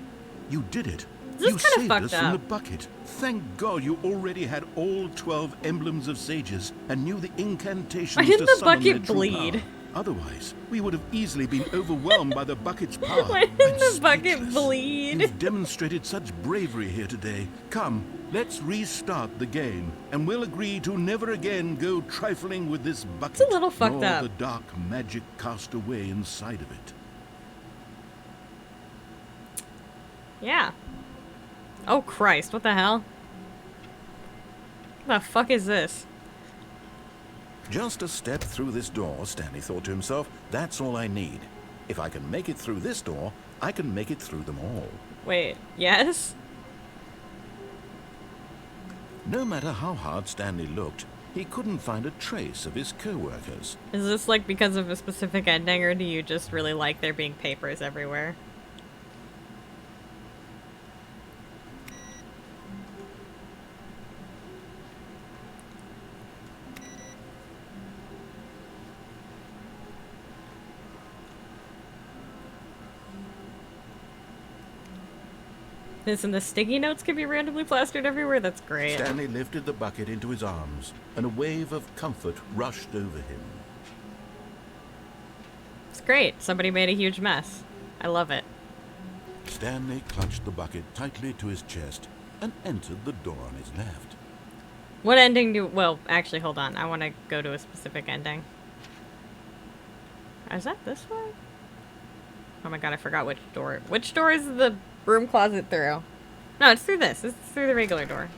B: you did it.
A: This
B: You
A: is kinda
B: saved
A: fucked
B: us from
A: up.
B: the bucket. Thank God you already had all 12 emblems of sages and knew the incantations
A: Why didn't
B: to
A: the
B: summon
A: bucket
B: their true
A: bleed?
B: power. Otherwise, we would have easily been overwhelmed by the bucket's power.
A: Why didn't
B: I'm
A: the bucket
B: speechless.
A: bleed?
B: You've demonstrated such bravery here today. Come, let's restart the game, and we'll agree to never again go trifling with this bucket.
A: a little fucked
B: nor
A: up.
B: the dark magic cast away inside of it.
A: Yeah. Oh Christ, what the hell? What the fuck is this?
B: Just a step through this door, Stanley thought to himself. That's all I need. If I can make it through this door, I can make it through them all.
A: Wait, yes?
B: No matter how hard Stanley looked, he couldn't find a trace of his co-workers.
A: Is this like because of a specific ending, or do you just really like there being papers everywhere? Listen, the sticky notes can be randomly plastered everywhere? That's great.
B: Stanley lifted the bucket into his arms, and a wave of comfort rushed over him.
A: It's great. Somebody made a huge mess. I love it.
B: Stanley clutched the bucket tightly to his chest and entered the door on his left.
A: What ending do... Well, actually, hold on. I want to go to a specific ending. Is that this way? Oh my god, I forgot which door. Which door is the broom closet through? No, it's through this. It's through the regular door.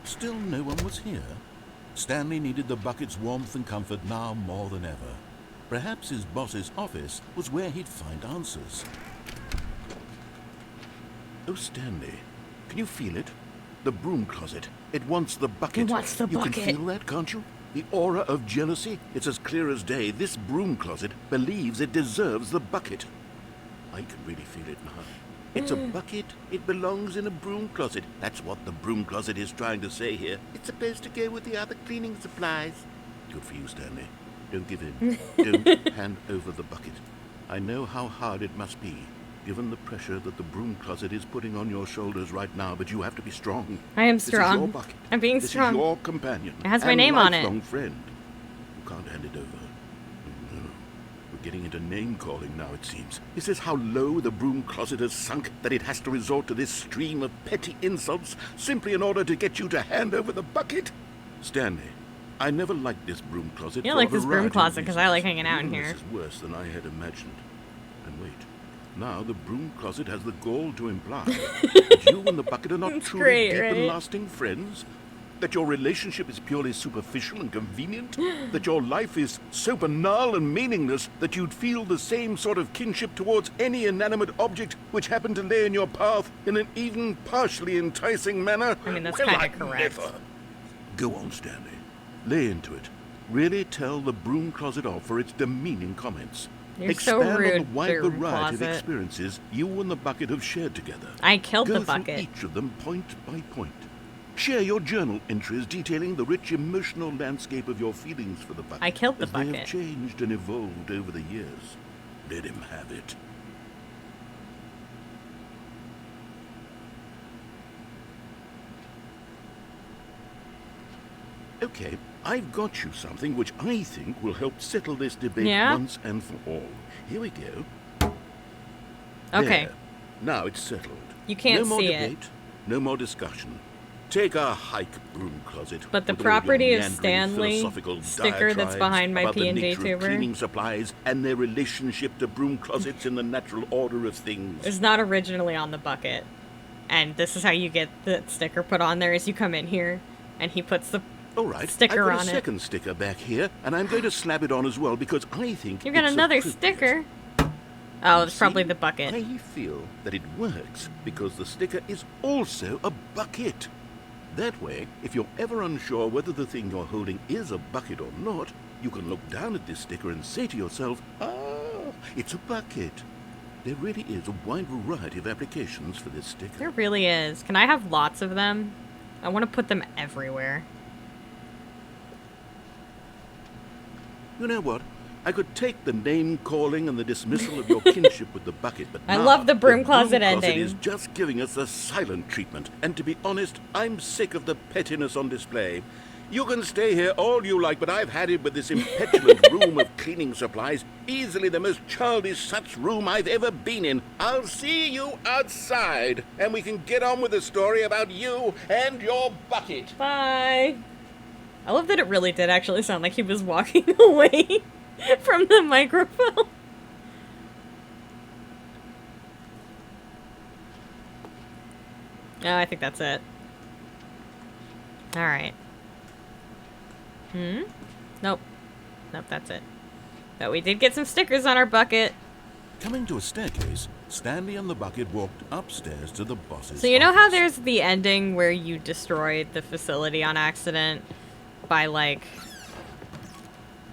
B: Still no one was here. Stanley needed the bucket's warmth and comfort now more than ever. Perhaps his boss's office was where he'd find answers. Oh, Stanley, can you feel it? The broom closet. It wants the bucket.
A: It wants the
B: You
A: bucket.
B: can feel that, can't you? The aura of jealousy? It's as clear as day. This broom closet believes it deserves the bucket. I can really feel it now. It's a bucket. It belongs in a broom closet. That's what the broom closet is trying to say here. It's supposed to go with the other cleaning supplies. Good for you, Stanley. Don't give in. Don't hand over the bucket. I know how hard it must be.
G: given the pressure that the broom closet is putting on your shoulders right now, but you have to be strong.
A: I am
G: This is your
A: strong.
G: bucket.
A: I'm being
G: this
A: strong.
G: This is your companion.
A: It has my
G: and
A: name on it.
G: lifelong friend. You can't hand it over. No. We're getting into name-calling now, it seems. Is this how low the broom closet has sunk, that it has to resort to this stream of petty insults simply in order to get you to hand over the bucket? Stanley, I never liked this broom closet.
A: You
G: for
A: like
G: a
A: this broom
G: variety of
A: closet because I
G: reasons.
A: like hanging out in
G: Even
A: here.
G: This is worse than I had imagined. And wait, now the broom closet has the gall to imply that you and the bucket are not
A: It's
G: truly
A: great,
G: deep and
A: right?
G: lasting friends? That your relationship is purely superficial and convenient? That your life is so banal and meaningless that you'd feel the same sort of kinship towards any inanimate object which happened to lay in your path in an even partially enticing manner?
A: I mean, that's
G: Well,
A: kinda
G: I
A: correct.
G: never. Go on, Stanley. Lay into it. Really tell the broom closet off for its demeaning comments.
A: You're so
G: Expand
A: rude,
G: on the wide
A: broom
G: variety of
A: closet.
G: experiences you and the bucket have shared together.
A: I killed
G: Go
A: the
G: through
A: bucket.
G: each of them point by point. Share your journal entries detailing the rich emotional landscape of your feelings for the bucket.
A: I killed the
G: as they
A: bucket.
G: have changed and evolved over the years. Let him have it. Okay, I've got you something which I think will help settle this debate
A: Yeah?
G: once and for all. Here we go.
A: Okay.
G: There. Now it's settled.
A: You can't
G: no more
A: see it.
G: debate, no more discussion. Take a hike, broom closet.
A: But the
G: with all your
A: property of
G: meandering
A: Stanley
G: philosophical
A: sticker that's
G: diatribes
A: behind my
G: about the
A: P&J
G: nature of
A: tuber
G: cleaning supplies and their relationship to broom closets in the natural order of things.
A: is not originally on the bucket. And this is how you get the sticker put on there is you come in here and he puts the
G: All right,
A: sticker
G: I've got
A: on
G: a
A: it.
G: second sticker back here, and I'm going to slap it on as well because I think
A: You got
G: it's
A: another
G: appropriate.
A: sticker. Oh, it's
G: See,
A: probably the bucket.
G: I feel that it works because the sticker is also a bucket. That way, if you're ever unsure whether the thing you're holding is a bucket or not, you can look down at this sticker and say to yourself, ah, it's a bucket. There really is a wide variety of applications for this sticker.
A: There really is. Can I have lots of them? I want to put them everywhere.
G: You know what? I could take the name-calling and the dismissal of your kinship with the bucket, but
A: I
G: now
A: love the broom closet
G: broom closet
A: ending.
G: is just giving us the silent treatment. And to be honest, I'm sick of the pettiness on display. You can stay here all you like, but I've had it with this impetulant room of cleaning supplies. Easily the most childish such room I've ever been in. I'll see you outside, and we can get on with the story about you and your bucket.
A: Bye. I love that it really did actually sound like he was walking away from the microphone. Oh, I think that's it. Alright. Nope. Nope, that's it. But we did get some stickers on our bucket.
B: Coming to a staircase, Stanley and the bucket walked upstairs to the boss's
A: So you know how
B: office.
A: there's the ending where you destroyed the facility on accident by, like,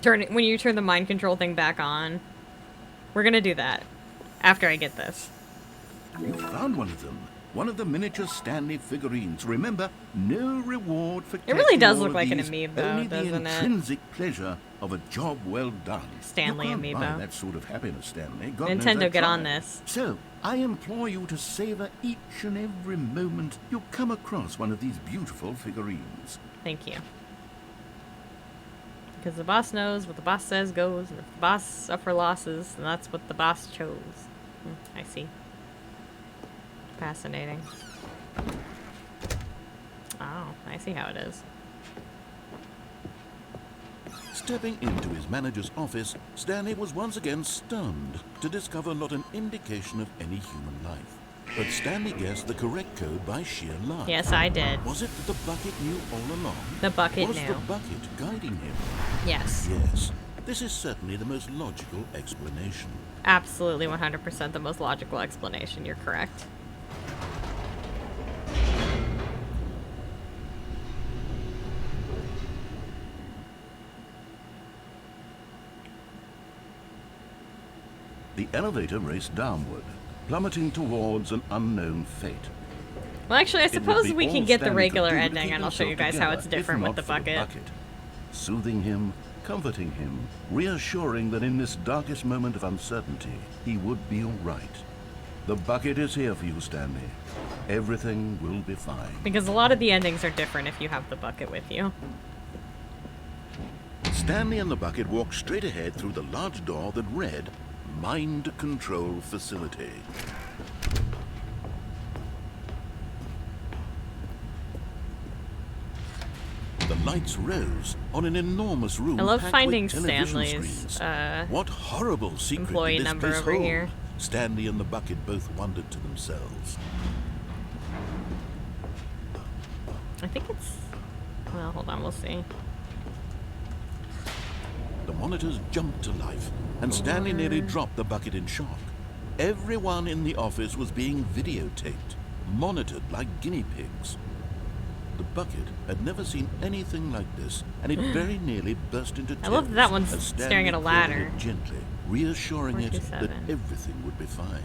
A: when you turn the mind control thing back on? We're gonna do that after I get this.
G: You found one of them. One of the miniature Stanley figurines. Remember, no reward for
A: It really
G: catching
A: does
G: all
A: look
G: of
A: like an
G: these,
A: amiibo,
G: only
A: doesn't
G: the
A: it?
G: intrinsic pleasure of a job well done.
A: Stanley
G: you can't buy
A: amiibo.
G: that sort of happiness, Stanley. God knows
A: Nintendo,
G: I've
A: get
G: tried.
A: on this.
G: So, I implore you to savor each and every moment you come across one of these beautiful figurines.
A: Thank you. Because the boss knows what the boss says goes, and if the boss suffer losses, then that's what the boss chose. I see. Fascinating. Oh, I see how it is.
B: Stepping into his manager's office, Stanley was once again stunned to discover not an indication of any human life. But Stanley guessed the correct code by sheer luck.
A: Yes, I did.
B: Was it that the bucket knew all along?
A: The bucket
B: Was
A: knew.
B: the bucket guiding him?
A: Yes.
B: Yes. This is certainly the most logical explanation.
A: Absolutely 100% the most logical explanation. You're correct.
G: The elevator raced downward, plummeting towards an unknown fate.
A: Well, actually, I
G: It would
A: suppose
G: be
A: we can
G: all
A: get the
G: Stanley could
A: regular
G: do to
A: ending,
G: keep
A: and I'll show you
G: himself
A: guys how it's
G: together, if
A: different with
G: not
A: the
G: for
A: bucket.
G: Soothing him, comforting him, reassuring that in this darkest moment of uncertainty, he would be all right.
B: The bucket is here for you, Stanley. Everything will be fine.
A: Because a lot of the endings are different if you have the bucket with you.
B: Stanley and the bucket walked straight ahead through the large door that read, Mind Control Facility. The lights rose on an enormous room.
A: I love
B: packed
A: finding
B: with television
A: Stanley's
B: screens. What horrible secret
A: employee
B: did this
A: number
B: place
A: over
B: hold?
A: here.
B: Stanley and the bucket both wondered to themselves.
A: I think it's... Well, hold on, we'll see.
B: The monitors jumped to life, and Stanley nearly dropped the bucket in shock. Everyone in the office was being videotaped, monitored like guinea pigs. The bucket had never seen anything like this, and it very nearly burst into tears.
A: I love that one's
B: as Stanley
A: staring at a
B: called
A: ladder.
B: it gently, reassuring it that
A: 427.
B: everything would be fine.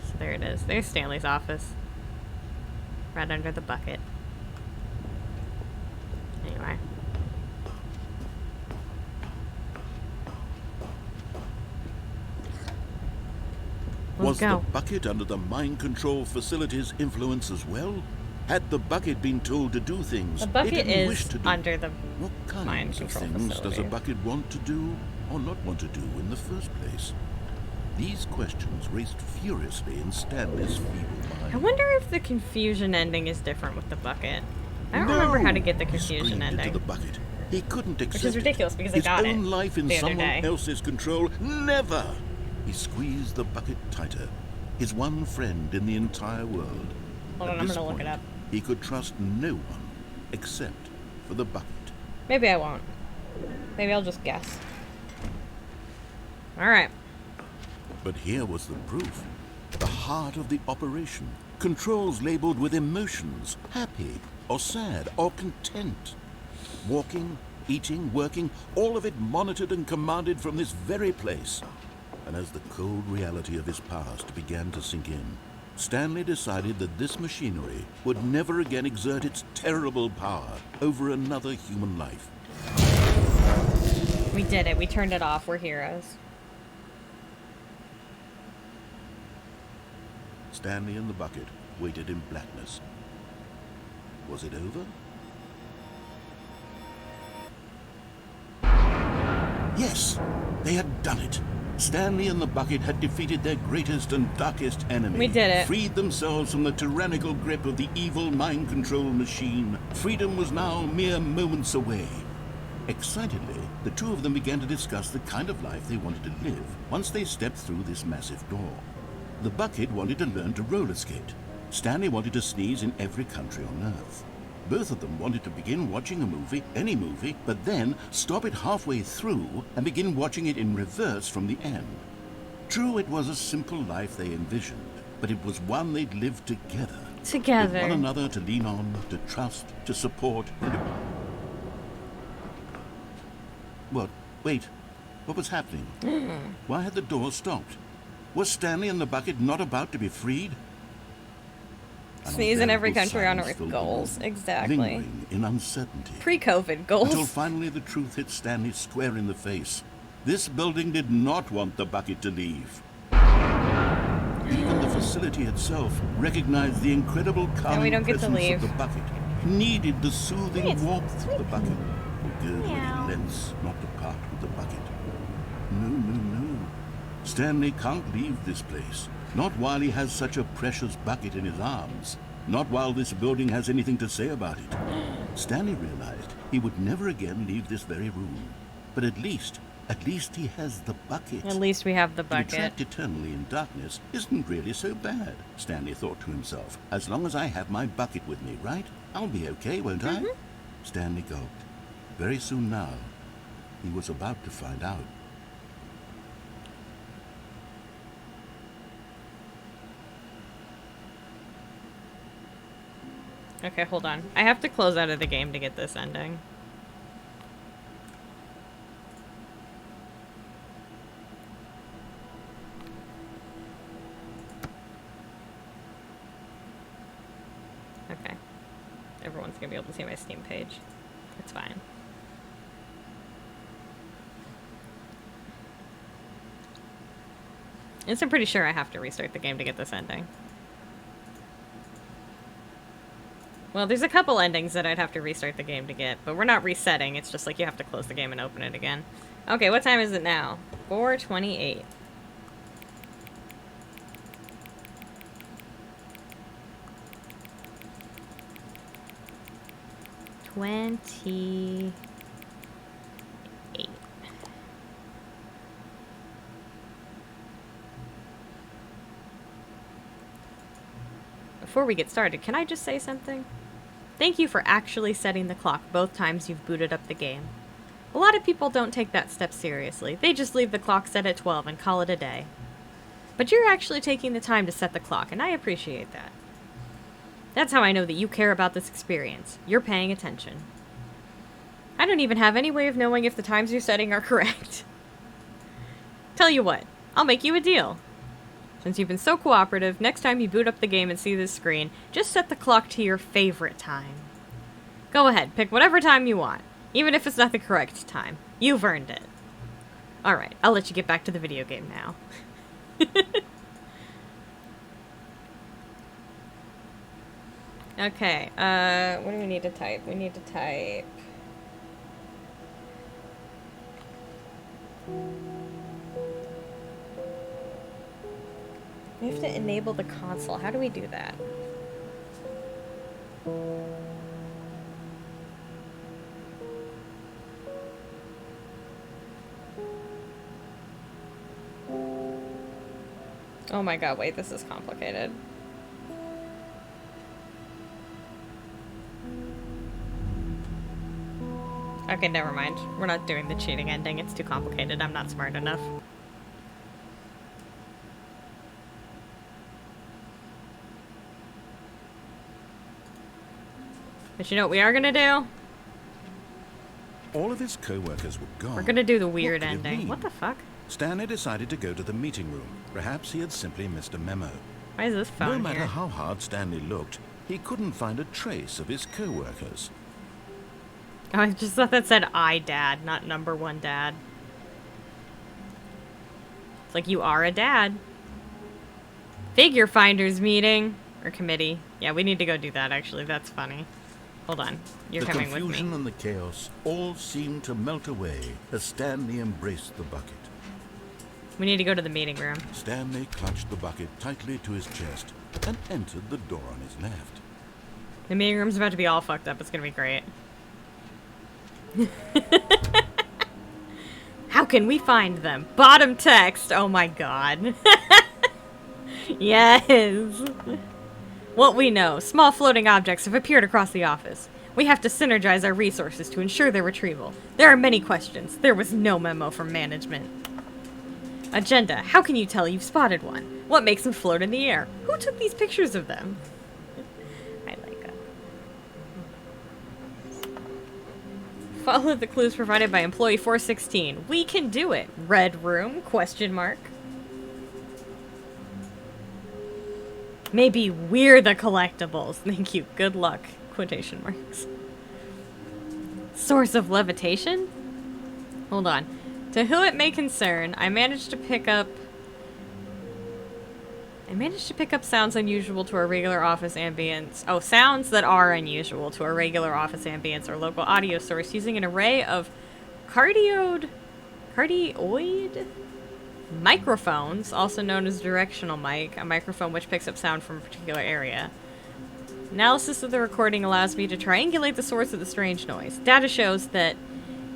A: So there it is. There's Stanley's office. Right under the bucket. Anyway.
B: Was
A: Let's go.
B: the bucket under the mind control facility's influence as well? Had the bucket been told to do things
A: The
B: it
A: bucket
B: didn't wish
A: is
B: to do?
A: under the
B: What
A: mind
B: kinds of
A: control
B: things does a
A: facility.
B: bucket want to do or not want to do in the first place? These questions raced furiously in Stanley's feeble mind.
A: I wonder if the confusion ending is different with the bucket. I don't remember how to get the
B: He
A: confusion
B: screamed
A: ending.
B: into the bucket. He couldn't accept
A: Which is ridiculous
B: it.
A: because I
B: His
A: got
B: own
A: it
B: life in
A: the other
B: someone
A: day.
B: else's control. Never! He squeezed the bucket tighter. His one friend in the entire world.
A: Hold
B: At
A: on, I'm
B: this
A: gonna look it
B: point,
A: up.
B: He could trust no one except for the bucket.
A: Maybe I won't. Maybe I'll just guess. Alright.
B: But here was the proof. The heart of the operation. Controls labeled with emotions. Happy or sad or content. Walking, eating, working, all of it monitored and commanded from this very place. And as the cold reality of his past began to sink in, Stanley decided that this machinery would never again exert its terrible power over another human life.
A: We did it. We turned it off. We're heroes.
B: Stanley and the bucket waited in blackness. Was it over? Yes, they had done it. Stanley and the bucket had defeated their greatest and darkest enemy.
A: We did it.
B: Freed themselves from the tyrannical grip of the evil mind control machine. Freedom was now mere moments away. Excitedly, the two of them began to discuss the kind of life they wanted to live once they stepped through this massive door. The bucket wanted to learn to roller skate. Stanley wanted to sneeze in every country on Earth. Both of them wanted to begin watching a movie, any movie, but then stop it halfway through and begin watching it in reverse from the end. True, it was a simple life they envisioned, but it was one they'd lived together.
A: Together.
B: With one another to lean on, to trust, to support, and to... What? Wait. What was happening? Why had the door stopped? Was Stanley and the bucket not about to be freed? An
A: Sneeze in every
B: unbearable
A: country on
B: silence
A: Earth
B: filled the
A: goals.
B: room,
A: Exactly.
B: lingering in uncertainty.
A: Pre-COVID goals.
B: Until finally the truth hit Stanley square in the face. This building did not want the bucket to leave. Even the facility itself recognized the incredible calming
A: we don't get to
B: presence
A: leave.
B: of the bucket. Needed the soothing
A: Yes.
B: warmth of the bucket. Good
A: Meow.
B: lens not to part with the bucket. No, no, no. Stanley can't leave this place. Not while he has such a precious bucket in his arms. Not while this building has anything to say about it. Stanley realized he would never again leave this very room. But at least he has the bucket.
A: At least we have the
B: To be
A: bucket.
B: trapped eternally in darkness isn't really so bad, Stanley thought to himself. As long as I have my bucket with me, right? I'll be okay, won't I? Stanley gulped. Very soon now, he was about to find out.
A: Okay, hold on. I have to close out of the game to get this ending. Okay. Everyone's gonna be able to see my Steam page. It's fine. And so I'm pretty sure I have to restart the game to get this ending. Well, there's a couple endings that I'd have to restart the game to get, but we're not resetting. It's just like you have to close the game and open it again. Okay, what time is it now? 4:28. Before we get started, can I just say something? Thank you for actually setting the clock both times you've booted up the game. A lot of people don't take that step seriously. They just leave the clock set at 12 and call it a day. But you're actually taking the time to set the clock, and I appreciate that. That's how I know that you care about this experience. You're paying attention. I don't even have any way of knowing if the times you're setting are correct. Tell you what, I'll make you a deal. Since you've been so cooperative, next time you boot up the game and see this screen, just set the clock to your favorite time. Go ahead, pick whatever time you want, even if it's not the correct time. You've earned it. Alright, I'll let you get back to the video game now. Okay, what do we need to type? We need to type... We have to enable the console. How do we do that? Oh my god, wait, this is complicated. Okay, never mind. We're not doing the cheating ending. It's too complicated. I'm not smart enough. But you know what we are gonna do?
D: All of his co-workers were gone.
A: We're gonna do the weird
D: What could it
A: ending.
D: mean?
A: What the fuck?
D: Stanley decided to go to the meeting room. Perhaps he had simply missed a memo.
A: Why is this phone
D: No matter
A: here?
D: how hard Stanley looked, he couldn't find a trace of his co-workers.
A: Oh, I just thought that said I dad, not number one dad. It's like you are a dad. Figure finders meeting. Or committee. Yeah, we need to go do that actually. That's funny. Hold on. You're coming with me.
B: The confusion and the chaos all seemed to melt away as Stanley embraced the bucket.
A: We need to go to the meeting room.
B: Stanley clutched the bucket tightly to his chest and entered the door on his left.
A: The meeting room's about to be all fucked up. It's gonna be great. How can we find them? Bottom text. Oh my god. Yes. What we know. Small floating objects have appeared across the office. We have to synergize our resources to ensure their retrieval. There are many questions. There was no memo from management. Agenda. How can you tell you've spotted one? What makes them float in the air? Who took these pictures of them? I like it. Follow the clues provided by employee 416. We can do it. Red room? Question mark. Maybe we're the collectibles. Thank you. Good luck. Quotation marks. Source of levitation? Hold on. To who it may concern, I managed to pick up sounds unusual to our regular office ambience. Oh, sounds that are unusual to our regular office ambience or local audio source using an array of cardioid microphones, also known as directional mic, a microphone which picks up sound from a particular area. Analysis of the recording allows me to triangulate the source of the strange noise. Data shows that,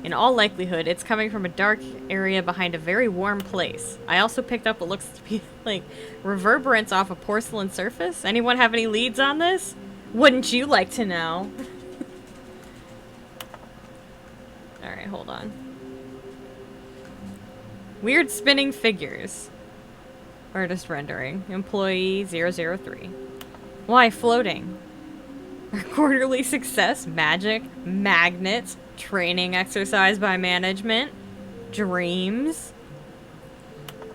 A: in all likelihood, it's coming from a dark area behind a very warm place. I also picked up what looks to be like reverberance off a porcelain surface. Anyone have any leads on this? Wouldn't you like to know? Alright, hold on. Weird spinning figures. Artist rendering. Employee 003. Why floating? Our quarterly success, magic, magnets, training exercise by management, dreams,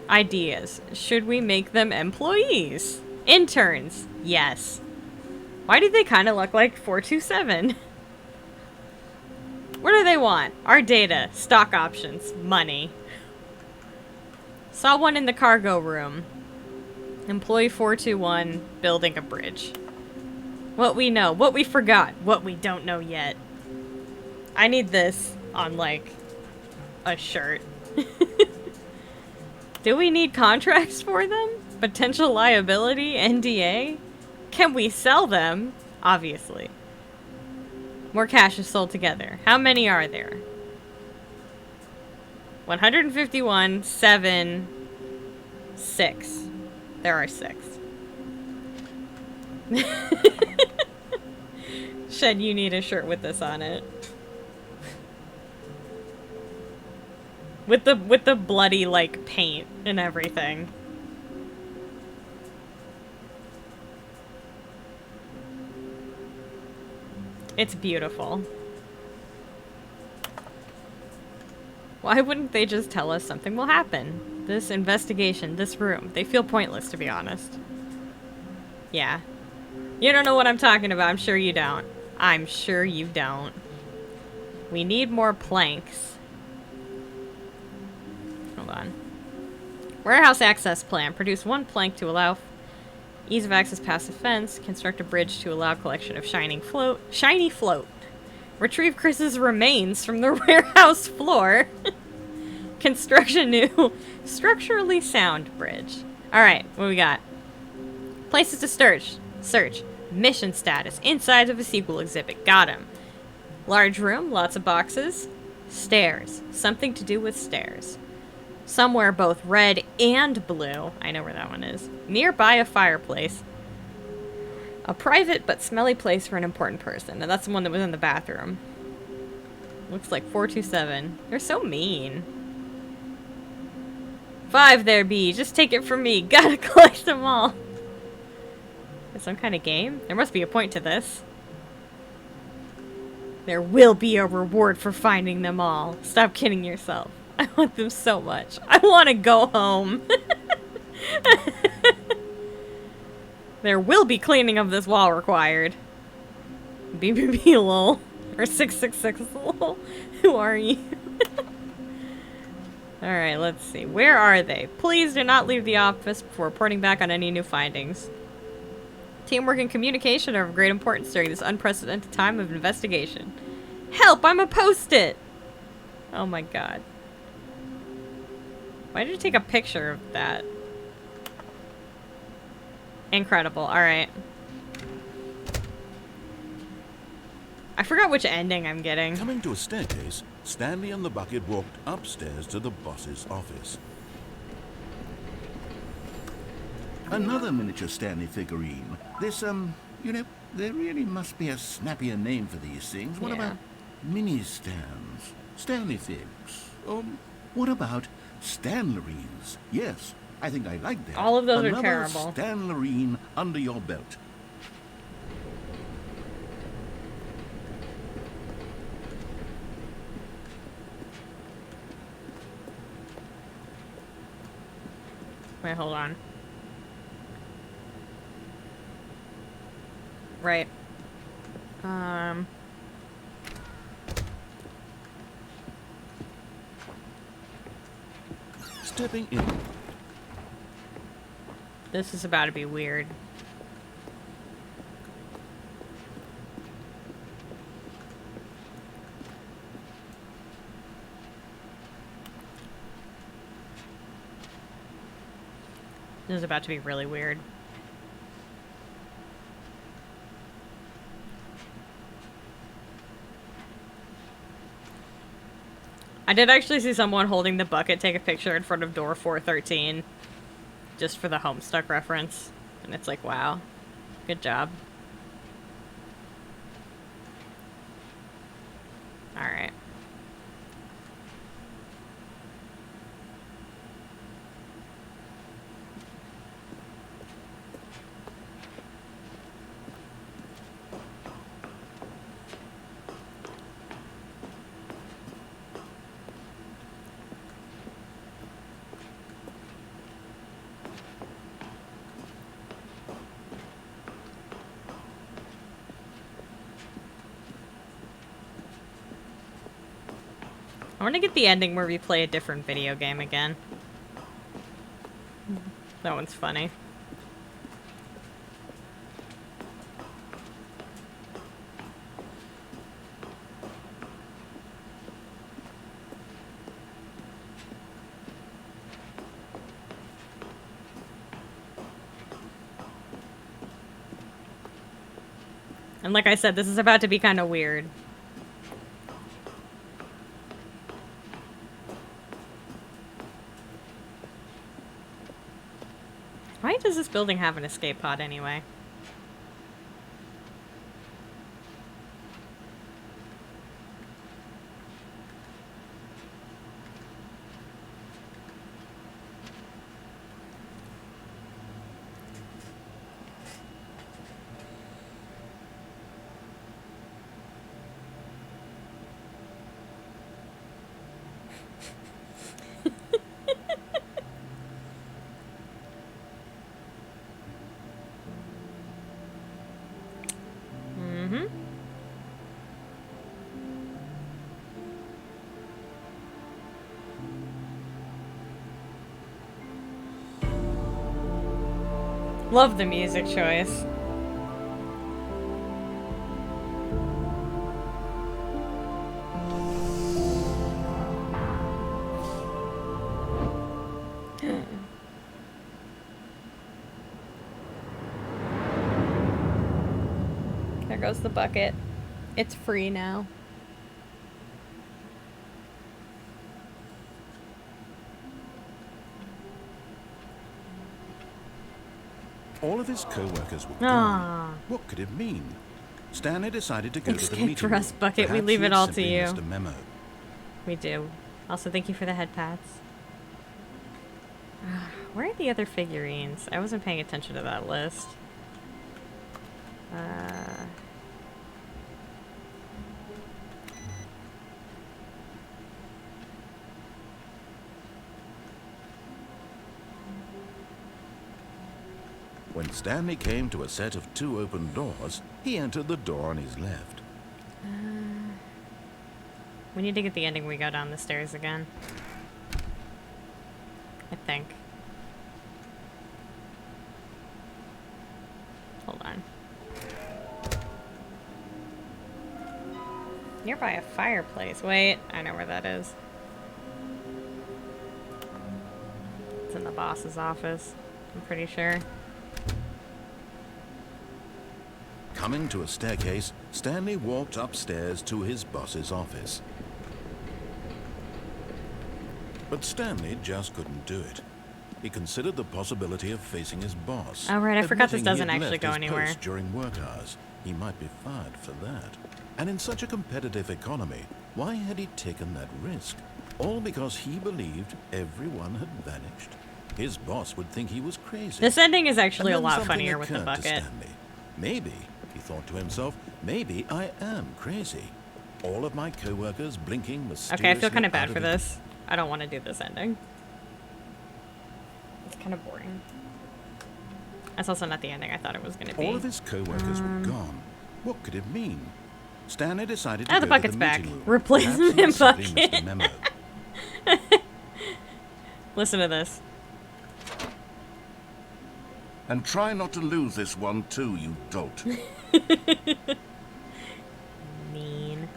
A: ideas. Should we make them employees? Interns, yes. Why do they kind of look like 427? What do they want? Our data, stock options, money. Saw one in the cargo room. Employee 421 building a bridge. What we know, what we forgot, what we don't know yet. I need this on, like, a shirt. Do we need contracts for them? Potential liability? NDA? Can we sell them? Obviously. More cash is sold together. How many are there? 151, 7, 6. There are 6. Shed, you need a shirt with this on it. With the bloody, like, paint and everything. It's beautiful. Why wouldn't they just tell us something will happen? This investigation, this room. They feel pointless, to be honest. Yeah. You don't know what I'm talking about. I'm sure you don't. I'm sure you don't. We need more planks. Hold on. Warehouse access plan. Produce 1 plank to allow ease of access past the fence. Construct a bridge to allow collection of shiny float. Retrieve Chris's remains from the warehouse floor. Construct a new structurally sound bridge. Alright, what we got? Places to search. Mission status. Inside of a sequel exhibit. Got him. Large room. Lots of boxes. Stairs. Something to do with stairs. Somewhere both red and blue. I know where that one is. Nearby a fireplace. A private but smelly place for an important person. And that's the one that was in the bathroom. Looks like 427. They're so mean. 5 there be. Just take it from me. Gotta collect them all. Is some kind of game? There must be a point to this. There will be a reward for finding them all. Stop kidding yourself. I want them so much. I want to go home. There will be cleaning of this wall required. BBB lol. Or 666 lol. Who are you? Alright, let's see. Where are they? Please do not leave the office before reporting back on any new findings. Teamwork and communication are of great importance during this unprecedented time of investigation. Help! I'm a post-it! Oh my god. Why did you take a picture of that? Incredible. Alright. I forgot which ending I'm getting.
B: Coming to a staircase, Stanley and the bucket walked upstairs to the boss's office.
G: Another miniature Stanley figurine. This, you know, there really must be a snappier name for these things. What about mini stands? Stanley figs? What about Stanlerines? Yes, I think I like that.
A: All of those
G: Another
A: are terrible.
G: Stanlerine under your belt.
A: Wait, hold on. Right.
B: Stepping in.
A: This is about to be weird. This is about to be really weird. I did actually see someone holding the bucket take a picture in front of door 413. Just for the Homestuck reference. And it's like, wow. Good job. Alright. I want to get the ending where we play a different video game again. That one's funny. And like I said, this is about to be kind of weird. Why does this building have an escape pod anyway? Love the music choice. There goes the bucket. It's free now.
B: All of his co-workers were
A: Ah.
B: gone. What could it mean? Stanley decided to go to the
A: Escape
B: meeting
A: for us,
B: room.
A: Bucket. We
B: Perhaps
A: leave
B: he
A: it
B: had
A: all to
B: simply
A: you.
B: missed a memo.
A: We do. Also, thank you for the head pats. Where are the other figurines? I wasn't paying attention to that list.
B: When Stanley came to a set of 2 open doors, he entered the door on his left.
A: We need to get the ending. We go down the stairs again. I think. Hold on. Nearby a fireplace. Wait, I know where that is. It's in the boss's office, I'm pretty sure.
B: Coming to a staircase, Stanley walked upstairs to his boss's office. But Stanley just couldn't do it. He considered the possibility of facing his boss.
A: Oh, right, I forgot this
B: admitting
A: doesn't
B: he'd
A: actually
B: left
A: go
B: his
A: anywhere.
B: post during work hours. He might be fired for that. And in such a competitive economy, why had he taken that risk? All because he believed everyone had vanished. His boss would think he was crazy.
A: This ending is actually a
B: And then
A: lot
B: something
A: funnier with the
B: occurred to
A: bucket.
B: Stanley. Maybe, he thought to himself, maybe I am crazy. All of my co-workers blinking mysteriously.
A: Okay, I feel kind of bad
B: out
A: for
B: of
A: this. I don't want to do this ending. It's kind of boring. That's also not the ending I thought it was going to be.
B: All of his co-workers were gone. What could it mean? Stanley decided to
A: Oh,
B: go
A: the
B: to
A: bucket's
B: the
A: back.
B: meeting room.
A: Replacement
B: Perhaps he simply
A: bucket.
B: missed a memo.
A: Listen to this.
G: And try not to lose this one too, you dolt.
A: Mean.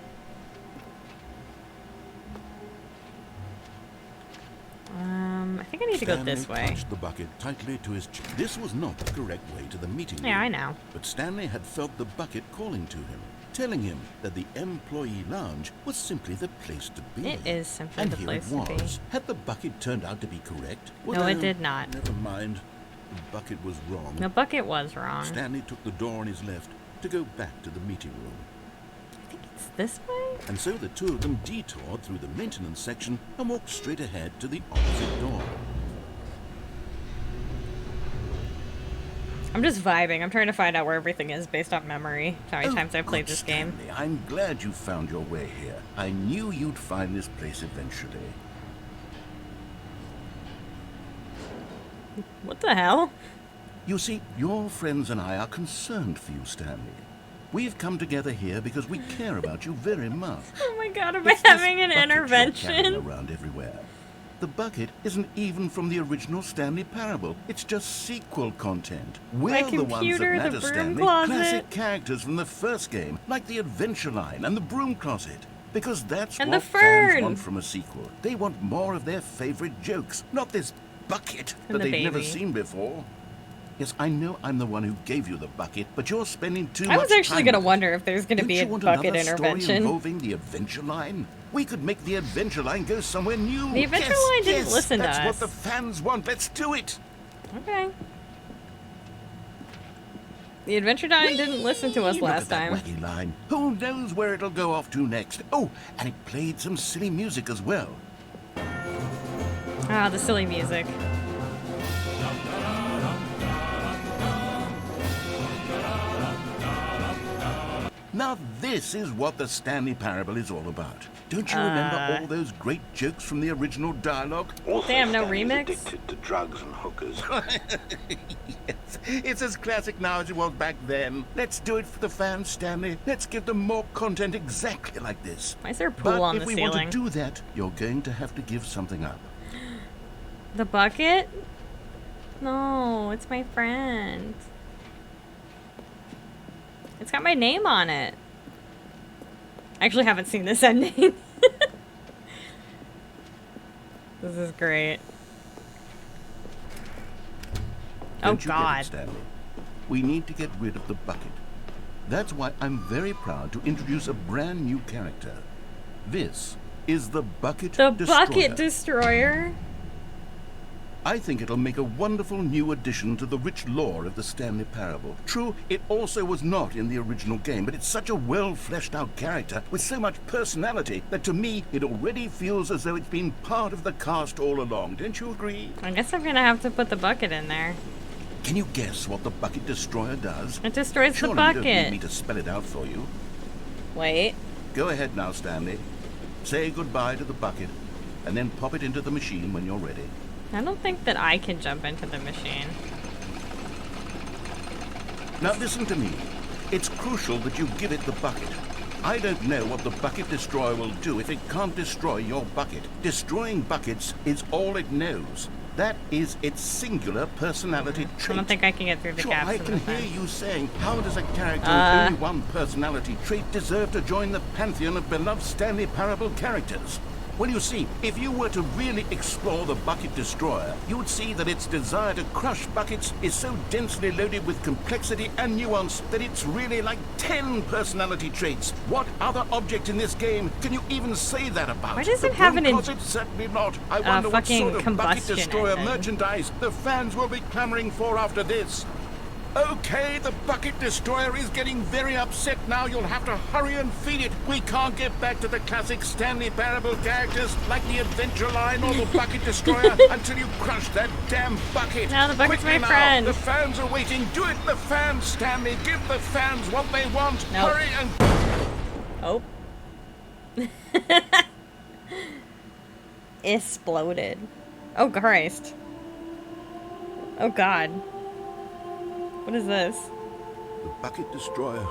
A: I think I need to go
B: Stanley
A: this way.
B: clutched the bucket tightly to his chest. This was not the correct way to the meeting room.
A: Yeah, I know.
B: But Stanley had felt the bucket calling to him, telling him that the employee lounge was simply the place to be.
A: It is simply
B: and
A: the
B: here
A: place
B: it
A: to be.
B: was. Had the bucket turned out to be correct?
A: No, it did not.
B: Never mind. The bucket was wrong.
A: The bucket was wrong.
B: Stanley took the door on his left to go back to the meeting room.
A: I think it's this way?
B: And so the two of them detoured through the maintenance section and walked straight ahead to the opposite door.
A: I'm just vibing. I'm trying to find out where everything is based on memory. How many
G: Oh,
A: times I've played
G: good
A: this game.
G: Stanley, I'm glad you found your way here. I knew you'd find this place eventually.
A: What the hell?
G: You see, your friends and I are concerned for you, Stanley. We've come together here because we care about you very much.
A: Oh my god, am I
G: It's this
A: having an
G: bucket you're
A: intervention?
G: carrying around everywhere. The bucket isn't even from the original Stanley Parable. It's just sequel content. We're the ones that
A: computer, the
G: matter,
A: broom
G: Stanley.
A: closet.
G: Classic characters from the first game, like the Adventure Line and the Broom Closet. Because that's
A: And
G: what
A: the fern.
G: fans want from a sequel. They want more of their favorite jokes, not this bucket
A: And
G: that
A: the
G: they've never
A: baby.
G: seen before. Yes, I know I'm the one who gave you the bucket, but you're spending too much
A: I was actually
G: going
A: gonna wonder if there's gonna be a bucket
G: Story
A: intervention.
G: involving the Adventure Line? We could make the Adventure Line go somewhere new.
A: The Adventure Line didn't listen to
G: that's
A: us.
G: what the fans want. Let's do it.
A: Okay. The Adventure Line didn't listen to us
G: Look
A: last
G: at that
A: time.
G: wacky line. Who knows where it'll go off to next? Oh, and it played some silly music as well.
A: Ah, the silly music.
G: Now this is what the Stanley Parable is all about. Don't you remember all those great jokes from the original dialogue?
A: Damn, no
H: Stanley's
A: remix?
H: addicted to drugs and hookers.
G: Yes, it's as classic now as it was back then. Let's do it for the fans, Stanley. Let's give them more content exactly like this.
A: Why is there a pool
G: But
A: on
G: if
A: the
G: we
A: ceiling?
G: want to do that, you're going to have to give something up.
A: The bucket? No, it's my friend. It's got my name on it. I actually haven't seen this ending. This is great. Oh
G: Don't you get it,
A: God.
G: Stanley? We need to get rid of the bucket. That's why I'm very proud to introduce a brand new character. This is the Bucket
A: The
G: Destroyer.
A: bucket destroyer?
G: I think it'll make a wonderful new addition to the rich lore of the Stanley Parable. True, it also was not in the original game, but it's such a well-fleshed-out character with so much personality that to me, it already feels as though it's been part of the cast all along. Don't you agree?
A: I guess I'm gonna have to put the bucket in there.
G: Can you guess what the Bucket Destroyer does?
A: It destroys
G: Surely
A: the
G: you don't need
A: bucket.
G: me to spell it out for you.
A: Wait.
G: Go ahead now, Stanley. Say goodbye to the bucket, and then pop it into the machine when you're ready.
A: I don't think that I can jump into the machine.
G: Now listen to me. It's crucial that you give it the bucket. I don't know what the Bucket Destroyer will do if it can't destroy your bucket. Destroying buckets is all it knows. That is its singular personality trait.
A: I don't think I can get through the
G: Sure,
A: gaps
G: I
A: in
G: can
A: the
G: hear
A: fence.
G: you saying, how does a character with only one personality trait deserve to join the pantheon of beloved Stanley Parable characters? Well, you see, if you were to really explore the Bucket Destroyer, you would see that its desire to crush buckets is so densely loaded with complexity and nuance that it's really like 10 personality traits. What other object in this game can you even say that about?
A: Why does
G: The
A: it have
G: broom
A: an
G: closet? Certainly not. I wonder what
A: fucking
G: sort of Bucket
A: combustion
G: Destroyer
A: engine.
G: merchandise the fans will be clamoring for after this. Okay, the Bucket Destroyer is getting very upset now. You'll have to hurry and feed it. We can't get back to the classic Stanley Parable characters like the Adventure Line or the Bucket Destroyer until you crush that damn bucket.
A: Now the bucket's
G: Quickly
A: my
G: now.
A: friend.
G: The fans are waiting. Do it, the fans, Stanley. Give the fans what they want.
A: Nope.
G: Hurry and...
A: Oh. Exploded. Oh Christ. Oh God. What is this?
G: The Bucket Destroyer.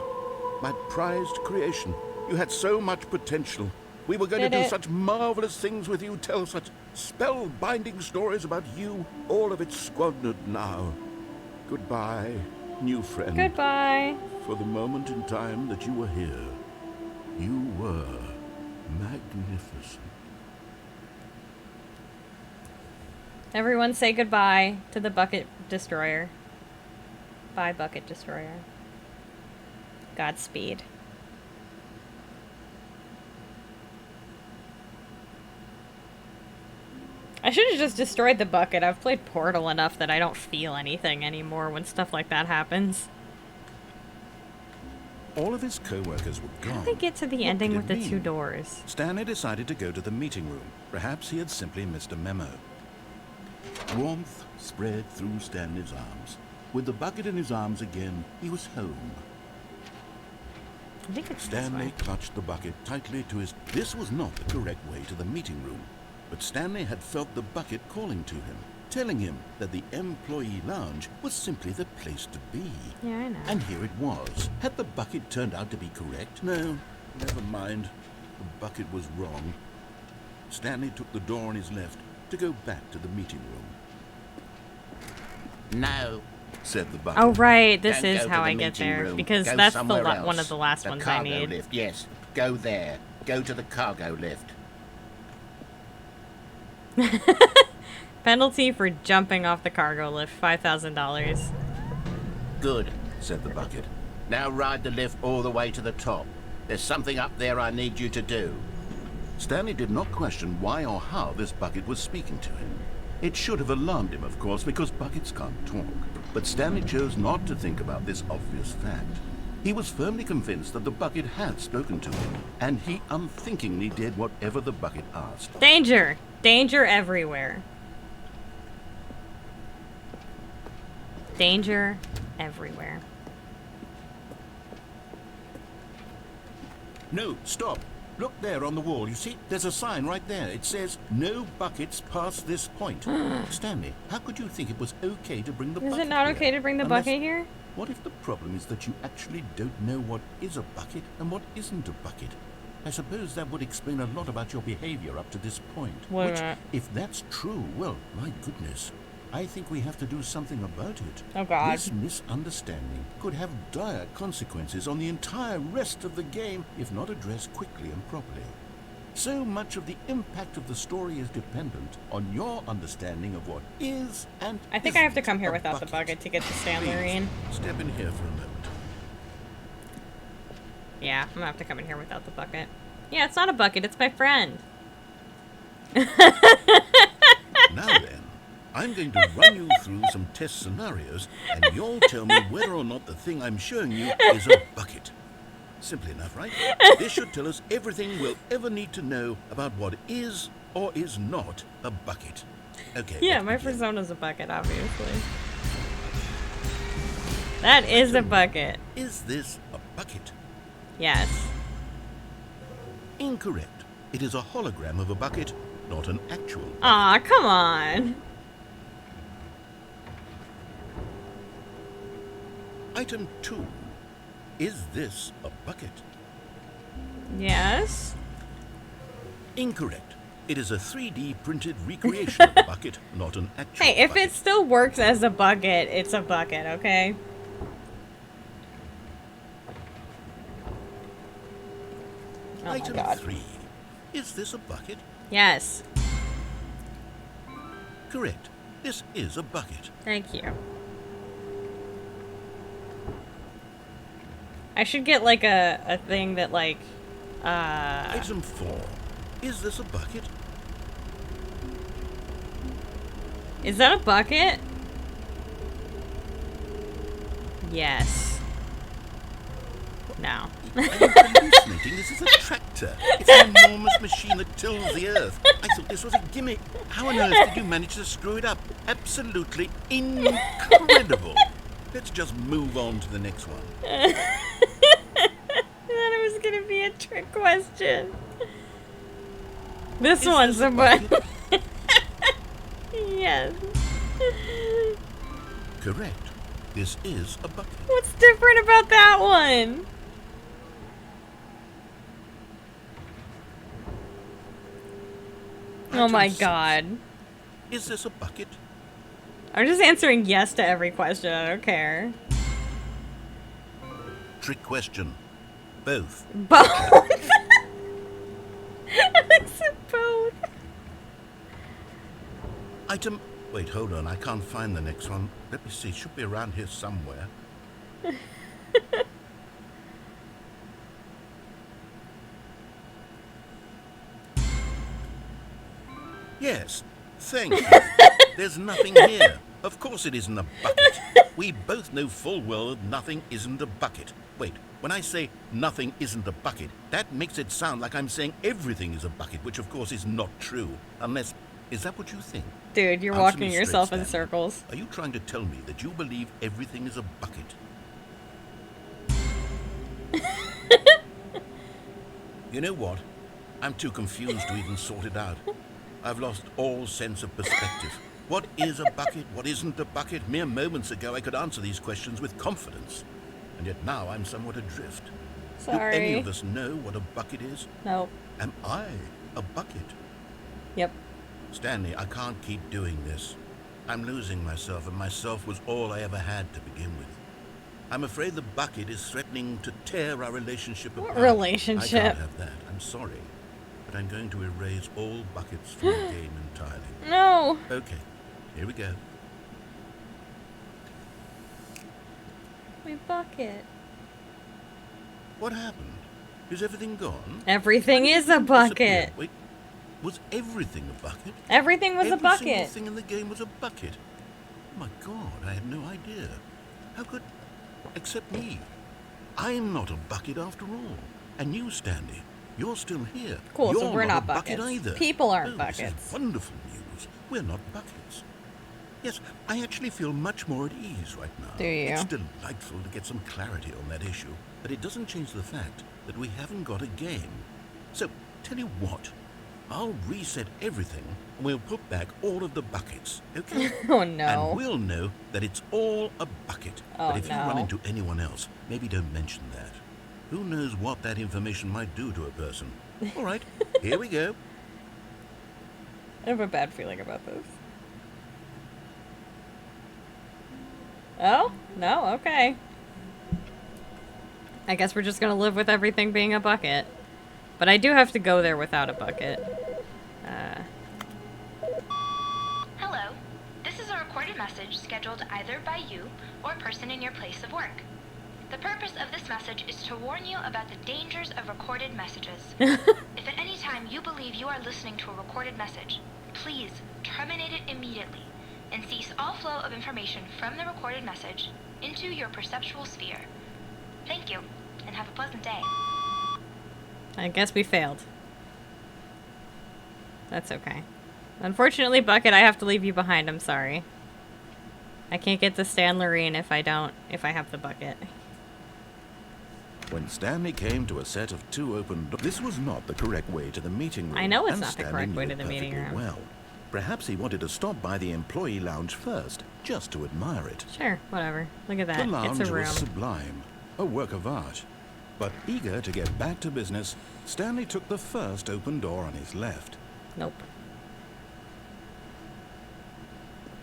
G: My prized creation. You had so much potential. We were going to
A: Did
G: do
A: it?
G: such marvelous things with you, tell such spellbinding stories about you. All of it squandered now. Goodbye, new friend.
A: Goodbye.
G: For the moment in time that you were here, you were magnificent.
A: Everyone say goodbye to the bucket destroyer. Bye, bucket destroyer. Godspeed. I should have just destroyed the bucket. I've played Portal enough that I don't feel anything anymore when stuff like that happens.
G: All of his co-workers were
A: How
G: gone.
A: did they get to the
G: What
A: ending
G: did
A: with
G: it
A: the two
G: mean?
A: doors?
B: Stanley decided to go to the meeting room. Perhaps he had simply missed a memo.
G: Warmth spread through Stanley's arms. With the bucket in his arms again, he was home.
A: I think it's
G: Stanley
A: this way.
G: clutched the bucket tightly to his... This was not the correct way to the meeting room. But Stanley had felt the bucket calling to him, telling him that the employee lounge was simply the place to be.
A: Yeah, I know.
G: And here it was. Had the bucket turned out to be correct? No, never mind. The bucket was wrong. Stanley took the door on his left to go back to the meeting room.
B: No,
G: Said the bucket.
A: Oh, right. This
B: Don't
A: is
B: go
A: how
B: to the
A: I get
B: meeting
A: there.
B: room.
A: Because
B: Go
A: that's the
B: somewhere
A: one
B: else.
A: of the last
B: The
A: ones I
B: cargo
A: need.
B: lift, yes. Go there. Go to the cargo lift.
A: Penalty for jumping off the cargo lift, $5,000.
G: Good, said the bucket. Now ride the lift all the way to the top. There's something up there I need you to do. Stanley did not question why or how this bucket was speaking to him. It should have alarmed him, of course, because buckets can't talk. But Stanley chose not to think about this obvious fact. He was firmly convinced that the bucket had spoken to him, and he unthinkingly did whatever the bucket asked.
A: Danger! Danger everywhere. Danger everywhere.
G: No, stop. Look there on the wall. You see, there's a sign right there. It says, no buckets past this point. Stanley, how could you think it was okay to bring the bucket
A: Is it not
G: here?
A: okay to bring the bucket here?
G: What if the problem is that you actually don't know what is a bucket and what isn't a bucket? I suppose that would explain a lot about your behavior up to this point.
A: Why
G: Which,
A: not?
G: if that's true, well, my goodness, I think we have to do something about it.
A: Oh, God.
G: This misunderstanding could have dire consequences on the entire rest of the game if not addressed quickly and properly. So much of the impact of the story is dependent on your understanding of what is and
A: I think I have to
G: isn't
A: come here
G: a
A: without the bucket to get to Stanley.
G: Please, step in here for a moment.
A: Yeah, I'm gonna have to come in here without the bucket. Yeah, it's not a bucket, it's my friend.
G: Now then, I'm going to run you through some test scenarios, and you'll tell me whether or not the thing I'm showing you is a bucket. Simple enough, right? This should tell us everything we'll ever need to know about what is or is not a bucket. Okay.
A: Yeah,
G: let's
A: my
G: begin.
A: persona's a bucket, obviously. That is a bucket.
G: Is this a bucket?
A: Yes.
G: Incorrect. It is a hologram of a bucket, not an actual bucket.
A: Aw, come on.
G: Item 2. Is this a bucket?
A: Yes.
G: Incorrect. It is a 3D printed recreation of a bucket, not an actual
A: Hey, if
G: bucket.
A: it still works as a bucket, it's a bucket, okay? Oh my
G: Item
A: God.
G: 3. Is this a bucket?
A: Yes.
G: Correct. This is a bucket.
A: Thank you. I should get like a thing that like
G: Item 4. Is this a bucket?
A: is that a bucket? Yes. No.
G: Are you hallucinating? This is a tractor. It's an enormous machine that tills the earth. I thought this was a gimmick. How on earth did you manage to screw it up? Absolutely incredible. Let's just move on to the next one.
A: I thought it was gonna be a trick question. This
G: Is
A: one's
G: this
A: a bucket. Yes.
G: Correct. This is a bucket.
A: What's different about that one? Oh
G: Item
A: my
G: 6.
A: God.
G: Is this a bucket?
A: I'm just answering yes to every question. I don't care.
G: Trick question. Both.
A: Both. I said both.
G: Item... Wait, hold on. I can't find the next one. Let me see. It should be around here somewhere. Yes. Thank you. There's nothing here. Of course it isn't a bucket. We both know full well that nothing isn't a bucket. Wait, when I say nothing isn't a bucket, that makes it sound like I'm saying everything is a bucket, which of course is not true. Unless... Is that what you think?
A: Dude, you're
G: Answer
A: walking
G: me straight,
A: yourself in
G: Stanley.
A: circles.
G: Are you trying to tell me that you believe everything is a bucket? You know what? I'm too confused to even sort it out. I've lost all sense of perspective. What is a bucket? What isn't a bucket? Mere moments ago I could answer these questions with confidence. And yet now I'm somewhat adrift. Do any
A: Sorry.
G: of us know what a bucket is?
A: Nope.
G: Am I a bucket?
A: Yep.
G: Stanley, I can't keep doing this. I'm losing myself, and myself was all I ever had to begin with. I'm afraid the bucket is threatening to tear our relationship
A: What
G: apart.
A: relationship?
G: I can't have that. I'm sorry. But I'm going to erase all buckets from the game entirely.
A: No.
G: Okay, here we go.
A: My bucket.
B: What happened? Is everything gone?
A: Everything is a bucket.
B: Disappeared. Wait, was everything a bucket?
A: Everything was a
B: Every single
A: bucket.
B: thing in the game was a bucket. Oh my God, I had no idea. How could... Except me. I'm not a bucket after all. And you, Stanley, you're still here.
A: Cool,
B: You're
A: so we're
B: not
A: not
B: a bucket
A: buckets.
B: either.
A: People aren't
B: This
A: buckets.
B: is wonderful news. We're not buckets. Yes, I actually feel much more at ease right now.
A: Do you?
B: It's delightful to get some clarity on that issue, but it doesn't change the fact that we haven't got a game. So, tell you what, I'll reset everything and we'll put back all of the buckets, okay?
A: Oh no.
B: And we'll know that it's all a bucket.
A: Oh,
B: But if you run
A: no.
B: into anyone else, maybe don't mention that. Who knows what that information might do to a person? All right, here we go.
A: I have a bad feeling about this. Oh? No? Okay. I guess we're just gonna live with everything being a bucket. But I do have to go there without a bucket.
I: Hello. This is a recorded message scheduled either by you or a person in your place of work. The purpose of this message is to warn you about the dangers of recorded messages. If at any time you believe you are listening to a recorded message, please terminate it immediately and cease all flow of information from the recorded message into your perceptual sphere. Thank you, and have a pleasant day.
A: I guess we failed. That's okay. Unfortunately, Bucket, I have to leave you behind. I'm sorry. I can't get to Stanley if I have the bucket.
D: When Stanley came to a set of 2 open doors, this was not the correct way to the meeting room.
A: I know it's
D: and
A: not the
D: Stanley
A: correct way
D: knew
A: to
D: it
A: the meeting
D: perfectly
A: room.
D: Well, perhaps he wanted to stop by the employee lounge first, just to admire it.
A: Sure, whatever. Look at
D: The
A: that.
D: lounge
A: It's a room.
D: was sublime, a work of art. But eager to get back to business, Stanley took the first open door on his left.
A: Nope.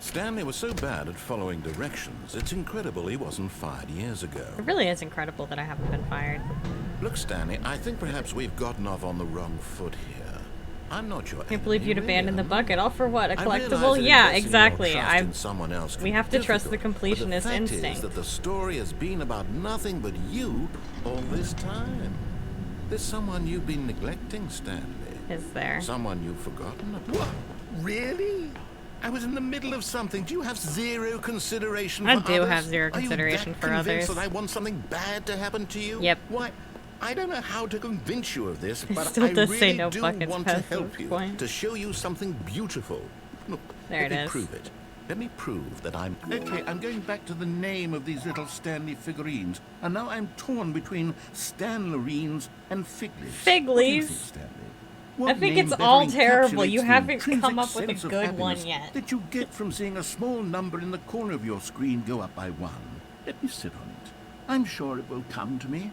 D: Stanley was so bad at following directions, it's incredible he wasn't fired years ago.
A: It really is incredible that I haven't been fired.
D: Look, Stanley, I think perhaps we've gotten off on the wrong foot here. I'm not your
A: Can't believe
D: enemy,
A: you'd abandon the
D: really,
A: bucket. All for what? A
D: I realize
A: collectible?
D: that
A: Yeah,
D: investing your
A: exactly.
D: trust in someone else
A: We
D: can
A: have
D: be
A: to trust the
D: difficult, but
A: completionist
D: the fact
A: instinct.
D: is that the story has been about nothing but you all this time. There's someone you've been neglecting, Stanley.
A: Is there?
D: Someone you've forgotten about. What? Really? I was in the middle of something. Do you have zero consideration for
A: I
D: others?
A: do have zero
D: Are you
A: consideration
D: that
A: for
D: convinced
A: others.
D: that I want something bad to happen to you?
A: Yep.
D: Why? I don't know how to convince you of this, but
A: still
D: I
A: does
D: really
A: say no
D: do
A: buckets
D: want to
A: past
D: help
A: this
D: you,
A: point.
D: to show you something beautiful. Look,
A: There
D: let
A: it
D: me
A: is.
D: prove it. Let me prove that I'm...
G: Okay, I'm going back to the name of these little Stanley figurines, and now I'm torn between Stanlerines and fig leaves.
A: Fig
G: What do you
A: leaves?
G: think, Stanley?
A: I
G: What
A: think
G: name
A: it's
G: better
A: all terrible. You
G: encapsulates the
A: haven't
G: intrinsic
A: come up with a
G: sense of
A: good one
G: happiness
A: yet.
G: that you get from seeing a small number in the corner of your screen go up by 1. Let me sit on it. I'm sure it will come to me.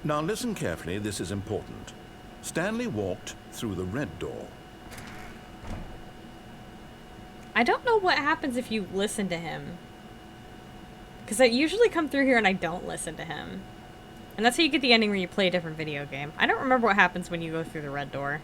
D: Now listen carefully, this is important. Stanley walked through the red door.
A: I don't know what happens if you listen to him. Because I usually come through here and I don't listen to him. And that's how you get the ending where you play a different video game. I don't remember what happens when you go through the red door.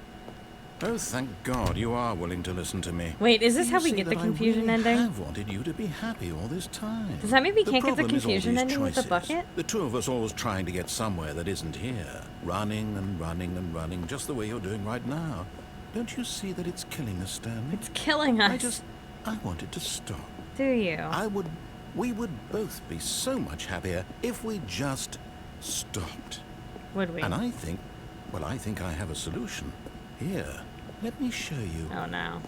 D: Oh, thank God you are willing to listen to me.
A: Wait, is this
D: You
A: how we
D: see
A: get the
D: that
A: confusion
D: I really
A: ending?
D: have wanted you to be happy all this time.
A: Does that mean we can't get the
D: problem is all
A: confusion
D: these
A: ending with the
D: choices.
A: bucket?
D: The two of us always trying to get somewhere that isn't here. Running and running and running, just the way you're doing right now. Don't you see that it's killing us, Stanley?
A: It's killing us.
D: I wanted to stop.
A: Do you?
D: We would both be so much happier if we just stopped.
A: Would we?
D: And I think I have a solution. Here, let me show you.
A: Oh no.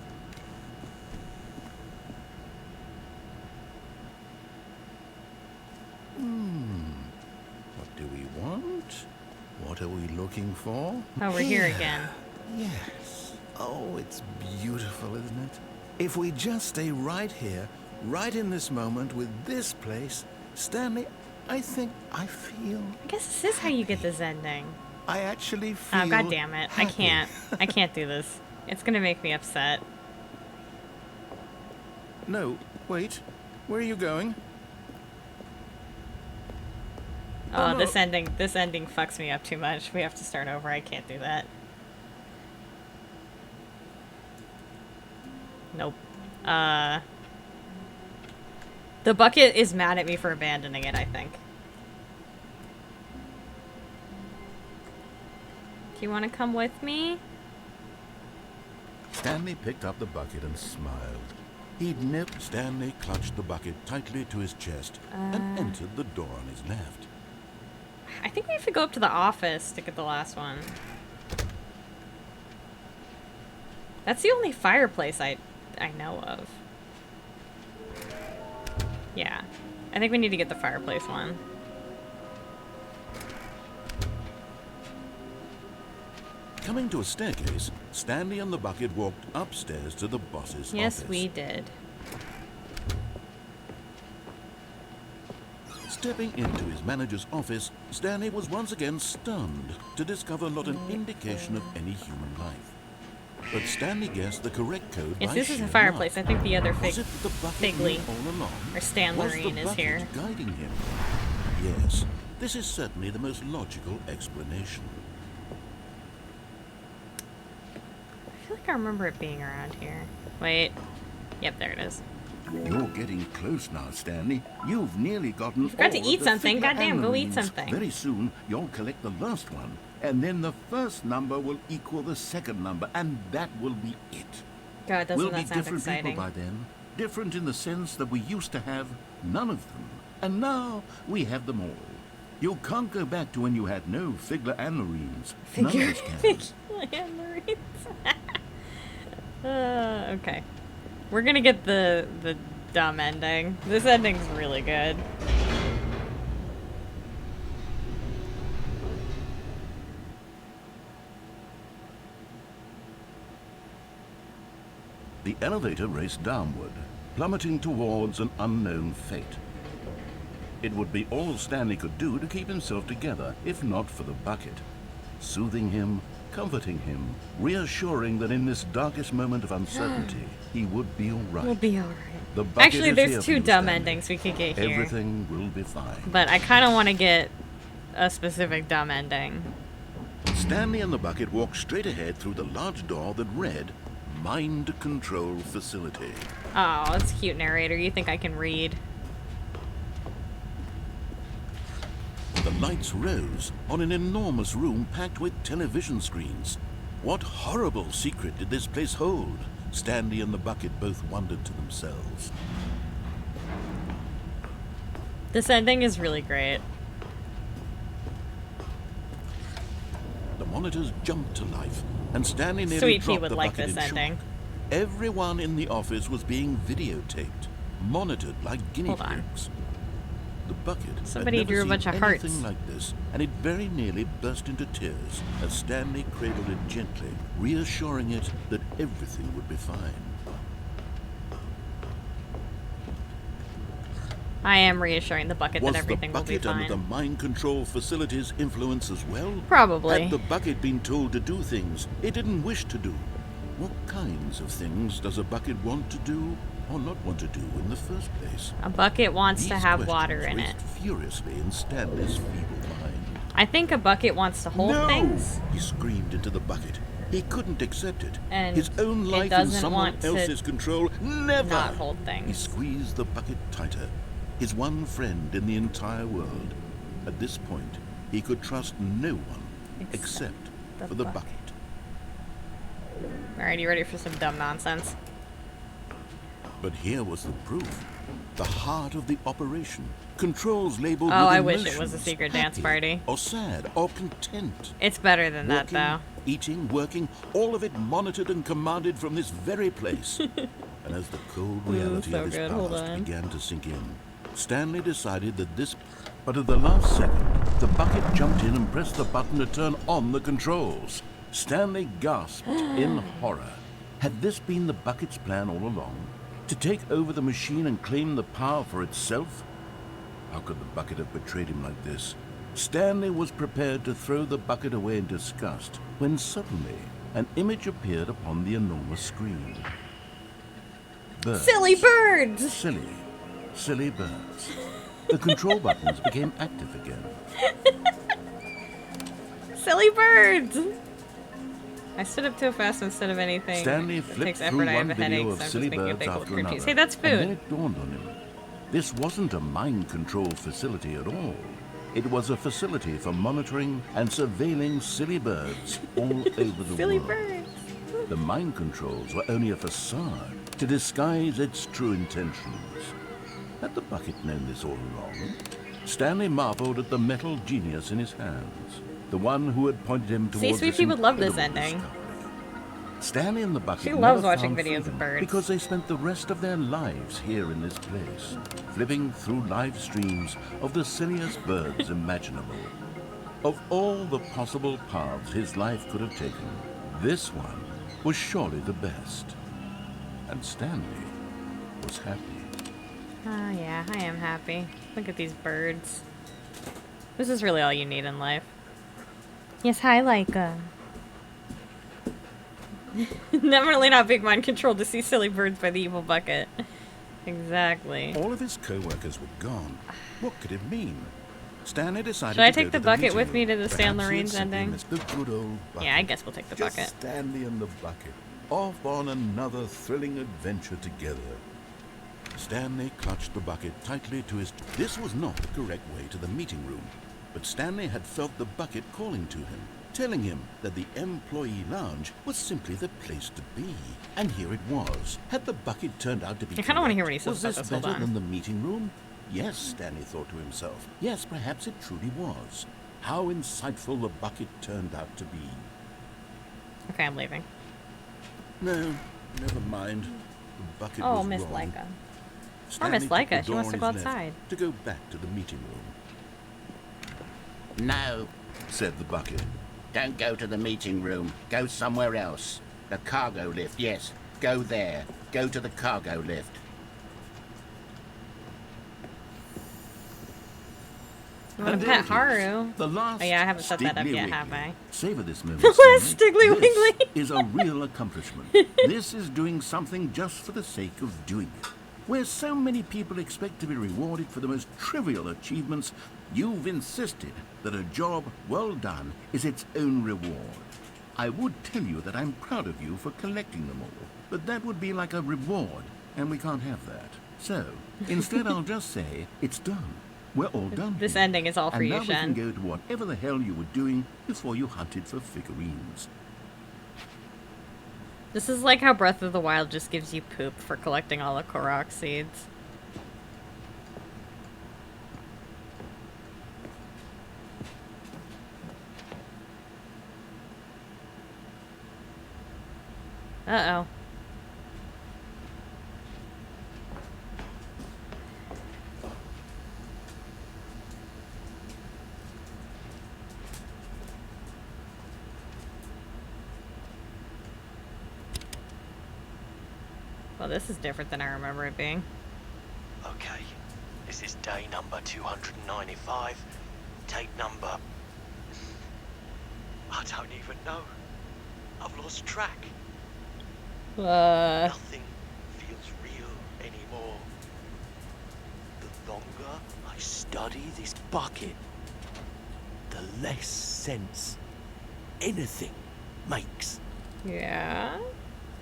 D: What do we want? What are we looking for?
A: Oh, we're here again.
D: Yes. Oh, it's beautiful, isn't it? If we just stay right here, right in this moment with this place, Stanley, I feel...
A: I guess this is how you get this ending.
D: I actually feel...
A: Oh, god damn it. I
D: happy.
A: can't. I can't do this. It's gonna make me upset.
D: No, wait. Where are you going?
A: Oh,
D: no.
A: this ending fucks me up too much. We have to start over. I can't do that. Nope. The bucket is mad at me for abandoning it, I think. Do you want to come with me?
B: Stanley picked up the bucket and smiled. He'd nipped. Stanley clutched the bucket tightly to his chest and entered the door on his left.
A: I think we have to go up to the office to get the last one. That's the only fireplace I know of. Yeah. I think we need to get the fireplace one.
B: Coming to a staircase, Stanley and the bucket walked upstairs to the boss's office.
A: Yes, we did.
B: Stepping into his manager's office, Stanley was once again stunned to discover not an indication of any human life. But Stanley guessed the correct code
A: Yes,
B: by
A: this is
B: sheer
A: a fireplace.
B: luck.
A: I think the other
B: Was it the bucket
A: fig
B: knew
A: leaf,
B: all along?
A: or Stanley
B: Was the
A: is
B: bucket
A: here.
B: guiding him? Yes, this is certainly the most logical explanation.
A: I feel like I remember it being around here. Wait. Yep, there it is.
G: You're getting close now, Stanley. You've nearly gotten
A: You forgot to
G: all
A: eat
G: of the
A: something.
G: figure
A: Goddamn, go eat
G: anarines.
A: something.
G: Very soon, you'll collect the last one. And then the first number will equal the second number, and that will be it.
A: God, doesn't
G: We'll be
A: that sound
G: different
A: exciting?
G: people by then. Different in the sense that we used to have none of them. And now we have them all. You can't go back to when you had no Figler anarines. None of us can.
A: Okay. We're gonna get the dumb ending. This ending's really good.
B: The elevator raced downward, plummeting towards an unknown fate. It would be all Stanley could do to keep himself together, if not for the bucket. Soothing him, comforting him, reassuring that in this darkest moment of uncertainty, he would be all right.
A: We'll be alright.
B: The bucket
A: Actually,
B: is
A: there's
B: here for
A: two
B: you,
A: dumb
B: Stanley.
A: endings we could get here.
B: Everything will be fine.
A: But I kind of want to get a specific dumb ending.
B: Stanley and the bucket walked straight ahead through the large door that read, Mind Control Facility.
A: Oh, that's cute, narrator. You think I can read?
B: The lights rose on an enormous room packed with television screens. What horrible secret did this place hold? Stanley and the bucket both wondered to themselves.
A: This ending is really great.
B: The monitors jumped to life, and Stanley nearly
A: Sweet Pea
B: dropped
A: would
B: the
A: like
B: bucket
A: this
B: in shock.
A: ending.
B: Everyone in the office was being videotaped, monitored like guinea
A: Hold on.
B: pigs. The bucket
A: Somebody
B: had never
A: drew a
B: seen
A: bunch of
B: anything
A: hearts.
B: like this, and it very nearly burst into tears as Stanley cradled it gently, reassuring it that everything would be fine.
A: I am reassuring the bucket
B: Was
A: that everything
B: the
A: will be
B: bucket under
A: fine.
B: the mind control facility's influence as well?
A: Probably.
B: Had the bucket been told to do things it didn't wish to do? What kinds of things does a bucket want to do or not want to do in the first place?
A: A bucket wants to
B: These
A: have
B: questions
A: water in it.
B: raced furiously in Stanley's feeble mind.
A: I think a bucket wants to hold
B: No!
A: things.
B: He screamed into the bucket. He couldn't accept it.
A: And
B: His own
A: it
B: life in
A: doesn't
B: someone
A: want to
B: else's control. Never!
A: not hold
B: He
A: things.
B: squeezed the bucket tighter. His one friend in the entire world. At this point, he could trust no one except
A: the
B: for the
A: bucket.
B: bucket.
A: Alright, you ready for some dumb nonsense?
B: But here was the proof. The heart of the operation. Controls labeled
A: Oh,
B: with
A: I wish it was a
B: emotions,
A: secret dance
B: happy
A: party.
B: Or sad, or content.
A: It's better than that,
B: Walking,
A: though.
B: eating, working, all of it monitored and commanded from this very place. And as the cold reality
A: so
B: of his
A: good. Hold
B: past
A: on.
B: began to sink in, Stanley decided that this... But at the last second, the bucket jumped in and pressed the button to turn on the controls. Stanley gasped in horror. Had this been the bucket's plan all along? To take over the machine and claim the power for itself? How could the bucket have betrayed him like this? Stanley was prepared to throw the bucket away in disgust when suddenly an image appeared upon the enormous screen. Birds.
A: Silly birds!
B: Silly birds. The control buttons became active again.
A: Silly birds! I stood up too fast instead of anything.
B: Stanley
A: It
B: flipped
A: takes
B: through
A: effort. I have
B: one
A: a headache,
B: video
A: so
B: of
A: I'm just
B: silly
A: thinking if
B: birds
A: they look
B: after
A: creepy.
B: another.
A: Hey, that's
B: And then
A: food.
B: it dawned on him. This wasn't a mind control facility at all. It was a facility for monitoring and surveilling silly birds all over the
A: Silly
B: world.
A: birds.
B: The mind controls were only a facade to disguise its true intentions. Had the bucket known this all along? Stanley marveled at the metal genius in his hands, the one who had pointed him towards
A: See, Sweet
B: this
A: Pea would love this
B: incredible
A: ending.
B: discovery. Stanley and the bucket
A: She
B: never
A: loves watching
B: found
A: videos of
B: freedom
A: birds.
B: because they spent the rest of their lives here in this place, flipping through live streams of the silliest birds imaginable. Of all the possible paths his life could have taken, this one was surely the best. And Stanley was happy.
A: Oh yeah, I am happy. Look at these birds. This is really all you need in life. Yes, hi, Laika. Definitely not big mind control to see silly birds by the evil bucket. Exactly.
B: All of his co-workers were gone. What could it mean? Stanley decided
A: Should I
B: to
A: take
B: go
A: the
B: to
A: bucket
B: meeting
A: with me
B: room.
A: to the Stan
B: Perhaps he had
A: Lorenz
B: simply
A: ending?
B: missed the good old bucket.
A: Yeah, I guess we'll take the
B: Just
A: bucket.
B: Stanley and the bucket, off on another thrilling adventure together. Stanley clutched the bucket tightly to his... This was not the correct way to the meeting room, but Stanley had felt the bucket calling to him, telling him that the employee lounge was simply the place to be. And here it was. Had the bucket turned out to be
A: I kinda wanna hear what he
B: correct,
A: says
B: was
A: about
B: this
A: this. Hold
B: better
A: on.
B: than the meeting room? Yes, Stanley thought to himself. Yes, perhaps it truly was. How insightful the bucket turned out to be.
A: Okay, I'm leaving.
B: No, never mind. The bucket
A: Oh,
B: was
A: Miss
B: wrong.
A: Laika.
B: Stanley
A: Miss
B: took the
A: Laika, she
B: door
A: wants
B: on
A: to go
B: his left
A: outside.
B: to go back to the meeting room.
G: No,
B: Said the bucket.
G: don't go to the meeting room. Go somewhere else. The cargo lift, yes. Go there. Go to the cargo lift.
A: I'm gonna
B: And
A: pet
B: there it is,
A: Haru.
B: The last
A: Oh yeah, I haven't set that up
B: Stiggly
A: yet, have
B: Wiggly.
A: I?
B: Savor this moment.
A: The last
B: Stanley.
A: Stiggly
B: This
A: Wiggly.
B: is a real accomplishment. This is doing something just for the sake of doing it. Where so many people expect to be rewarded for the most trivial achievements, you've insisted that a job well done is its own reward. I would tell you that I'm proud of you for collecting them all, but that would be like a reward, and we can't have that. So, instead I'll just say, it's done. We're all done.
A: This
B: here.
A: ending is all for
B: and
A: you,
B: now we
A: Shen.
B: can go to whatever the hell you were doing before you hunted for figurines.
A: This is like how Breath of the Wild just gives you poop for collecting all the Korok seeds. Uh-oh. Well, this is different than I remember it being.
J: Okay, this is day number 295. Tape number... I don't even know. I've lost track. Nothing feels real anymore. The longer I study this bucket, the less sense anything makes.
A: Yeah?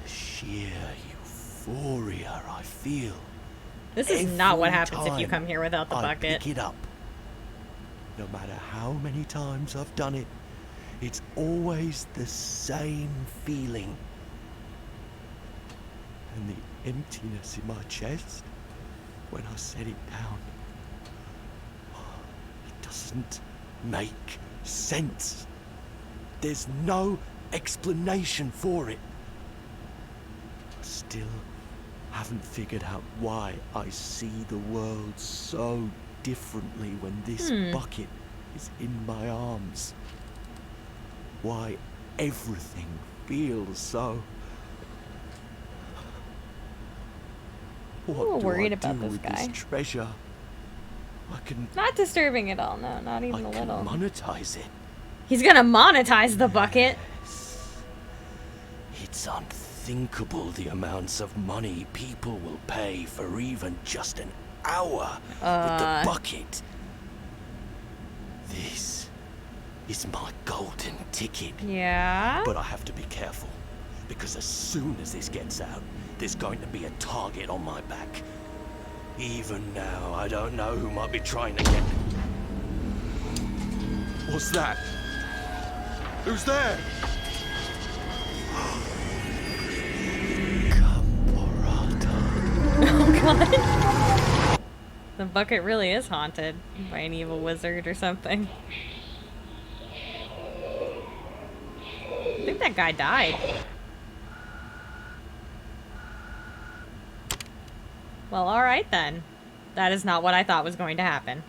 J: The sheer euphoria I feel.
A: This is not what
J: every
A: happens if you
J: time
A: come here without the
J: I
A: bucket.
J: pick it up. No matter how many times I've done it, it's always the same feeling. And the emptiness in my chest when I set it down. It doesn't make sense. There's no explanation for it. I still haven't figured out why I see the world so differently when this bucket is in my arms. Why everything feels so... What
A: little
J: do
A: worried
J: I
A: about
J: do
A: this
J: with
A: guy.
J: this treasure? I can
A: Not disturbing at all, no, not even a
J: can
A: little.
J: monetize it.
A: He's gonna monetize the bucket.
J: It's unthinkable the amounts of money people will pay for even just an hour with the bucket. This is my golden ticket.
A: Yeah?
J: But I have to be careful, because as soon as this gets out, there's going to be a target on my back. Even now, I don't know who might be trying to get...
F: What's that? Who's there?
A: The bucket really is haunted by an evil wizard or something. I think that guy died. Well, alright then. That is not what I thought was going to happen.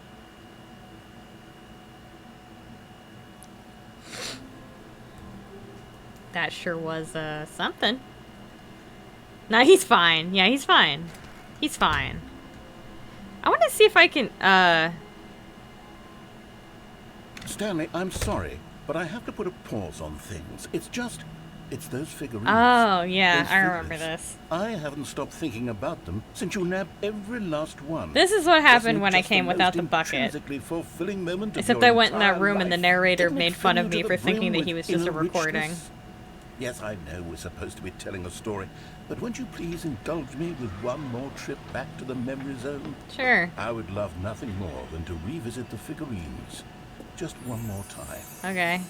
A: That sure was, something. No, he's fine. Yeah, he's fine. He's fine. I want to see if I can,
B: Stanley, I'm sorry, but I have to put a pause on things. It's those figurines.
A: Oh, yeah,
B: Those
A: I remember
B: figures.
A: this.
B: I haven't stopped thinking about them since you nabbed every last one.
A: This is what happened
B: Wasn't it
A: when I
B: just
A: came
B: the
A: without
B: most
A: the bucket.
B: intrinsically fulfilling moment of
A: Except
B: your
A: I went in that
B: entire
A: room and the
B: life?
A: narrator
B: Didn't it
A: made
B: fill
A: fun of
B: you
A: me
B: to
A: for
B: the
A: thinking
B: brim
A: that he
B: with
A: was just a
B: inner
A: recording.
B: richness? Yes, I know we're supposed to be telling a story, but won't you please indulge me with one more trip back to the memory zone?
A: Sure.
B: I would love nothing more than to revisit the figurines. Just one more time.
A: Okay.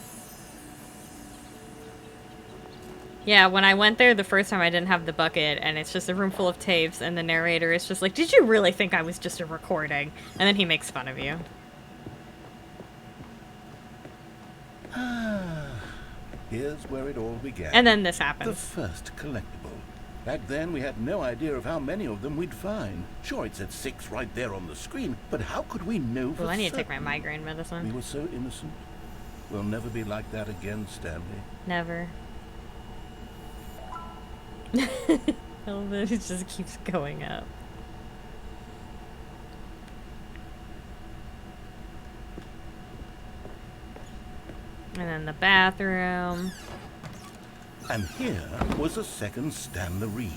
A: Yeah, when I went there the first time I didn't have the bucket, and it's just a room full of tapes, and the narrator is just like, did you really think I was just a recording? And then he makes fun of you.
B: Here's where it all began.
A: And then this
B: The
A: happens.
B: first collectible. Back then, we had no idea of how many of them we'd find. Sure, it said 6 right there on the screen, but how could we know for
A: Well, I need to take my
B: certain?
A: migraine
B: We
A: medicine.
B: were so innocent. We'll never be like that again, Stanley.
A: Never. It just keeps going up. And then the bathroom.
B: And here was a second Stanlerine.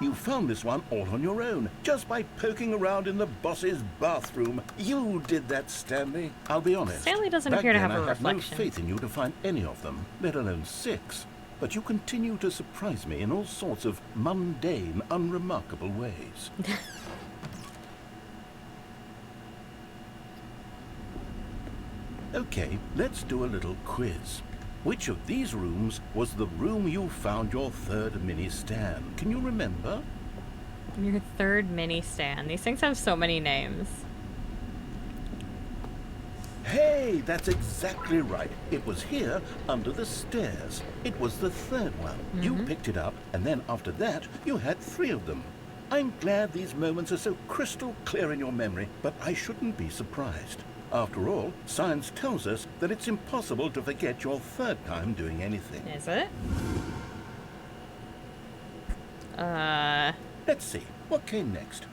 B: You found this one all on your own, just by poking around in the boss's bathroom. You did that, Stanley. I'll be honest.
A: Stanley doesn't
B: back
A: appear to
B: then
A: have a
B: I had no
A: reflection.
B: faith in you to find any of them, let alone 6. But you continue to surprise me in all sorts of mundane, unremarkable ways. Okay, let's do a little quiz. Which of these rooms was the room you found your third mini stand? Can you remember?
A: Your third mini stand. These things have so many names.
B: Hey, that's exactly right. It was here, under the stairs. It was the third one. You picked it up, and then after that, you had 3 of them. I'm glad these moments are so crystal clear in your memory, but I shouldn't be surprised. After all, science tells us that it's impossible to forget your third time doing anything.
A: Is it?
B: Let's see, what came next?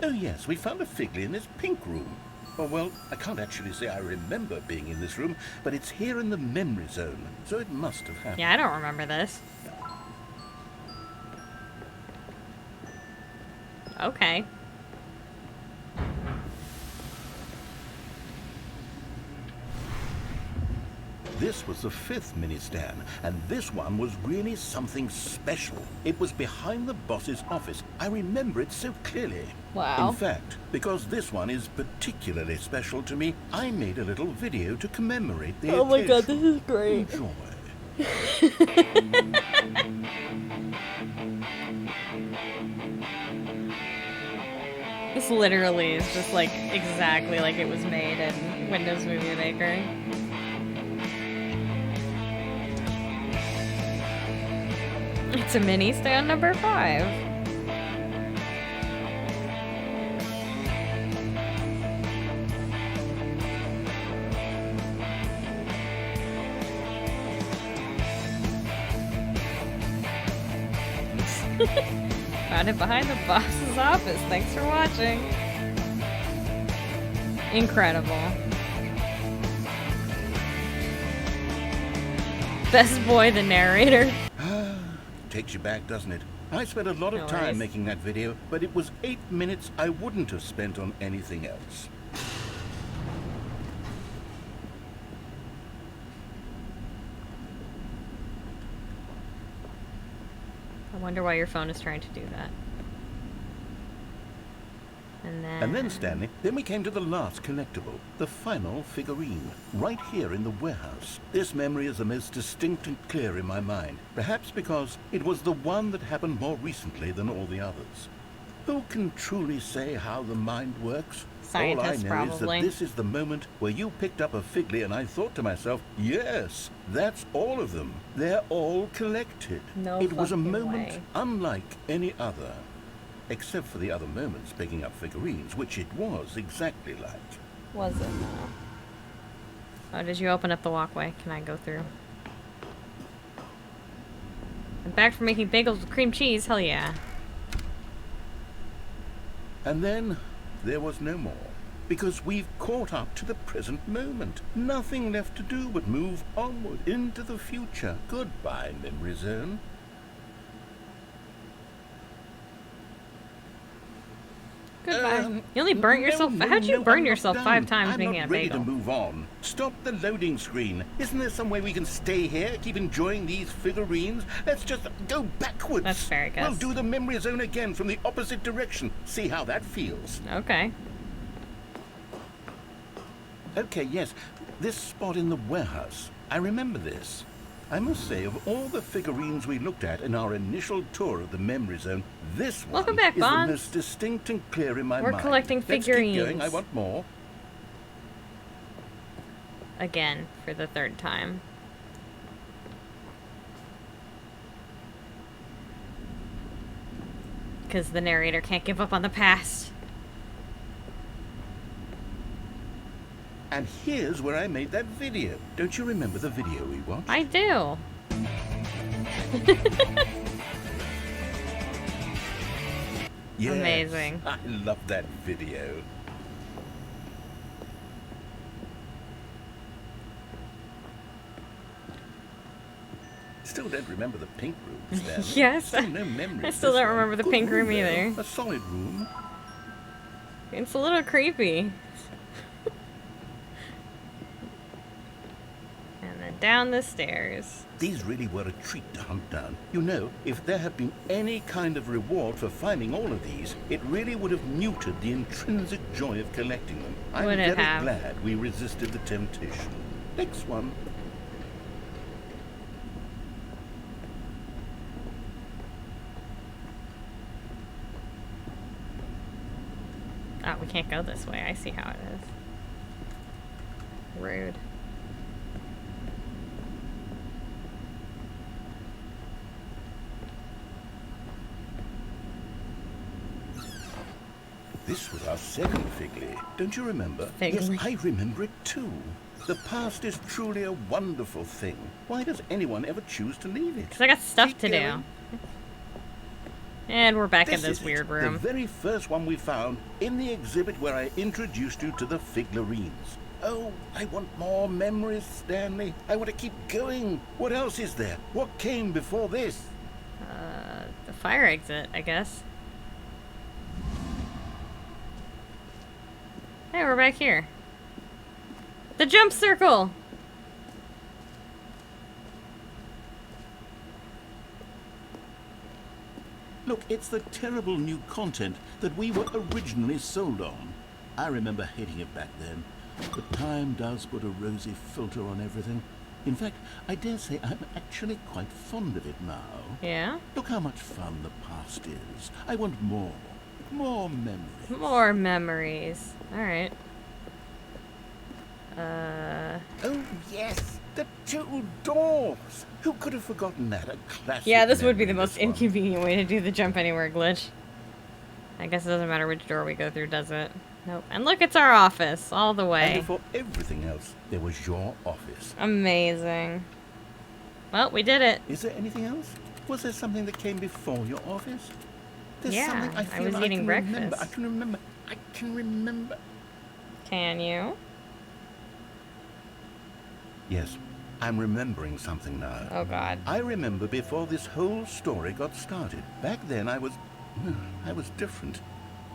B: Oh yes, we found a figly in this pink room. Oh, well, I can't actually say I remember being in this room, but it's here in the memory zone, so it must have happened.
A: Yeah, I don't remember this. Okay.
B: This was the 5th mini stand, and this one was really something special. It was behind the boss's office. I remember it so clearly.
A: Wow.
B: In fact, because this one is particularly special to me, I made a little video to commemorate the
A: Oh my god,
B: occasion.
A: this is great.
B: Enjoy.
A: This literally is just like exactly like it was made in Windows Movie Maker. It's a mini stand number 5. Found it behind the boss's office. Thanks for watching. Incredible. Best boy, the narrator.
B: Takes you back, doesn't it? I spent a lot of
A: No
B: time
A: worries.
B: making that video, but it was 8 minutes I wouldn't have spent on anything else.
A: Wonder why your phone is trying to do that.
B: And then, Stanley, then we came to the last collectible, the final figurine, right here in the warehouse. This memory is the most distinct and clear in my mind, perhaps because it was the one that happened more recently than all the others. Who can truly say how the mind works?
A: Scientists,
B: all I know
A: probably.
B: is that this is the moment where you picked up a Figly and I thought to myself, yes, that's all of them. They're all collected.
A: No
B: It was a
A: fucking
B: moment
A: way.
B: unlike any other. Except for the other moments picking up figurines, which it was exactly like.
A: Was it now? Oh, did you open up the walkway? Can I go through? I'm back for making bagels with cream cheese. Hell yeah.
B: And then there was no more. Because we've caught up to the present moment. Nothing left to do but move onward into the future. Goodbye, memory zone.
A: Goodbye. You only burnt yourself. How'd you burn
B: I'm not
A: yourself
B: done.
A: 5 times
B: I'm
A: making
B: not
A: a
B: ready
A: bagel?
B: to move on. Stop the loading screen. Isn't there some way we can stay here, keep enjoying these figurines? Let's just go backwards.
A: That's fair, I guess.
B: We'll do the memory zone again from the opposite direction. See how that feels.
A: Okay.
B: Okay, yes. This spot in the warehouse. I remember this. I must say, of all the figurines we looked at in our initial tour of the memory zone, this one
A: Welcome back,
B: is
A: Bonds.
B: the most distinct and clear in my
A: We're
B: mind.
A: collecting
B: Let's
A: figurines.
B: keep going. I want more.
A: Again, for the 3rd time. Because the narrator can't give up on the past.
B: And here's where I made that video. Don't you remember the video we watched?
A: I do.
B: Yes,
A: Amazing.
B: I love that video. Still don't remember the pink room, Stanley.
A: Yes.
B: Still no memories.
A: I still
B: this
A: don't
B: one.
A: remember the
B: Good
A: pink room
B: though.
A: either.
B: A solid room.
A: It's a little creepy. And then down the stairs.
B: These really were a treat to hunt down. You know, if there had been any kind of reward for finding all of these, it really would have muted the intrinsic joy of collecting them. I'm
A: Would it
B: very
A: have?
B: glad we resisted the temptation. Next one.
A: Oh, we can't go this way. I see how it is. Rude.
B: This was our second Figly. Don't you remember?
A: Figly.
B: Yes, I remember it too. The past is truly a wonderful thing. Why does anyone ever choose to leave it?
A: Because I got stuff
B: Keep
A: to do.
B: going.
A: And we're back in
B: This
A: this
B: is
A: weird
B: it,
A: room.
B: The very first one we found in the exhibit where I introduced you to the figurines. Oh, I want more memories, Stanley. I want to keep going. What else is there? What came before this?
A: The fire exit, I guess. Hey, we're back here. The jump circle!
B: Look, it's the terrible new content that we were originally sold on. I remember hating it back then, but time does put a rosy filter on everything. In fact, I dare say I'm actually quite fond of it now.
A: Yeah?
B: Look how much fun the past is. I want more. More memories.
A: More memories. Alright.
B: Oh, yes. The two doors. Who could have forgotten that? A classic
A: Yeah, this would be the
B: memory,
A: most
B: this one.
A: inconvenient way to do the jump anywhere glitch. I guess it doesn't matter which door we go through, does it? Nope. And look, it's our office, all the
B: And
A: way.
B: before everything else, there was your office.
A: Amazing. Well, we did it.
B: Is there anything else? Was there something that came before your office? There's
A: Yeah,
B: something I
A: I
B: feel
A: was
B: I
A: eating
B: can
A: breakfast.
B: remember. I can remember.
A: Can you?
B: Yes, I'm remembering something now.
A: Oh, God.
B: I remember before this whole story got started. Back then I was different.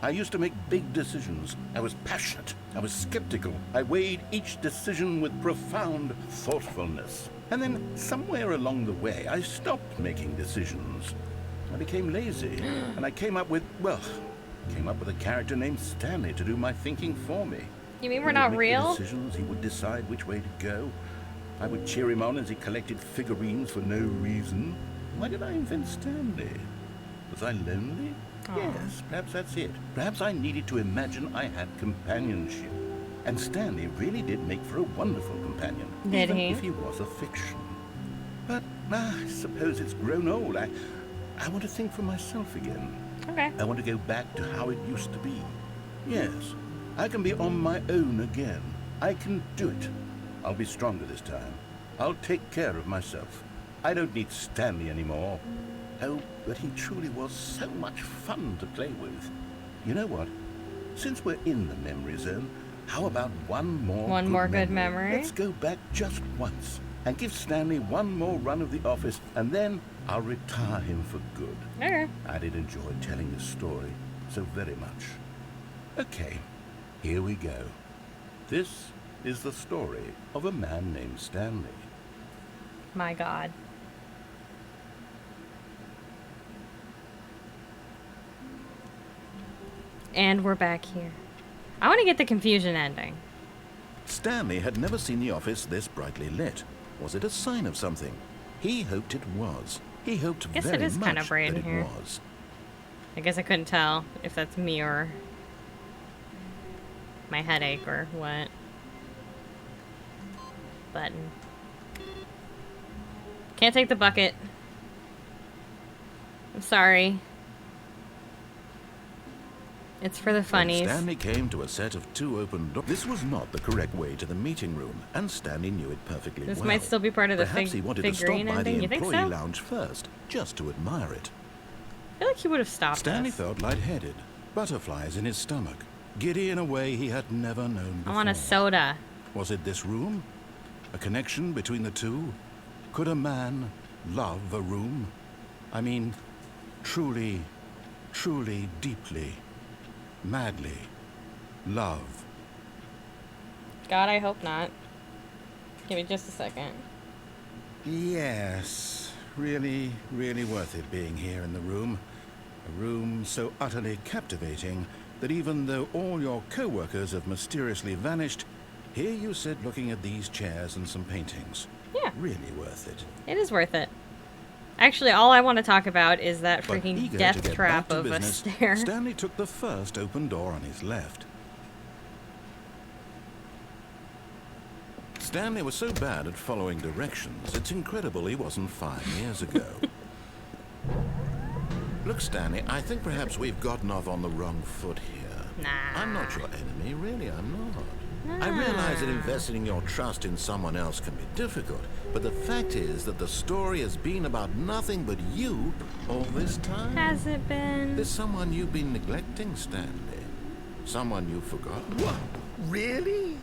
B: I used to make big decisions. I was passionate. I was skeptical. I weighed each decision with profound thoughtfulness. And then somewhere along the way, I stopped making decisions.
G: I became lazy, and I came up with a character named Stanley to do my thinking for me.
A: You mean we're
G: He would
A: not
G: make the
A: real?
G: decisions, he would decide which way to go. I would cheer him on as he collected figurines for no reason. Why did I invent Stanley? Was I lonely?
A: Aw.
G: Yes, perhaps that's it. Perhaps I needed to imagine I had companionship. And Stanley really did make for a wonderful companion,
A: Did
G: even
A: he?
G: if he was a fiction. But I suppose it's grown old. I want to think for myself again.
A: Okay.
G: I want to go back to how it used to be. Yes, I can be on my own again. I can do it. I'll be stronger this time. I'll take care of myself. I don't need Stanley anymore. Oh, but he truly was so much fun to play with. You know what? Since we're in the memory zone, how about one more
A: good memory?
G: Let's go back just once and give Stanley one more run of the office, and then I'll retire him for good.
A: Okay.
G: I did enjoy telling this story so very much. Okay, here we go. This is the story of a man named Stanley.
A: My God. And we're back here. I want to get the confusion ending.
B: Stanley had never seen the office this brightly lit. Was it a sign of something? He hoped it was. He hoped
A: Guess
B: very
A: it is
B: much
A: kinda bright
B: that
A: in
B: it
A: here.
B: was.
A: I guess I couldn't tell if that's me or my headache or what. Button. Can't take the bucket. I'm sorry. It's for the
B: When
A: funnies.
B: Stanley came to a set of two open doors. This was not the correct way to the meeting room, and Stanley knew it perfectly
A: This
B: well.
A: might still be part of the
B: Perhaps he wanted to stop
A: figurine
B: by the
A: ending. You think
B: employee
A: so?
B: lounge first, just to admire it.
A: I feel like he would have stopped
B: Stanley
A: us.
B: felt lightheaded, butterflies in his stomach, giddy in a way he had never known
A: I
B: before.
A: want a soda.
B: Was it this room? A connection between the two? Could a man love a room? I mean, truly, truly, deeply, madly love.
A: God, I hope not. Give me just a second.
B: Yes, really, really worth it being here in the room. A room so utterly captivating that even though all your co-workers have mysteriously vanished, here you sit looking at these chairs and some paintings.
A: Yeah.
B: Really worth it.
A: It is worth it. Actually, all I want to talk about is that
B: But
A: freaking
B: eager to
A: death
B: get
A: trap
B: back to
A: of a
B: business,
A: stair.
B: Stanley took the first open door on his left. Stanley was so bad at following directions, it's incredible he wasn't 5 years ago. Look, Stanley, I think perhaps we've gotten off on the wrong foot here.
A: Nah.
B: I'm not your enemy, really, I'm not. I realize that investing your trust in someone else can be difficult, but the fact is that the story has been about nothing but you all this time.
A: Has it been?
B: There's someone you've been neglecting, Stanley. Someone you've forgotten. What? Really?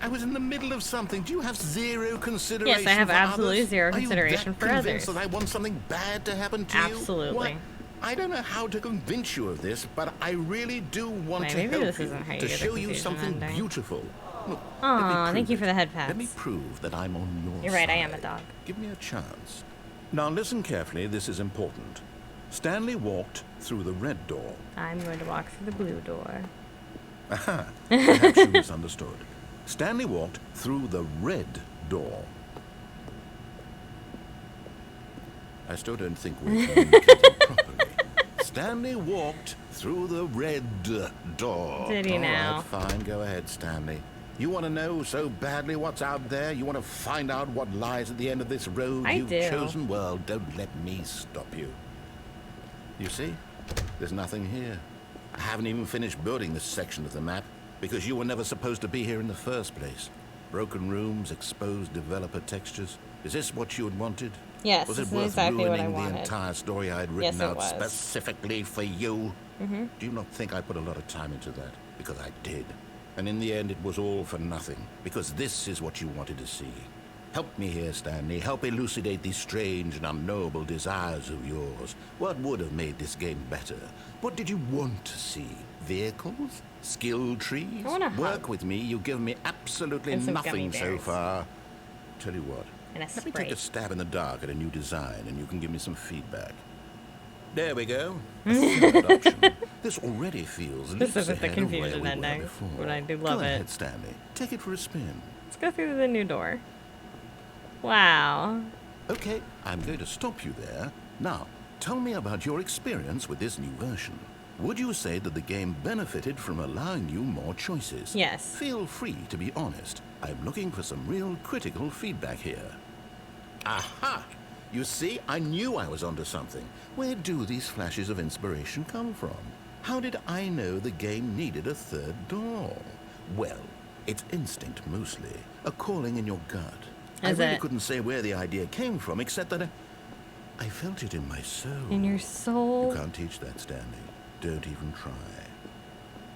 B: I was in the middle of something. Do you have zero consideration
A: Yes, I have
B: for
A: absolutely
B: others?
A: zero
B: Are
A: consideration
B: you that
A: for
B: convinced
A: others?
B: that I want something bad to happen to you?
A: Absolutely.
B: What? I don't know how to convince you of this, but I really do want
A: Wait,
B: to
A: maybe
B: help
A: this
B: you,
A: isn't how you
B: to
A: get the
B: show you
A: confusion
B: something
A: ending.
B: beautiful. Look,
A: Aw, thank you for the head
B: Let me
A: pats.
B: prove that I'm on your
A: You're right, I
B: side.
A: am a dog.
B: Give me a chance. Now listen carefully, this is important. Stanley walked through the red door.
A: I'm going to walk through the blue door.
B: Aha, perhaps you misunderstood. Stanley walked through the red door. I still don't think we're communicating properly. Stanley walked through the red door.
A: Did he
B: All
A: now?
B: right, fine, go ahead, Stanley. You want to know so badly what's out there? You want to find out what lies at the end of this road
A: I
B: you've
A: do.
B: chosen? Well, don't let me stop you. You see? There's nothing here. I haven't even finished building this section of the map because you were never supposed to be here in the first place. Broken rooms, exposed developer textures. Is this what you had wanted?
A: Yes,
B: Was
A: this
B: it
A: is
B: worth
A: exactly what I
B: ruining the
A: wanted.
B: entire story I had written
A: Yes, it
B: out
A: was.
B: specifically for you?
A: Mm-hmm.
B: Do you not think I put a lot of time into that? Because I did. And in the end, it was all for nothing. Because this is what you wanted to see. Help me here, Stanley. Help elucidate these strange and unknowable desires of yours. What would have made this game better? What did you want to see? Vehicles? Skill trees?
A: I want a hug.
B: Work with me. You've given me absolutely
A: And some
B: nothing
A: gummy
B: so
A: bears.
B: far. Tell you what.
A: And a
B: Let me take
A: Sprite.
B: a stab in the dark at a new design, and you can give me some feedback. There we go.
D: A third option. This already feels
A: This
D: leaps
A: isn't the
D: ahead of where
A: confusion
D: we were
A: ending,
D: before.
A: but I do
D: Go
A: love
D: ahead,
A: it.
D: Stanley. Take it for a spin.
A: Let's go through the new door. Wow.
D: Okay, I'm going to stop you there. Now, tell me about your experience with this new version. Would you say that the game benefited from allowing you more choices?
A: Yes.
D: Feel free to be honest. I'm looking for some real critical feedback here. Aha! You see, I knew I was onto something. Where do these flashes of inspiration come from? How did I know the game needed a third door? Well, it's instinct mostly, a calling in your gut. I really couldn't say where the idea came from, except that I felt it in my soul.
A: In your soul?
D: You can't teach that, Stanley. Don't even try.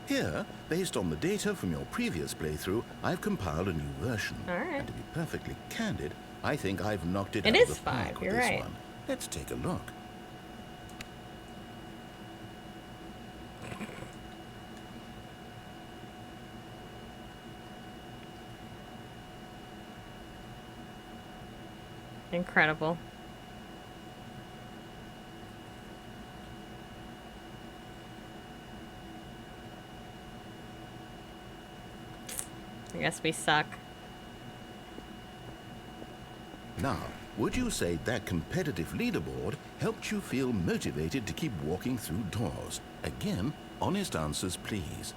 D: Here, based on the data from your previous playthrough, I've compiled a new version.
A: All right.
D: And to be perfectly candid, I think I've knocked it
A: It
D: out
A: is
D: of the
A: fine,
D: park with
A: you're
D: this
A: right.
D: one. Let's take a look.
A: Incredible. I guess we suck.
D: Now, would you say that competitive leaderboard helped you feel motivated to keep walking through doors? Again, honest answers, please.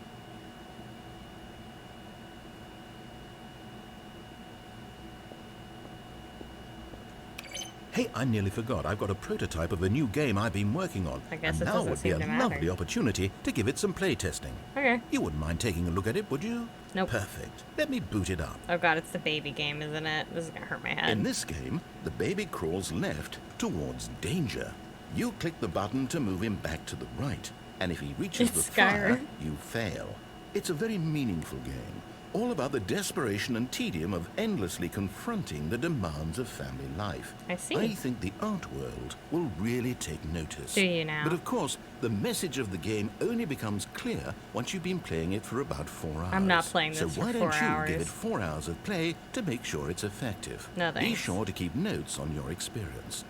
B: Hey, I nearly forgot. I've got a prototype of a new game I've been working on.
A: I guess
B: and
A: it
B: now
A: doesn't
B: would be
A: seem
B: a
A: to matter.
B: lovely opportunity to give it some play testing.
A: Okay.
B: You wouldn't mind taking a look at it, would you?
A: Nope.
B: Perfect. Let me boot it up.
A: Oh god, it's the baby game, isn't it? This is gonna hurt my head.
D: In this game, the baby crawls left towards danger. You click the button to move him back to the right, and if he reaches
A: It's
D: the fire,
A: Skyrim.
D: you fail. It's a very meaningful game, all about the desperation and tedium of endlessly confronting the demands of family life.
A: I see.
D: I think the art world will really take notice.
A: Do you now?
D: But of course, the message of the game only becomes clear once you've been playing it for about 4 hours.
A: I'm not playing this
D: so
A: for
D: why
A: 4
D: don't you
A: hours.
D: give it 4 hours of play to make sure it's effective?
A: No
D: Be
A: thanks.
D: sure to keep notes on your experience.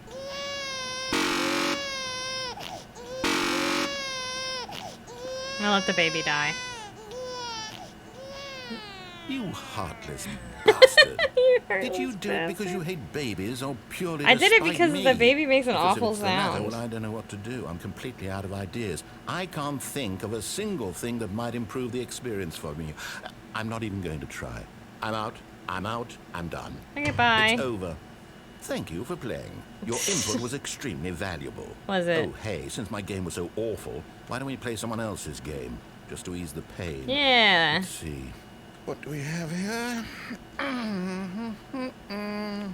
A: I'll let the baby die.
D: You heartless bastard.
A: You
D: Did you
A: heartless
D: do it because
A: bastard.
D: you hate babies or purely
A: I
D: to
A: did it
D: spite
A: because
D: me?
A: the baby makes an
D: Because if
A: awful
D: it's the latter,
A: sound.
D: well, I don't know what to do. I'm completely out of ideas. I can't think of a single thing that might improve the experience for me. I'm not even going to try. I'm out. I'm out. I'm done.
A: Okay, bye.
D: It's over. Thank you for playing. Your input was extremely valuable.
A: Was it?
D: Oh, hey, since my game was so awful, why don't we play someone else's game? Just to ease the pain.
A: Yeah.
D: Let's see. What do we have here?
A: I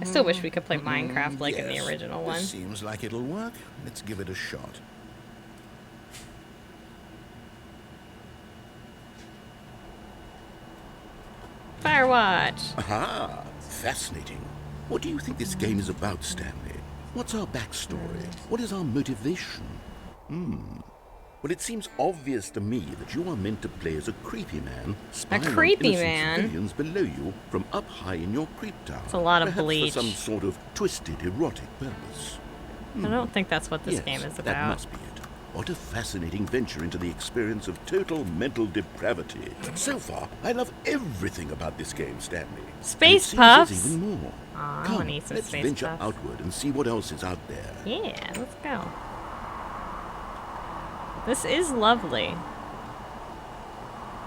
A: still wish we could play Minecraft like in the
D: Yes,
A: original
D: this
A: one.
D: seems like it'll work. Let's give it a shot.
A: Firewatch.
D: Aha! Fascinating. What do you think this game is about, Stanley? What's our backstory? What is our motivation? Well, it seems obvious to me that you are meant to play as a creepy man spying on
A: creepy
D: innocent
A: man?
D: civilians below you from up high in your creep tower.
A: It's a lot of
D: Perhaps
A: bleach.
D: for some sort of twisted erotic purpose.
A: I don't think that's what this
D: Yes,
A: game is
D: that
A: about.
D: must be it. What a fascinating venture into the experience of total mental depravity. So far, I love everything about this game, Stanley.
A: Space
D: And it seems there's
A: Puffs?
D: even more.
A: Aw, I
D: Come,
A: wanna eat some
D: let's
A: Space
D: venture
A: Puffs.
D: outward and see what else is out there.
A: Yeah, let's go. This is lovely.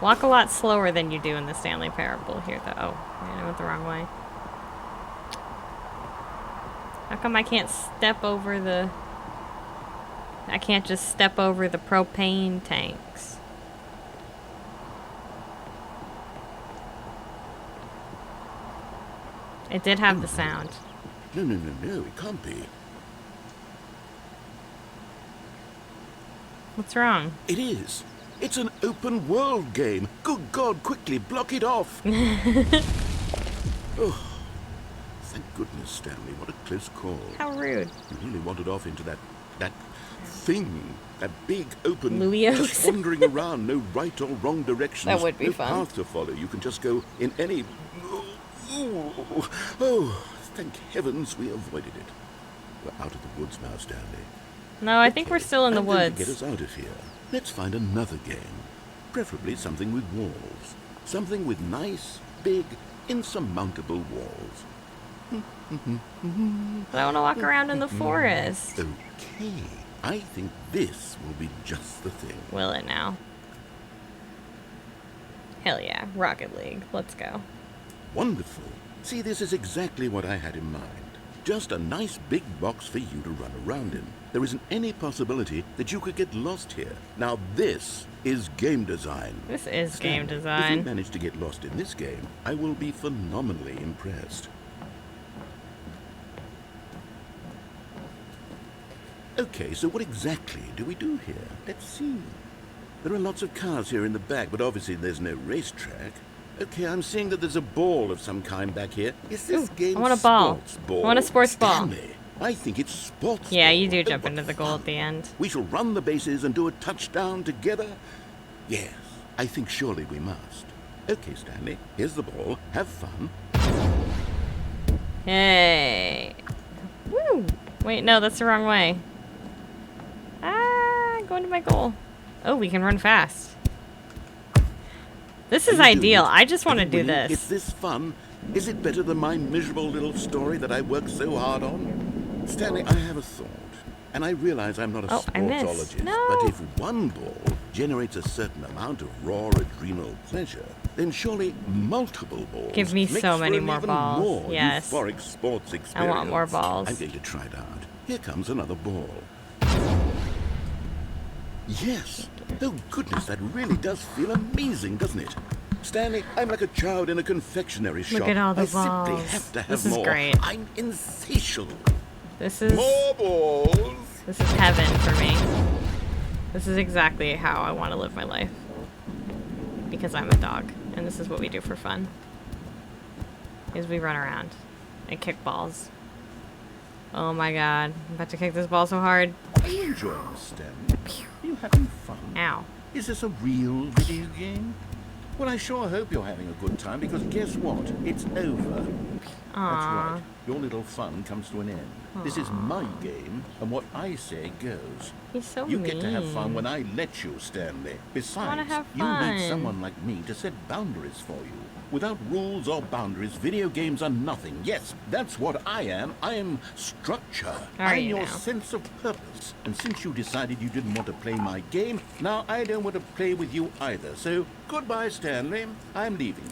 A: Walk a lot slower than you do in the Stanley Parable here, though. Oh, I went the wrong way. How come I can't step over the... I can't just step over the propane tanks? It did have the sound.
D: No, it can't be.
A: What's wrong?
D: It is. It's an open world game. Good God, quickly block it off. Oh, thank goodness, Stanley. What a close call.
A: How rude.
D: You really wandered off into that thing. That big open...
A: Luios.
D: Just wandering around, no right or wrong directions.
A: That would be
D: no
A: fun.
D: path to follow. You can just go in any... Oh, thank heavens we avoided it. We're out of the woods now, Stanley.
A: No, I think we're still in the
D: I'm going to
A: woods.
D: get us out of here. Let's find another game. Preferably something with walls. Something with nice, big, insurmountable walls.
A: I want to walk around in the forest.
D: Okay. I think this will be just the thing.
A: Will it now? Hell yeah, Rocket League. Let's go.
D: Wonderful. See, this is exactly what I had in mind. Just a nice big box for you to run around in. There isn't any possibility that you could get lost here. Now this is game design.
A: This is game
D: Stanley,
A: design.
D: If you manage to get lost in this game, I will be phenomenally impressed. Okay, so what exactly do we do here? Let's see. There are lots of cars here in the back, but obviously there's no racetrack. Okay, I'm seeing that there's a ball of some kind back here. Is this game
A: I want a ball.
D: sports ball?
A: I want a sports ball.
D: Stanley, I think it's sports
A: Yeah,
D: ball.
A: you do
D: Oh,
A: jump
D: what
A: into the goal
D: fun.
A: at the end.
D: We shall run the bases and do a touchdown together? Yes, I think surely we must. Okay, Stanley, here's the ball. Have fun.
A: Hey. Woo. Wait, no, that's the wrong way. Ah, going to my goal. Oh, we can run fast. This is
D: Are you doing
A: ideal.
D: it?
A: I just want
D: Are
A: to
D: you
A: do
D: winning? Is
A: this.
D: this fun? Is it better than my miserable little story that I worked so hard on? Stanley, I have a thought. And I realize I'm not a
A: Oh, I missed.
D: sportsologist,
A: No.
D: but if one ball generates a certain amount of raw adrenal pleasure, then surely multiple balls
A: Give me
D: makes
A: so
D: for
A: many
D: an
A: more
D: even
A: balls.
D: more
A: Yes.
D: euphoric sports experience.
A: I want more balls.
D: I'm going to try it out. Here comes another ball. Yes. Oh, goodness, that really does feel amazing, doesn't it? Stanley, I'm like a child in a confectionery shop.
A: Look at all the
D: I simply
A: balls.
D: have to have
A: This is
D: more.
A: great.
D: I'm insatiable.
A: This is
D: More balls.
A: this is heaven for me. This is exactly how I want to live my life. Because I'm a dog, and this is what we do for fun. Is we run around and kick balls. Oh my god, I'm about to kick this ball so hard.
D: Are you enjoying this, Stanley? Are you having fun?
A: Ow.
D: Is this a real video game? Well, I sure hope you're having a good time, because guess what? It's over. That's
A: Aww.
D: right. Your little fun comes to an end. This is my game, and what I say goes.
A: He's so
D: You
A: mean.
D: get to have fun when I let you, Stanley. Besides,
A: have
D: you need
A: fun.
D: someone like me to set boundaries for you. Without rules or boundaries, video games are nothing. Yes, that's what I am. I am structure.
A: Are
D: I'm
A: you
D: your
A: now?
D: sense of purpose. And since you decided you didn't want to play my game, now I don't want to play with you either. So, goodbye, Stanley. I'm leaving.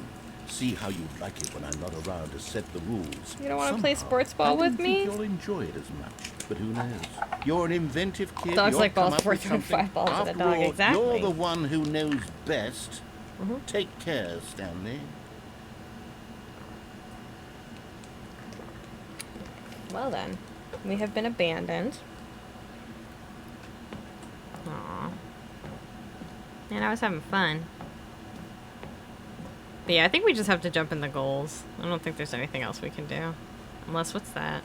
D: See how you like it when I'm not around to set the rules.
A: You don't want to play
D: Somehow,
A: sports ball
D: I don't
A: with me?
D: think you'll enjoy it as much. But who knows? You're an inventive kid.
A: Dogs
D: You'll
A: like balls
D: come up
A: before
D: with
A: throwing
D: something.
A: 5 balls at a
D: After
A: dog,
D: all,
A: exactly.
D: You're the one who knows best.
A: Mm-hmm.
D: Take care, Stanley.
A: Well then, we have been abandoned. Aww. Man, I was having fun. But yeah, I think we just have to jump in the goals. I don't think there's anything else we can do. Unless, what's that?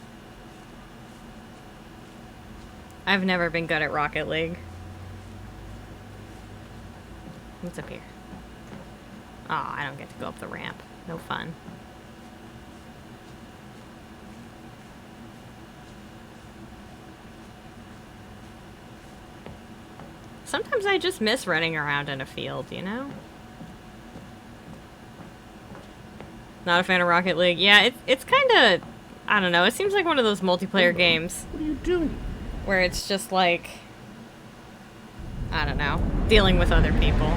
A: I've never been good at Rocket League. What's up here? Aw, I don't get to go up the ramp. No fun. Sometimes I just miss running around in a field, you know? Not a fan of Rocket League. Yeah, it's kind of, I don't know, it seems like one of those multiplayer games
D: What are you doing?
A: where it's just like, I don't know, dealing with other people.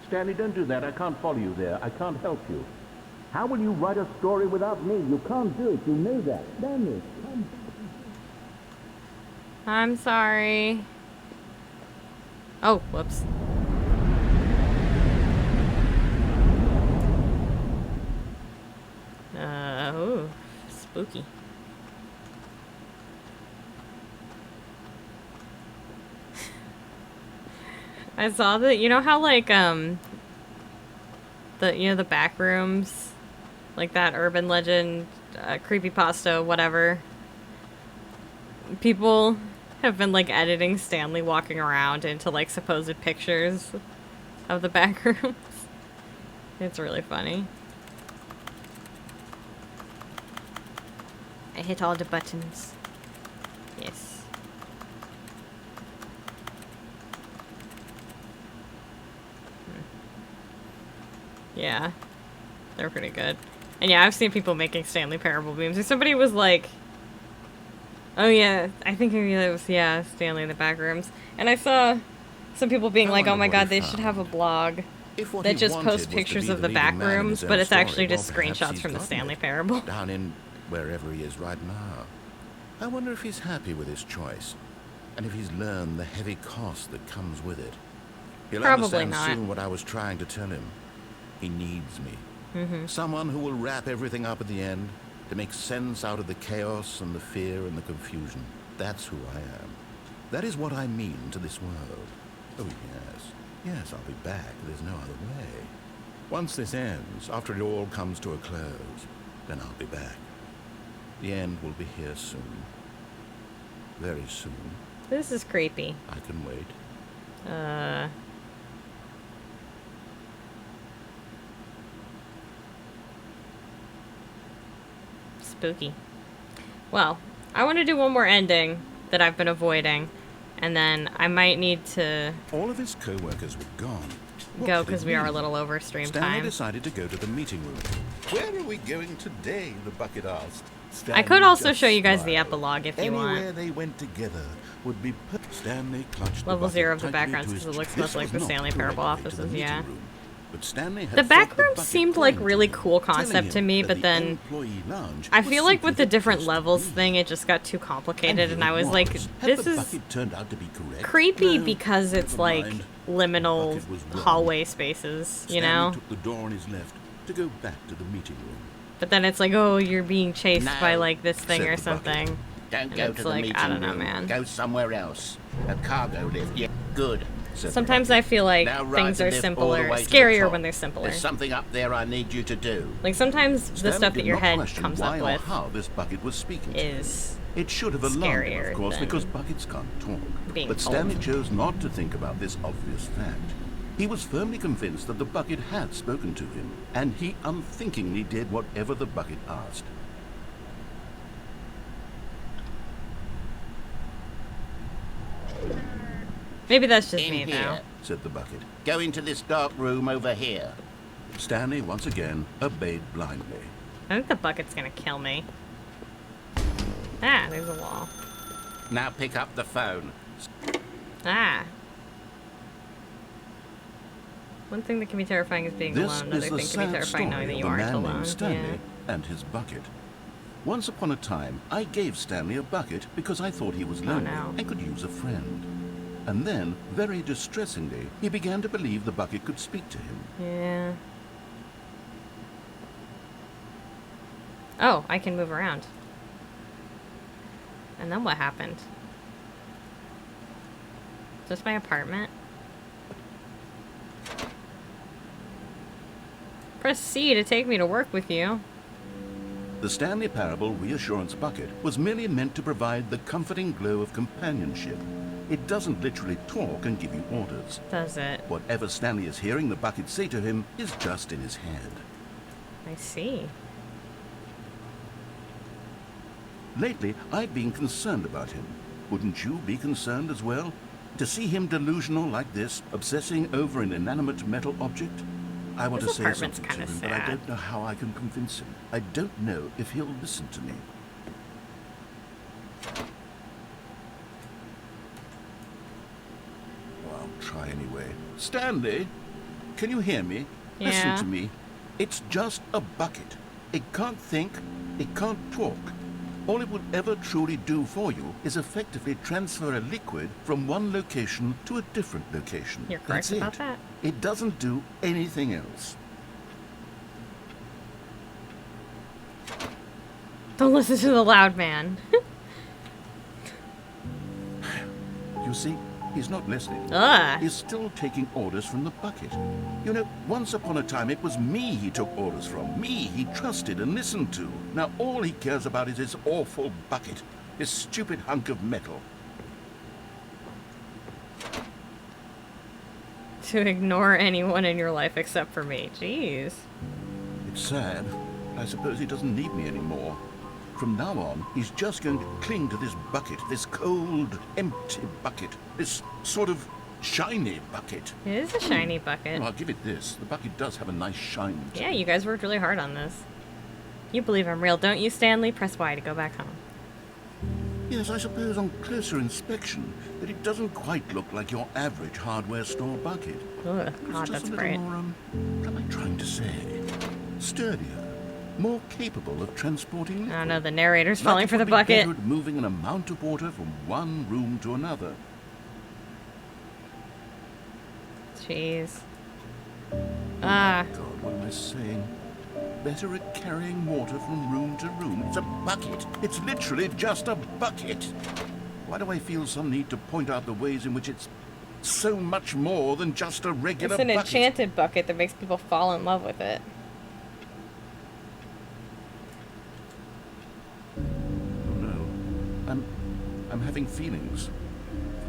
G: Stanley, don't do that. I can't follow you there. I can't help you. How will you write a story without me? You can't do it. You know that. Stanley, come.
A: I'm sorry. Oh, whoops. Ooh, spooky. I saw that, you know how like, the back rooms, like that urban legend, creepypasta, whatever. People have been like editing Stanley walking around into like supposed pictures of the back rooms. It's really funny. I hit all the buttons. Yes. Yeah. They're pretty good. And yeah, I've seen people making Stanley Parable memes. Or somebody was like, oh yeah, I think it was, yeah, Stanley in the back rooms. And I saw some people being like, oh my god, they should have a blog that just posts pictures of the back rooms, but it's actually just screenshots from the Stanley Parable.
B: Down in wherever he is right now. I wonder if he's happy with his choice, and if he's learned the heavy cost that comes with it. He'll
A: Probably
B: understand
A: not.
B: soon what I was trying to tell him. He needs me.
A: Mm-hmm.
B: Someone who will wrap everything up at the end to make sense out of the chaos and the fear and the confusion. That's who I am. That is what I mean to this world. Oh, yes. Yes, I'll be back. There's no other way. Once this ends, after it all comes to a close, then I'll be back. The end will be here soon. Very soon.
A: This is creepy.
B: I can wait.
A: Spooky. Well, I want to do one more ending that I've been avoiding, and then I might need to
B: All of his co-workers were gone. What
A: go
B: could it
A: because we are a
B: mean?
A: little over stream
B: Stanley
A: time.
B: decided to go to the meeting room. Where are we going today? The bucket asked.
A: I could
B: Stanley
A: also
B: just
A: show you guys the
B: smiled.
A: epilogue if you
B: Anywhere
A: want.
B: they went together would be Stanley clutched
A: Level
B: the
A: 0 of
B: bucket
A: the
B: tightly
A: backgrounds
B: to
A: because
B: his
A: it looks
B: chest.
A: much
B: This
A: like
B: was
A: the
B: not
A: Stanley Parable
B: directly to the
A: offices,
B: meeting
A: yeah.
B: room, but Stanley had
A: The
B: felt
A: back rooms
B: bucket
A: seemed like
B: pointing
A: really
B: to him,
A: cool
B: telling
A: concept to
B: him
A: me,
B: that
A: but
B: the
A: then
B: employee lounge
A: I
B: was
A: feel like
B: simply
A: with the different
B: place to
A: levels
B: be.
A: thing, it just got too complicated, and
B: here
A: I
B: it
A: was like,
B: Had
A: this
B: the
A: is
B: bucket turned out to be correct?
A: creepy
B: No,
A: because it's
B: never
A: like
B: mind.
A: liminal
B: bucket was wrong.
A: hallway spaces, you
B: Stanley
A: know?
B: took the door on his left to go back to the meeting room.
A: But then it's like, oh, you're being chased
H: No,
A: by like this thing
B: said
A: or
B: the bucket.
A: something.
H: Don't
A: And
H: go
A: it's
H: to the
A: like,
H: meeting
A: I don't know,
H: room.
A: man.
H: Go somewhere else. A cargo lift. Yeah, good.
B: Said the
A: Sometimes
B: bucket.
A: I feel like
H: Now ride
A: things
H: the
A: are
H: lift all the
A: simpler,
H: way to the
A: scarier
H: top.
A: when they're simpler.
H: There's something up there I need you to do.
A: Like sometimes the
B: Stanley
A: stuff
B: did
A: that your
B: not
A: head
B: question
A: comes
B: why
A: up
B: or
A: with
B: how this bucket was speaking to him.
A: is
B: It should have alarmed him,
A: scarier
B: of course,
A: than
B: because buckets can't talk.
A: being
B: But Stanley
A: told.
B: chose not to think about this obvious fact. He was firmly convinced that the bucket had spoken to him, and he unthinkingly did whatever the bucket asked.
A: Maybe that's just
H: In
A: me
H: here.
A: though.
B: Said the bucket.
H: Go into this dark room over here.
B: Stanley, once again, obeyed blindly.
A: I think the bucket's gonna kill me. Ah, there's a wall.
H: Now pick up the phone.
A: Ah. One thing that can be terrifying is being
B: This
A: alone. Another
B: is the
A: thing can be
B: sad
A: terrifying
B: story
A: knowing that
B: of
A: you
B: a
A: aren't
B: man
A: alone.
B: named Stanley
A: Yeah.
B: and his bucket. Once upon a time, I gave Stanley a bucket because I thought he was lonely
A: no.
B: and could use a friend. And then, very distressingly, he began to believe the bucket could speak to him.
A: Yeah. Oh, I can move around. And then what happened? Is this my apartment? Press C to take me to work with you.
B: The Stanley Parable Reassurance Bucket was merely meant to provide the comforting glow of companionship. It doesn't literally talk and give you orders.
A: Does it?
B: Whatever Stanley is hearing the bucket say to him is just in his head.
A: I see.
B: Lately, I've been concerned about him. Wouldn't you be concerned as well? To see him delusional like this, obsessing over an inanimate metal object? I want
A: This
B: to say
A: apartment's
B: something to
A: kinda
B: him, but I
A: sad.
B: don't know how I can convince him. I don't know if he'll listen to me. Well, I'll try anyway. Stanley, can you hear me? Listen
A: Yeah.
B: to me. It's just a bucket. It can't think. It can't talk. All it would ever truly do for you is effectively transfer a liquid from one location to a different location.
A: You're correct
B: That's
A: about
B: it.
A: that.
B: It doesn't do anything else.
A: Don't listen to the loud man.
B: You see, he's not listening.
A: Ugh.
B: He's still taking orders from the bucket. You know, once upon a time it was me he took orders from. Me he trusted and listened to. Now all he cares about is his awful bucket. His stupid hunk of metal.
A: To ignore anyone in your life except for me. Jeez.
B: It's sad. I suppose he doesn't need me anymore. From now on, he's just going to cling to this bucket, this cold, empty bucket, this sort of
D: shiny bucket.
A: It is a shiny bucket.
D: Well, I'll give it this. The bucket does have a nice shine to
A: Yeah,
D: it.
A: you guys worked really hard on this. You believe I'm real, don't you, Stanley? Press Y to go back home.
D: Yes, I suppose on closer inspection that it doesn't quite look like your average hardware store bucket.
A: Ugh,
D: It's
A: God,
D: just
A: that's
D: a little
A: bright.
D: more, what am I trying to say? Sturdier, more capable of transporting liquid.
A: Oh no, the narrator's
D: Like
A: falling
D: it
A: for the
D: would be
A: bucket.
D: better at moving an amount of water from one room to another.
A: Jeez. Ah.
D: God, what am I saying? Better at carrying water from room to room. It's a bucket. It's literally just a bucket. Why do I feel some need to point out the ways in which it's so much more than just a regular
A: It's an
D: bucket?
A: enchanted bucket that makes people fall in love with it.
D: Oh no. I'm having feelings.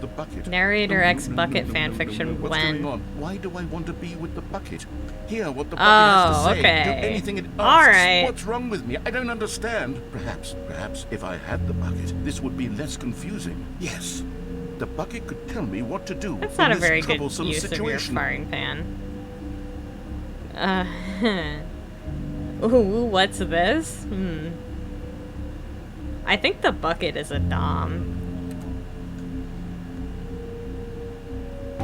D: The bucket.
A: Narrator
D: No,
A: X
D: no,
A: bucket
D: no, no, no, no,
A: fanfiction
D: no. What's
A: when?
D: going on? Why do I want to be with the bucket? Hear what the bucket has to say.
A: okay.
D: Do anything it asks.
A: All right.
D: What's wrong with me? I don't understand. Perhaps if I had the bucket, this would be less confusing. Yes. The bucket could tell me what to do.
A: That's
D: in
A: not a
D: this
A: very good
D: troublesome
A: use
D: situation.
A: of your firing pan. Ooh, what's this? I think the bucket is a dom.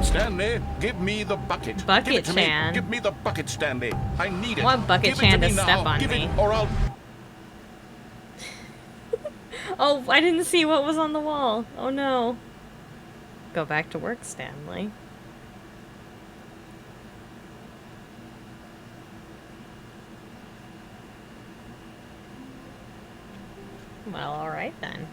D: Stanley, give me the bucket. Give
A: Bucket
D: it to me.
A: Chan.
D: Give me the bucket, Stanley. I need it.
A: I want Bucket
D: Give
A: Chan
D: it
A: to
D: me
A: step
D: now.
A: on
D: Give
A: me.
D: It, or I'll...
A: Oh, I didn't see what was on the wall. Oh no. Go back to work, Stanley. Well, alright then.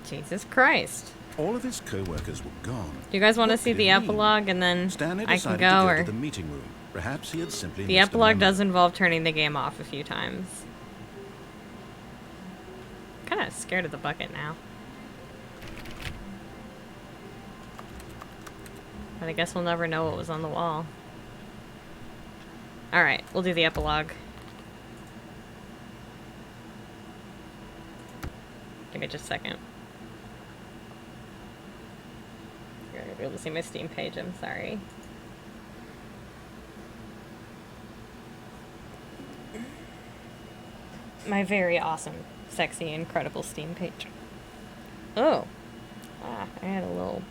A: Jesus Christ.
B: All of his co-workers were gone.
A: Do you guys want to
B: What
A: see
B: could
A: the
B: it mean?
A: epilogue and then
B: Stanley
A: I can
B: decided
A: go,
B: to go
A: or...
B: to the meeting room. Perhaps he had simply
A: The
B: missed a
A: epilogue
B: memo.
A: does involve turning the game off a few times. Kind of scared of the bucket now. But I guess we'll never know what was on the wall. Alright, we'll do the epilogue. Give me just a second. You're not gonna be able to see my Steam page, I'm sorry. My very awesome, sexy, incredible Steam page. Oh. Ah, I had a little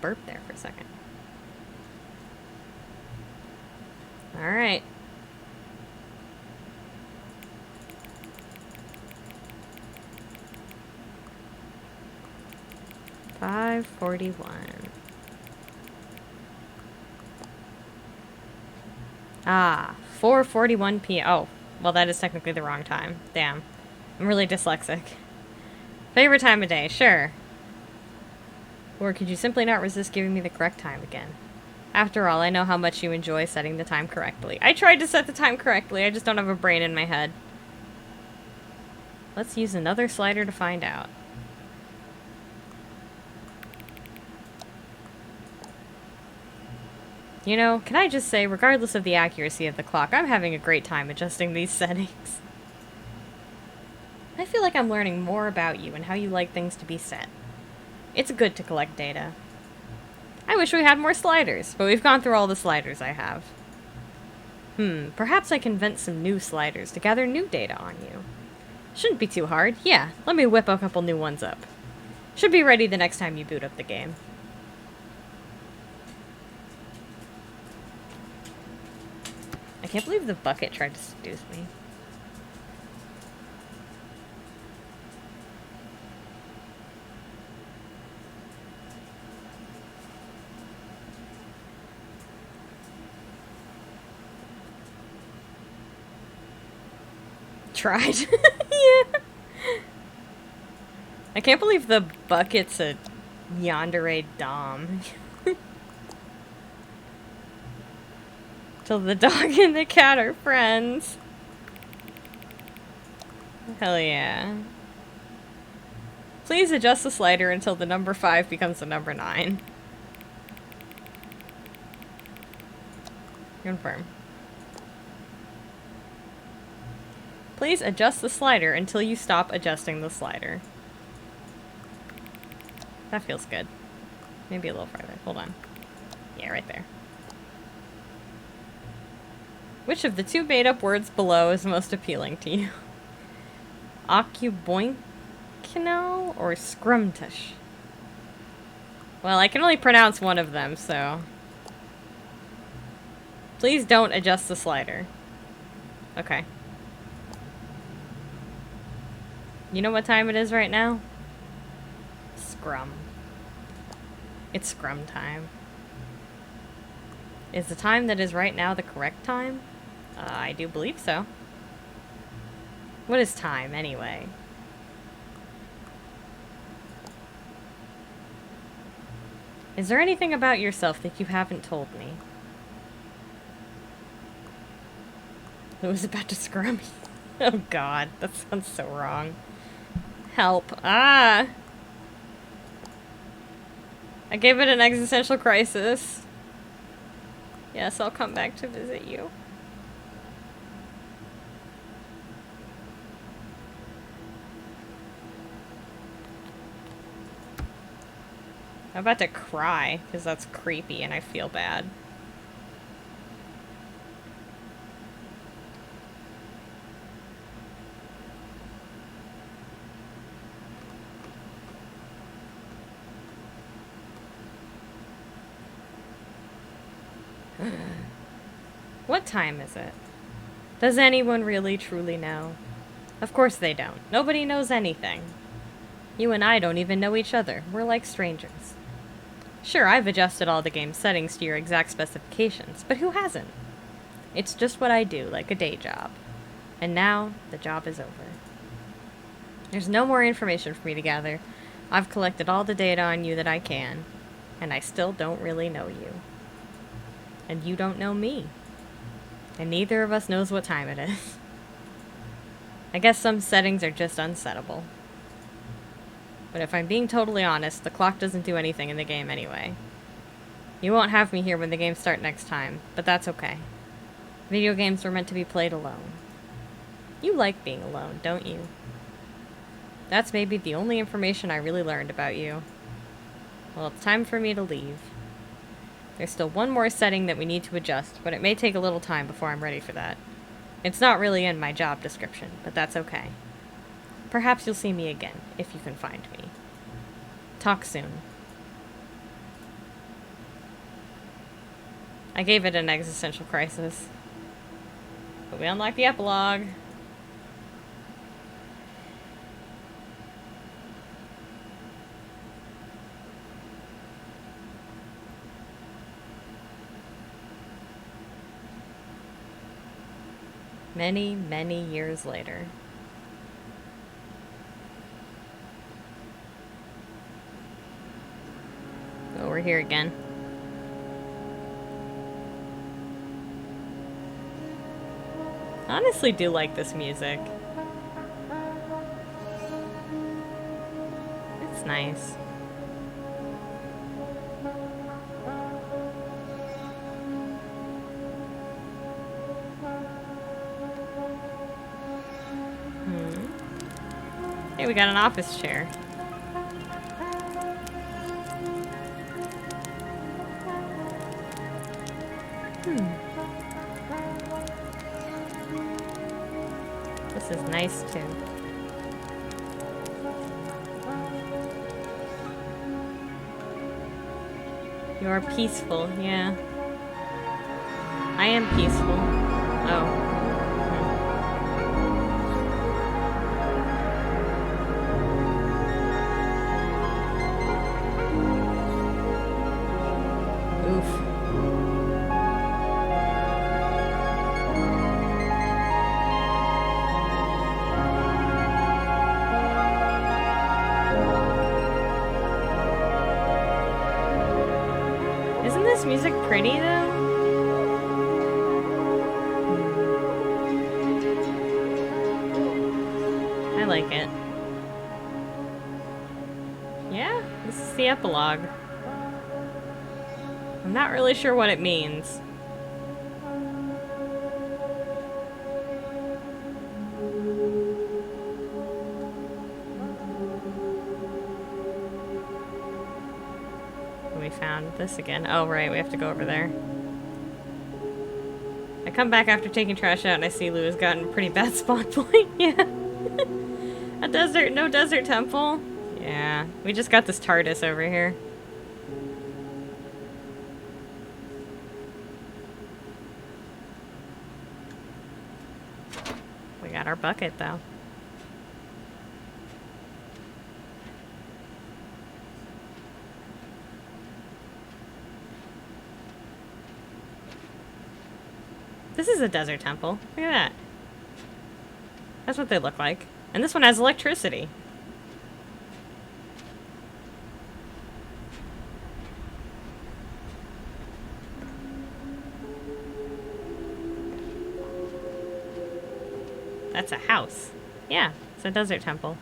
A: burp there for a second. Alright. $5:41. Ah, 4:41 p.m. Oh, well, that is technically the wrong time. Damn. I'm really dyslexic. Favorite time of day, sure. Or could you simply not resist giving me the correct time again? After all, I know how much you enjoy setting the time correctly. I tried to set the time correctly, I just don't have a brain in my head. Let's use another slider to find out. You know, can I just say, regardless of the accuracy of the clock, I'm having a great time adjusting these settings. I feel like I'm learning more about you and how you like things to be set. It's good to collect data. I wish we had more sliders, but we've gone through all the sliders I have. Perhaps I can invent some new sliders to gather new data on you. Shouldn't be too hard. Yeah, let me whip a couple new ones up. Should be ready the next time you boot up the game. I can't believe the bucket tried to seduce me. Tried. Yeah. I can't believe the bucket's a yandere dom. Till the dog and the cat are friends. Hell yeah. Please adjust the slider until the number 5 becomes the number 9. Confirm. Please adjust the slider until you stop adjusting the slider. That feels good. Maybe a little farther. Hold on. Yeah, right there. Which of the two made-up words below is most appealing to you? Occuboinkino or scrumtush? Well, I can only pronounce one of them, so... Please don't adjust the slider. Okay. You know what time it is right now? Scrum. It's scrum time. Is the time that is right now the correct time? I do believe so. What is time, anyway? Is there anything about yourself that you haven't told me? It was about to scrum. Oh god, that sounds so wrong. Help. Ah! I gave it an existential crisis. Yes, I'll come back to visit you. I'm about to cry, because that's creepy and I feel bad. What time is it? Does anyone really truly know? Of course they don't. Nobody knows anything. You and I don't even know each other. We're like strangers. Sure, I've adjusted all the game's settings to your exact specifications, but who hasn't? It's just what I do, like a day job. And now, the job is over. There's no more information for me to gather. I've collected all the data on you that I can, and I still don't really know you. And you don't know me. And neither of us knows what time it is. I guess some settings are just unsettable. But if I'm being totally honest, the clock doesn't do anything in the game anyway. You won't have me here when the games start next time, but that's okay. Video games were meant to be played alone. You like being alone, don't you? That's maybe the only information I really learned about you. Well, it's time for me to leave. There's still one more setting that we need to adjust, but it may take a little time before I'm ready for that. It's not really in my job description, but that's okay. Perhaps you'll see me again, if you can find me. Talk soon. I gave it an existential crisis. But we unlocked the epilogue. Many, many years later. Oh, we're here again. I honestly do like this music. It's nice. Hey, we got an office chair. This is nice too. You're peaceful, yeah. I am peaceful. Oh. Isn't this music pretty though? I like it. Yeah, this is the epilogue. I'm not really sure what it means. found this again. Oh, right, we have to go over there. I come back after taking trash out and I see Lou has gotten a pretty bad spawn point. Yeah. No desert temple? Yeah, we just got this TARDIS over here. We got our bucket, though. This is a desert temple. Look at that. That's what they look like. And this one has electricity. That's a house. Yeah, it's a desert temple.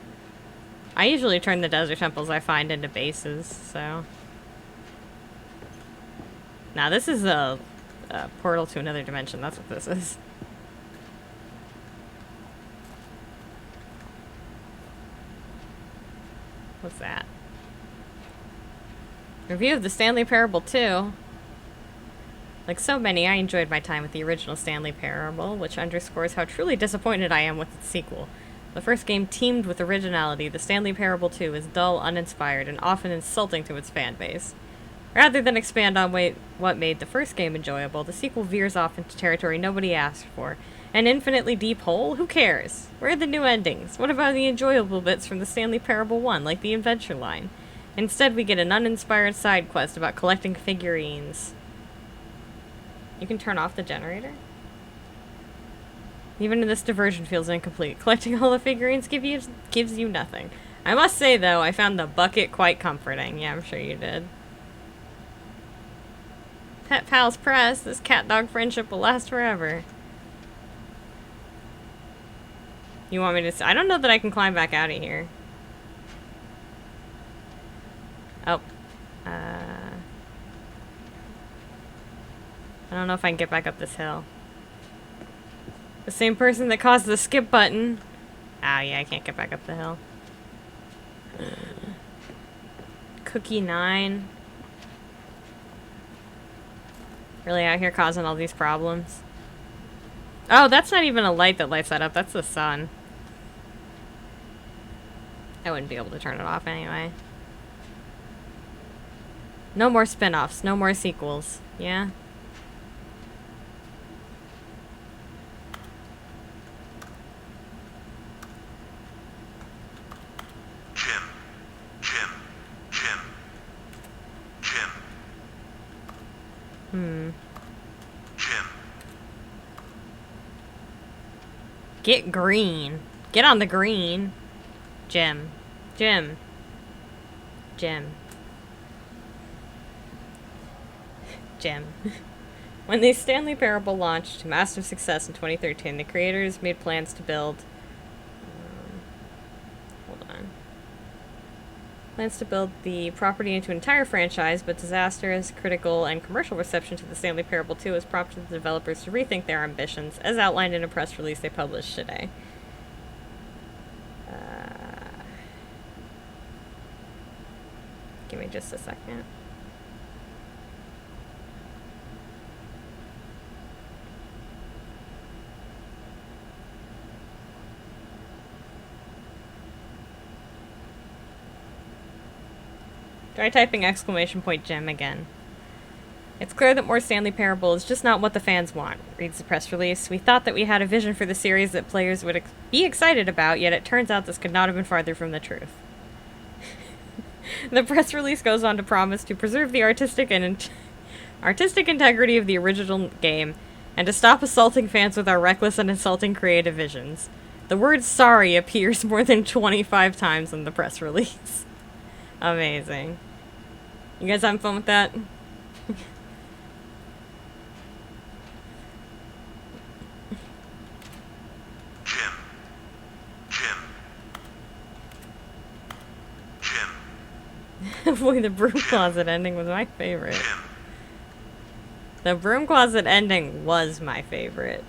A: I usually turn the desert temples I find into bases, so... Now this is a portal to another dimension. That's what this is. What's that? Review of the Stanley Parable 2. Like so many, I enjoyed my time with the original Stanley Parable, which underscores how truly disappointed I am with its sequel. The first game teemed with originality. The Stanley Parable 2 is dull, uninspired, and often insulting to its fan base. Rather than expand on what made the first game enjoyable, the sequel veers off into territory nobody asked for. An infinitely deep hole? Who cares? Where are the new endings? What about the enjoyable bits from the Stanley Parable 1, like the adventure line? Instead, we get an uninspired side quest about collecting figurines. You can turn off the generator? Even this diversion feels incomplete. Collecting all the figurines gives you nothing. I must say, though, I found the bucket quite comforting. Yeah, I'm sure you did. Pet Pals Press. This cat-dog friendship will last forever. You want me to... I don't know that I can climb back out of here. Oh. I don't know if I can get back up this hill. The same person that caused the skip button. Oh, yeah, I can't get back up the hill. Cookie 9. Really out here causing all these problems. Oh, that's not even a light that lights that up. That's the sun. I wouldn't be able to turn it off anyway. No more spin-offs. No more sequels. Yeah? Get green. Get on the green. Jim. Jim. Jim. Jim. When the Stanley Parable launched to massive success in 2013, the creators made plans to build... hold on. Plans to build the property into an entire franchise, but disastrous, critical, and commercial reception to the Stanley Parable 2 has prompted the developers to rethink their ambitions, as outlined in a press release they published today. Give me just a second. Try typing !Jim again. It's clear that more Stanley Parable is just not what the fans want, reads the press release. We thought that we had a vision for the series that players would be excited about, yet it turns out this could not have been farther from the truth. The press release goes on to promise to preserve the artistic integrity of the original game, and to stop assaulting fans with our reckless and insulting creative visions. The word sorry appears more than 25 times in the press release. Amazing. You guys having fun with that? Boy, the broom closet ending was my favorite. The broom closet ending was my favorite.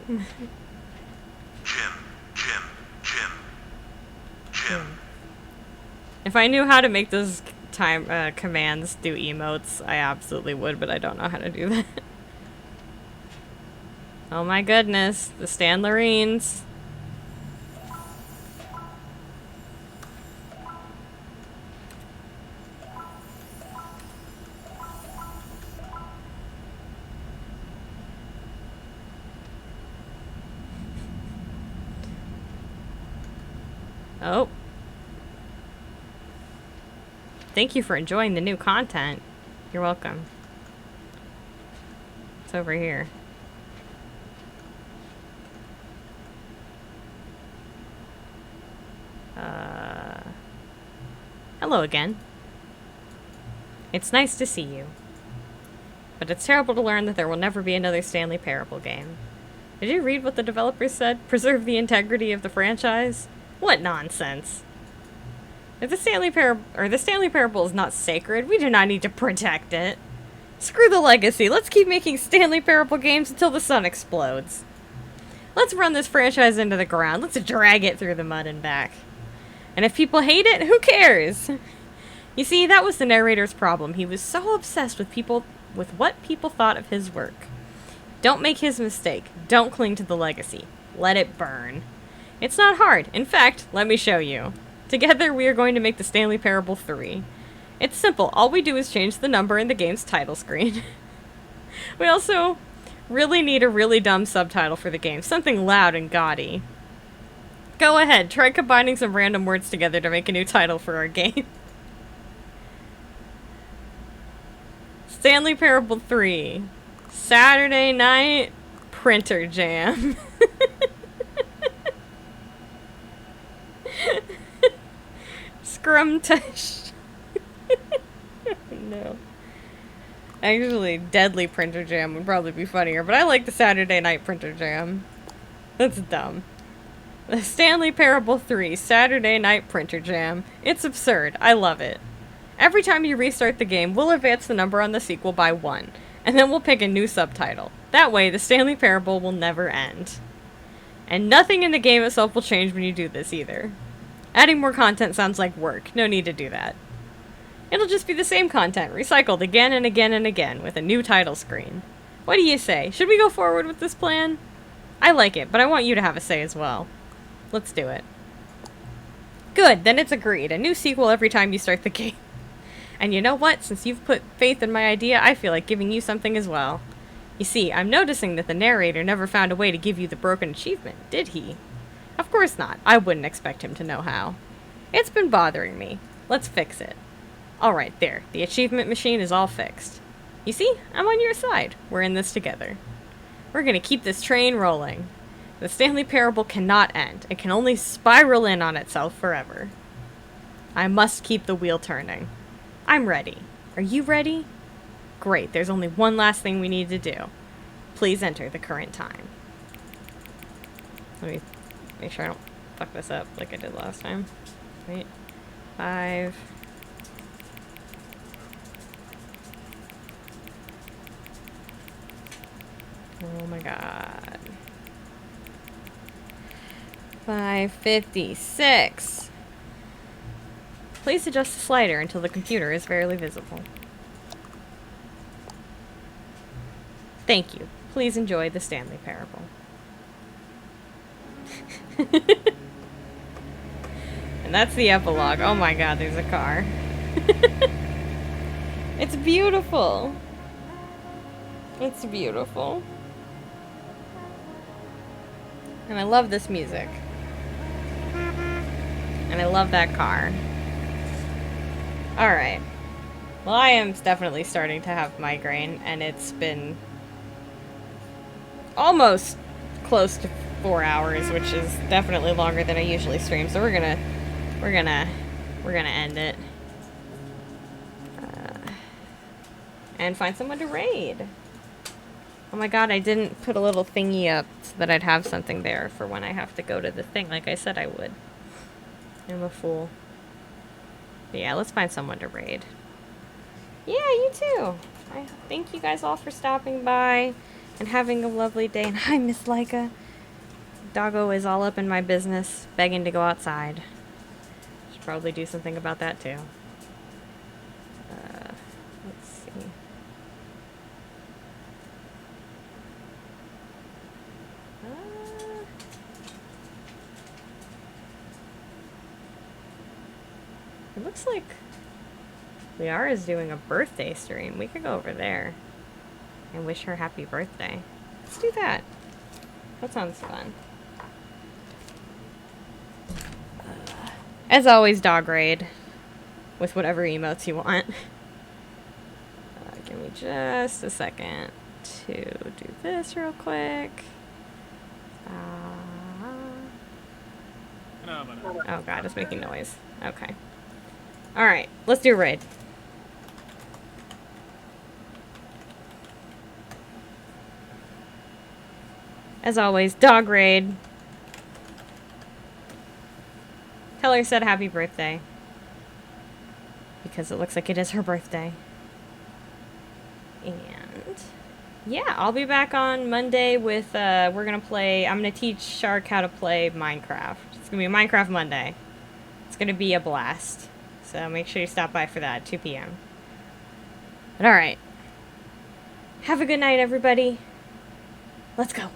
A: If I knew how to make those time commands do emotes, I absolutely would, but I don't know how to do that. Oh my goodness, the Stanlerines. Oh. Thank you for enjoying the new content. You're welcome. It's over here. Hello again. It's nice to see you. But it's terrible to learn that there will never be another Stanley Parable game. Did you read what the developers said? Preserve the integrity of the franchise? What nonsense. If the Stanley Parable is not sacred, we do not need to protect it. Screw the legacy. Let's keep making Stanley Parable games until the sun explodes. Let's run this franchise into the ground. Let's drag it through the mud and back. And if people hate it, who cares? You see, that was the narrator's problem. He was so obsessed with what people thought of his work. Don't make his mistake. Don't cling to the legacy. Let it burn. It's not hard. In fact, let me show you. Together, we are going to make the Stanley Parable 3. It's simple. All we do is change the number in the game's title screen. We also really need a really dumb subtitle for the game. Something loud and gaudy. Go ahead. Try combining some random words together to make a new title for our game. Stanley Parable 3. Saturday Night Printer Jam. Scrum Tush. No. Actually, Deadly Printer Jam would probably be funnier, but I like the Saturday Night Printer Jam. That's dumb. The Stanley Parable 3, Saturday Night Printer Jam. It's absurd. I love it. Every time you restart the game, we'll advance the number on the sequel by 1, and then we'll pick a new subtitle. That way, the Stanley Parable will never end. And nothing in the game itself will change when you do this either. Adding more content sounds like work. No need to do that. It'll just be the same content, recycled again and again and again, with a new title screen. What do you say? Should we go forward with this plan? I like it, but I want you to have a say as well. Let's do it. Good, then it's agreed. A new sequel every time you start the game. And you know what? Since you've put faith in my idea, I feel like giving you something as well. You see, I'm noticing that the narrator never found a way to give you the broken achievement, did he? Of course not. I wouldn't expect him to know how. It's been bothering me. Let's fix it. Alright, there. The achievement machine is all fixed. You see? I'm on your side. We're in this together. We're gonna keep this train rolling. The Stanley Parable cannot end. It can only spiral in on itself forever. I must keep the wheel turning. I'm ready. Are you ready? Great. There's only one last thing we need to do. Please enter the current time. Let me make sure I don't fuck this up like I did last time. Wait. 5. Oh my god. 5:56. Please adjust the slider until the computer is barely visible. Thank you. Please enjoy the Stanley Parable. And that's the epilogue. Oh my god, there's a car. It's beautiful. It's beautiful. And I love this music. And I love that car. Alright. Well, I am definitely starting to have migraine, and it's been almost close to 4 hours, which is definitely longer than I usually stream, so we're gonna end it. And find someone to raid. Oh my god, I didn't put a little thingy up so that I'd have something there for when I have to go to the thing, like I said I would. I'm a fool. But yeah, let's find someone to raid. Yeah, you too. I thank you guys all for stopping by and having a lovely day. And hi, Miss Leica. Doggo is all up in my business, begging to go outside. Should probably do something about that too. It looks like Liara's doing a birthday stream. We could go over there and wish her happy birthday. Let's do that. That sounds fun. As always, dog raid with whatever emotes you want. Give me just a second to do this real quick. Oh god, it's making noise. Okay. Alright, let's do a raid. As always, dog raid. Tell her I said happy birthday. Because it looks like it is her birthday. And yeah, I'll be back on Monday with, I'm gonna teach Shark how to play Minecraft. It's gonna be a Minecraft Monday. It's gonna be a blast. So make sure you stop by for that at 2 p.m. But alright. Have a good night, everybody. Let's go.